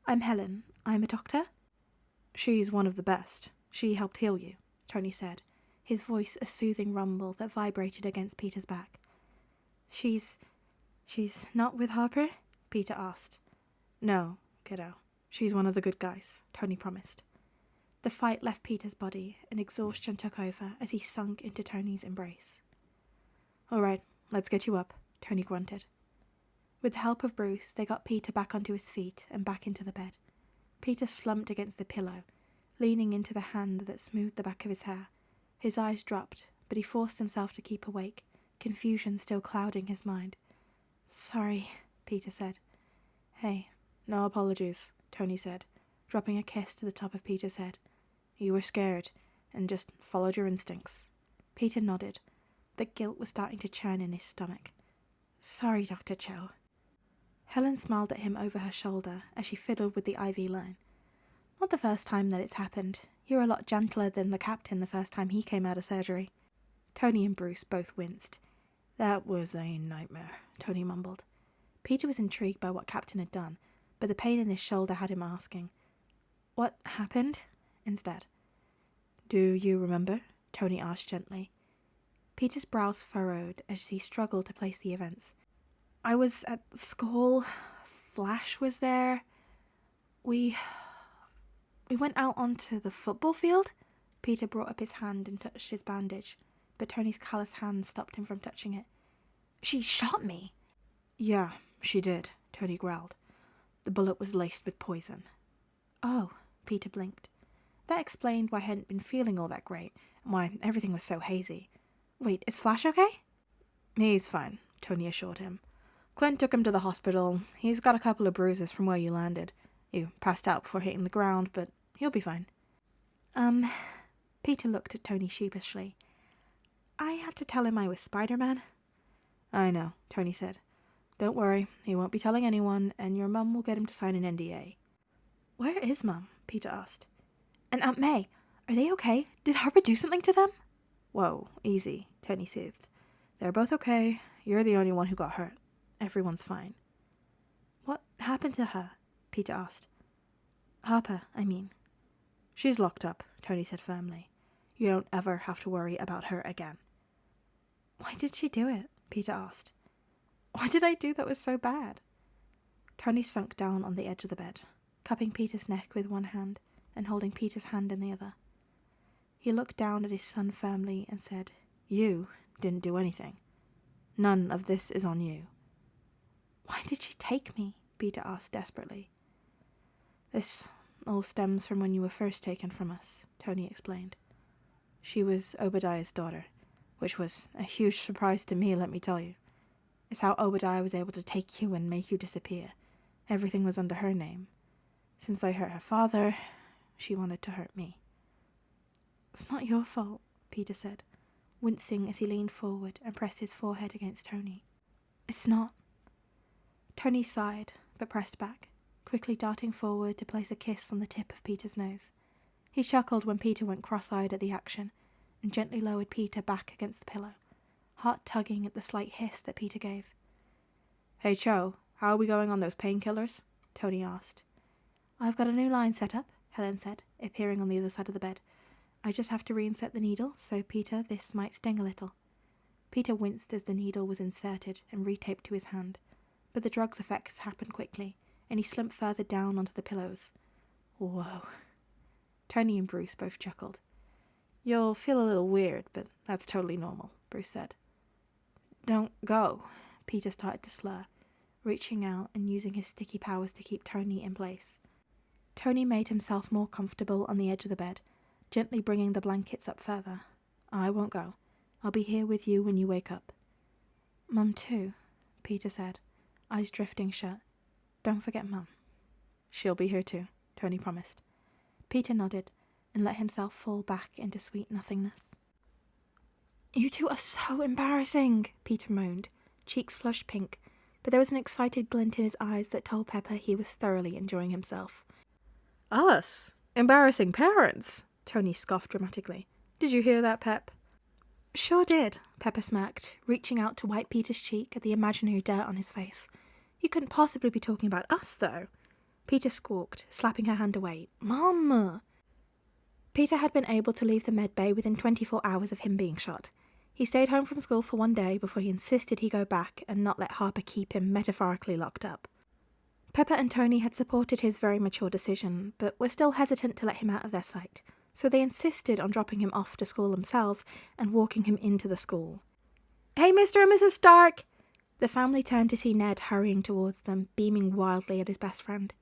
I'm Helen. I'm a doctor." "She's one of the best. She helped heal you," Tony said, his voice a soothing rumble that vibrated against Peter's back. She's not with Harper?" Peter asked. "No, kiddo. She's one of the good guys," Tony promised. The fight left Peter's body, and exhaustion took over as he sunk into Tony's embrace. "All right, let's get you up," Tony grunted. With the help of Bruce, they got Peter back onto his feet and back into the bed. Peter slumped against the pillow, leaning into the hand that smoothed the back of his hair. His eyes dropped, but he forced himself to keep awake, confusion still clouding his mind. "Sorry," Peter said. "Hey, no apologies," Tony said, dropping a kiss to the top of Peter's head. "You were scared, and just followed your instincts." Peter nodded, but guilt was starting to churn in his stomach. "Sorry, Dr. Cho." Helen smiled at him over her shoulder as she fiddled with the IV line. "Not the first time that it's happened. You're a lot gentler than the captain the first time he came out of surgery." Tony and Bruce both winced. "That was a nightmare," Tony mumbled. Peter was intrigued by what Captain had done, but the pain in his shoulder had him asking, "What happened?" instead. "Do you remember?" Tony asked gently. Peter's brows furrowed as he struggled to place the events. "I was at school. Flash was there. We went out onto the football field." Peter brought up his hand and touched his bandage, but Tony's callous hand stopped him from touching it. "She shot me." "Yeah, she did," Tony growled. "The bullet was laced with poison." "Oh," Peter blinked. That explained why he hadn't been feeling all that great, and why everything was so hazy. "Wait, is Flash okay?" "He's fine," Tony assured him. "Clint took him to the hospital. He's got a couple of bruises from where you landed. You passed out before hitting the ground, but he'll be fine." Peter looked at Tony sheepishly. "I had to tell him I was Spider-Man." "I know," Tony said. "Don't worry, he won't be telling anyone, and your mum will get him to sign an NDA. "Where is Mum?" Peter asked. "And Aunt May? Are they okay? Did Harper do something to them?" "Whoa, easy," Tony soothed. "They're both okay. You're the only one who got hurt. Everyone's fine." "What happened to her?" Peter asked. "Harper, I mean." "She's locked up," Tony said firmly. "You don't ever have to worry about her again." "Why did she do it?" Peter asked. "What did I do that was so bad?" Tony sunk down on the edge of the bed, cupping Peter's neck with one hand and holding Peter's hand in the other. He looked down at his son firmly and said, "You didn't do anything. None of this is on you." "Why did she take me?" Peter asked desperately. "This all stems from when you were first taken from us," Tony explained. "She was Obadiah's daughter, which was a huge surprise to me, let me tell you. It's how Obadiah was able to take you and make you disappear. Everything was under her name. Since I hurt her father, she wanted to hurt me." "It's not your fault," Peter said, wincing as he leaned forward and pressed his forehead against Tony. "It's not." Tony sighed, but pressed back. quickly darting forward to place a kiss on the tip of Peter's nose. He chuckled when Peter went cross-eyed at the action, and gently lowered Peter back against the pillow, heart tugging at the slight hiss that Peter gave. "Hey, Cho, how are we going on those painkillers?" Tony asked. "I've got a new line set up," Helen said, appearing on the other side of the bed. "I just have to reinsert the needle, so, Peter, this might sting a little." Peter winced as the needle was inserted and retaped to his hand, but the drug's effects happened quickly, and he slumped further down onto the pillows. Whoa. Tony and Bruce both chuckled. "You'll feel a little weird, but that's totally normal," Bruce said. "Don't go," Peter started to slur, reaching out and using his sticky powers to keep Tony in place. Tony made himself more comfortable on the edge of the bed, gently bringing the blankets up further. "I won't go. I'll be here with you when you wake up." "Mum too," Peter said, eyes drifting shut. "Don't forget Mum." "She'll be here too," Tony promised. Peter nodded and let himself fall back into sweet nothingness. "You two are so embarrassing," Peter moaned, cheeks flushed pink, but there was an excited glint in his eyes that told Pepper he was thoroughly enjoying himself. "Us? Embarrassing parents?" Tony scoffed dramatically. "Did you hear that, Pep?" "Sure did," Pepper smirked, reaching out to wipe Peter's cheek at the imaginary dirt on his face. "You couldn't possibly be talking about us, though." Peter squawked, slapping her hand away. "Mama!" Peter had been able to leave the med bay within 24 hours of him being shot. He stayed home from school for one day before he insisted he go back and not let Harper keep him metaphorically locked up. Pepper and Tony had supported his very mature decision, but were still hesitant to let him out of their sight, so they insisted on dropping him off to school themselves and walking him into the school. "Hey, Mr. and Mrs. Stark!" The family turned to see Ned hurrying towards them, beaming wildly at his best friend.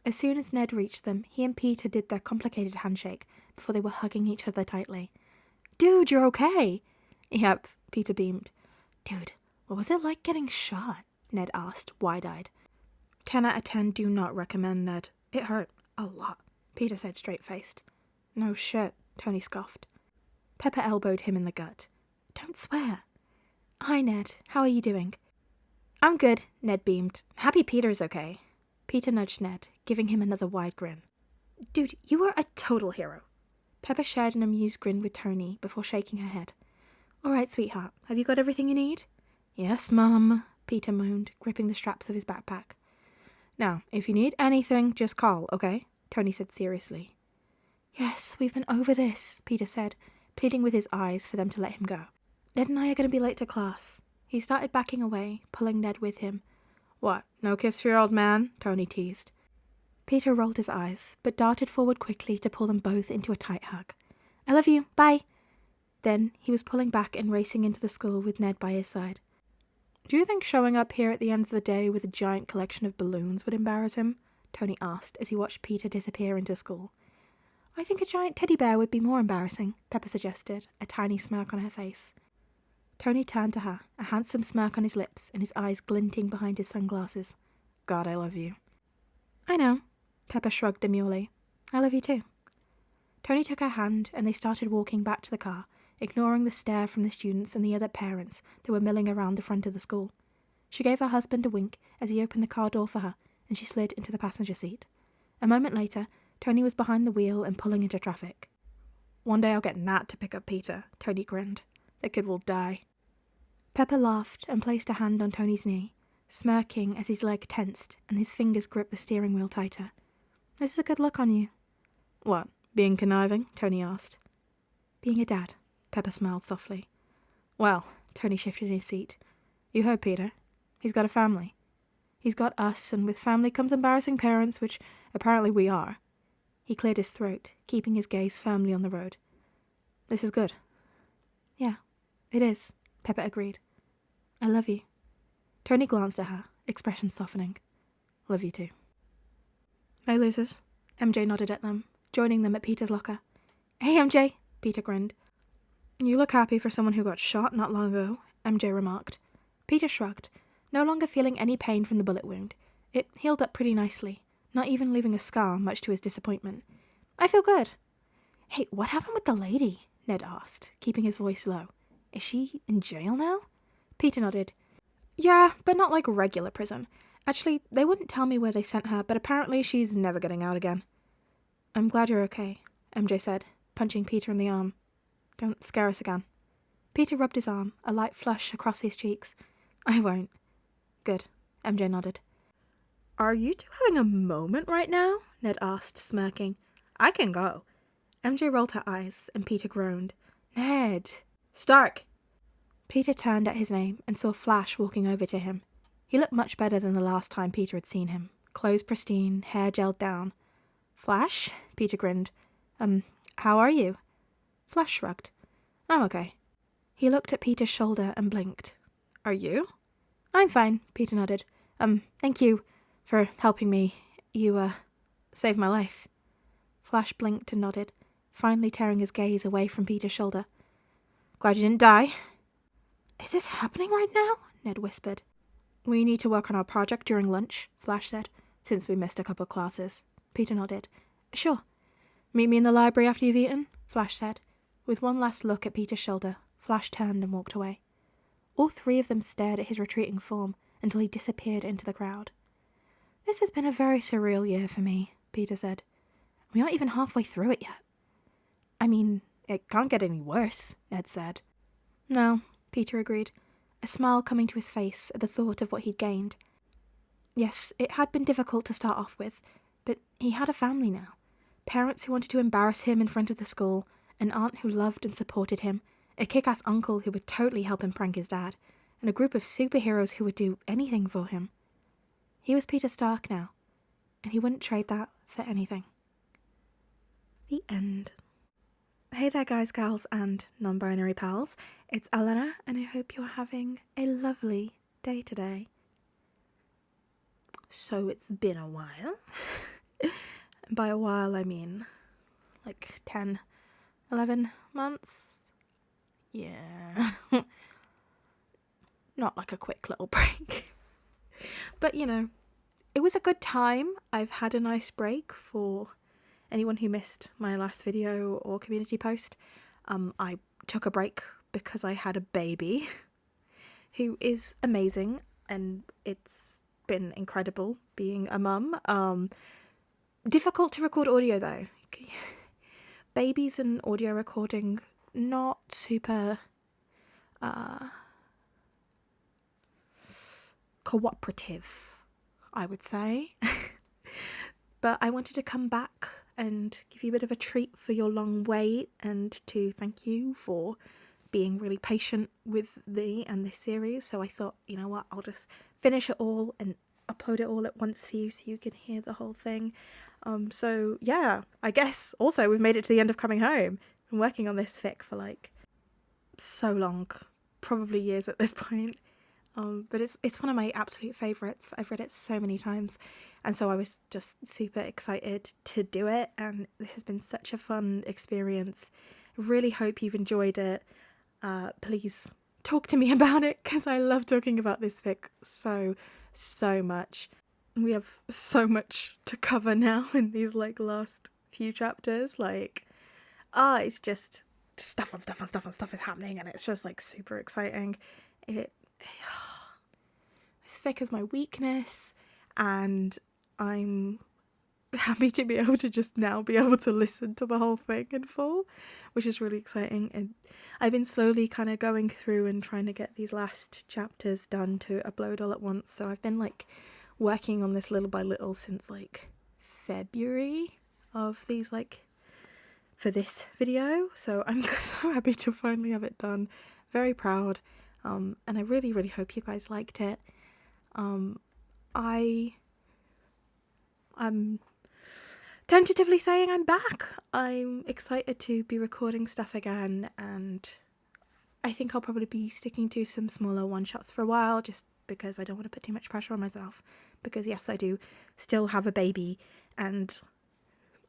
As soon as Ned reached them, he and Peter did their complicated handshake before they were hugging each other tightly. "Dude, you're okay!" "Yep," Peter beamed. "Dude, what was it like getting shot?" Ned asked, wide-eyed. 10 out of 10 do not recommend, Ned. It hurt a lot, Peter said straight-faced. "No shit," Tony scoffed. Pepper elbowed him in the gut. "Don't swear." "Hi, Ned. How are you doing?" "I'm good," Ned beamed. "Happy Peter's okay." Peter nudged Ned, giving him another wide grin. "Dude, you were a total hero." Pepper shared an amused grin with Tony before shaking her head. "All right, sweetheart. Have you got everything you need?" "Yes, Mum," Peter moaned, gripping the straps of his backpack. "Now, if you need anything, just call, okay?" Tony said seriously. "Yes, we've been over this," Peter said, pleading with his eyes for them to let him go. "Ned and I are going to be late to class." He started backing away, pulling Ned with him. "What, no kiss for your old man?" Tony teased. Peter rolled his eyes, but darted forward quickly to pull them both into a tight hug. "I love you, bye!" Then he was pulling back and racing into the school with Ned by his side. "Do you think showing up here at the end of the day with a giant collection of balloons would embarrass him?" Tony asked as he watched Peter disappear into school. "I think a giant teddy bear would be more embarrassing," Pepper suggested, a tiny smirk on her face. Tony turned to her, a handsome smirk on his lips and his eyes glinting behind his sunglasses. "God, I love you." "I know," Pepper shrugged demurely. "I love you too." Tony took her hand and they started walking back to the car, ignoring the stare from the students and the other parents that were milling around the front of the school. She gave her husband a wink as he opened the car door for her, and she slid into the passenger seat. A moment later, Tony was behind the wheel and pulling into traffic. "One day I'll get Nat to pick up Peter," Tony grinned. "That kid will die." Pepper laughed and placed a hand on Tony's knee, smirking as his leg tensed and his fingers gripped the steering wheel tighter. "This is a good look on you." "What, being conniving?" Tony asked. "Being a dad," Pepper smiled softly. "Well," Tony shifted in his seat, "you heard Peter. He's got a family. He's got us, and with family comes embarrassing parents, which apparently we are." He cleared his throat, keeping his gaze firmly on the road. "This is good." "Yeah, it is," Pepper agreed. "I love you." Tony glanced at her, expression softening. "Love you too." "Hey, losers." MJ nodded at them, joining them at Peter's locker. "Hey, MJ," Peter grinned. "You look happy for someone who got shot not long ago," MJ remarked. Peter shrugged, no longer feeling any pain from the bullet wound. It healed up pretty nicely, not even leaving a scar, much to his disappointment. "I feel good." "Hey, what happened with the lady?" Ned asked, keeping his voice low. "Is she in jail now?" Peter nodded. "Yeah, but not like regular prison. Actually, they wouldn't tell me where they sent her, but apparently she's never getting out again. I'm glad you're okay, MJ said, punching Peter in the arm. Don't scare us again. Peter rubbed his arm, a light flush across his cheeks. I won't. Good, MJ nodded. Are you two having a moment right now? Ned asked, smirking. I can go. MJ rolled her eyes, and Peter groaned. Ned! Stark! Peter turned at his name and saw Flash walking over to him. He looked much better than the last time Peter had seen him. Clothes pristine, hair gelled down. Flash? Peter grinned. How are you? Flash shrugged. I'm okay. He looked at Peter's shoulder and blinked. Are you? I'm fine, Peter nodded. Thank you for helping me. You, saved my life. Flash blinked and nodded, finally tearing his gaze away from Peter's shoulder. Glad you didn't die. Is this happening right now? Ned whispered. We need to work on our project during lunch, Flash said, since we missed a couple of classes. Peter nodded. Sure. Meet me in the library after you've eaten, Flash said. With one last look at Peter's shoulder, Flash turned and walked away. All three of them stared at his retreating form until he disappeared into the crowd. This has been a very surreal year for me, Peter said. We aren't even halfway through it yet. I mean, it can't get any worse, Ned said. No, Peter agreed, a smile coming to his face at the thought of what he'd gained. Yes, it had been difficult to start off with, but he had a family now. Parents who wanted to embarrass him in front of the school, an aunt who loved and supported him, a kick-ass uncle who would totally help him prank his dad, and a group of superheroes who would do anything for him. He was Peter Stark now, and he wouldn't trade that for anything. The end. Hey there guys, gals, and non-binary pals. It's Eleanor, and I hope you're having a lovely day today. So it's been a while. By a while, I mean like 10, 11 months. Yeah. Not like a quick little break. But, you know, it was a good time. I've had a nice break. For anyone who missed my last video or community post, I took a break because I had a baby who is amazing, and it's been incredible being a mum. Difficult to record audio though. Babies and audio recording, not super cooperative, I would say. But I wanted to come back and give you a bit of a treat for your long wait, and to thank you for being really patient with me and this series. So I thought, you know what, I'll just finish it all and upload it all at once for you so you can hear the whole thing. So yeah, I guess also we've made it to the end of Coming Home. Been working on this fic for like so long, probably years at this point. But it's one of my absolute favourites. I've read it so many times, and so I was just super excited to do it, and this has been such a fun experience. I really hope you've enjoyed it. Please talk to me about it, because I love talking about this fic so much. We have so much to cover now in these like last few chapters. Like, it's just stuff on stuff on stuff on stuff is happening, and it's just like super exciting. This fic is my weakness, and I'm happy to be able to just now be able to listen to the whole thing in full, which is really exciting. And I've been slowly kind of going through and trying to get these last chapters done to upload all at once. So I've been like working on this little by little since like February of these, like, for this video. So I'm so happy to finally have it done. Very proud. And I really, really hope you guys liked it. I'm tentatively saying I'm back. I'm excited to be recording stuff again, and I think I'll probably be sticking to some smaller one-shots for a while, just because I don't want to put too much pressure on myself, because yes, I do still have a baby, and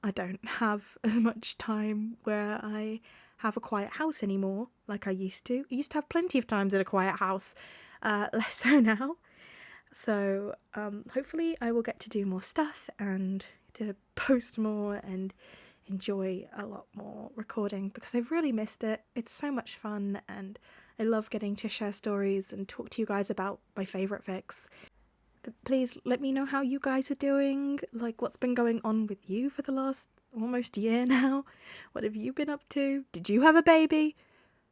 I don't have as much time where I have a quiet house anymore like I used to. I used to have plenty of times in a quiet house, less so now. So hopefully I will get to do more stuff and to post more and enjoy a lot more recording, because I've really missed it. It's so much fun, and I love getting to share stories and talk to you guys about my favourite fics. Please let me know how you guys are doing, like what's been going on with you for the last almost year now. What have you been up to? Did you have a baby?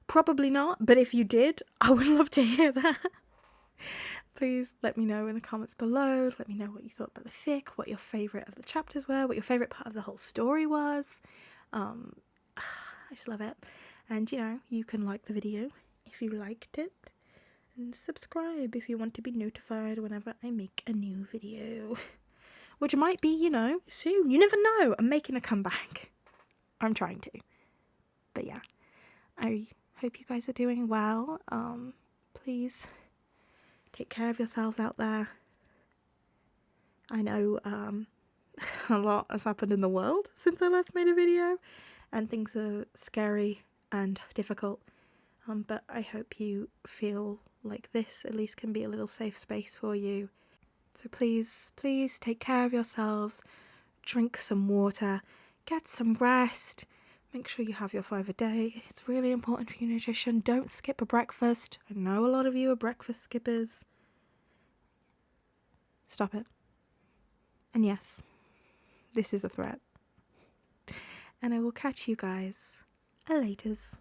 Probably not, but if you did, I would love to hear that. Please let me know in the comments below. Let me know what you thought about the fic, what your favourite of the chapters were, what your favourite part of the whole story was. I just love it. And you know, you can like the video if you liked it, and subscribe if you want to be notified whenever I make a new video. Which might be, you know, soon. You never know. I'm making a comeback. I'm trying to. But yeah, I hope you guys are doing well. Please take care of yourselves out there. I know a lot has happened in the world since I last made a video, and things are scary and difficult. But I hope you feel like this at least can be a little safe space for you. So please take care of yourselves. Drink some water. Get some rest. Make sure you have your 5 a day. It's really important for your nutrition. Don't skip a breakfast. I know a lot of you are breakfast skippers. Stop it. And yes, this is a threat. And I will catch you guys laters.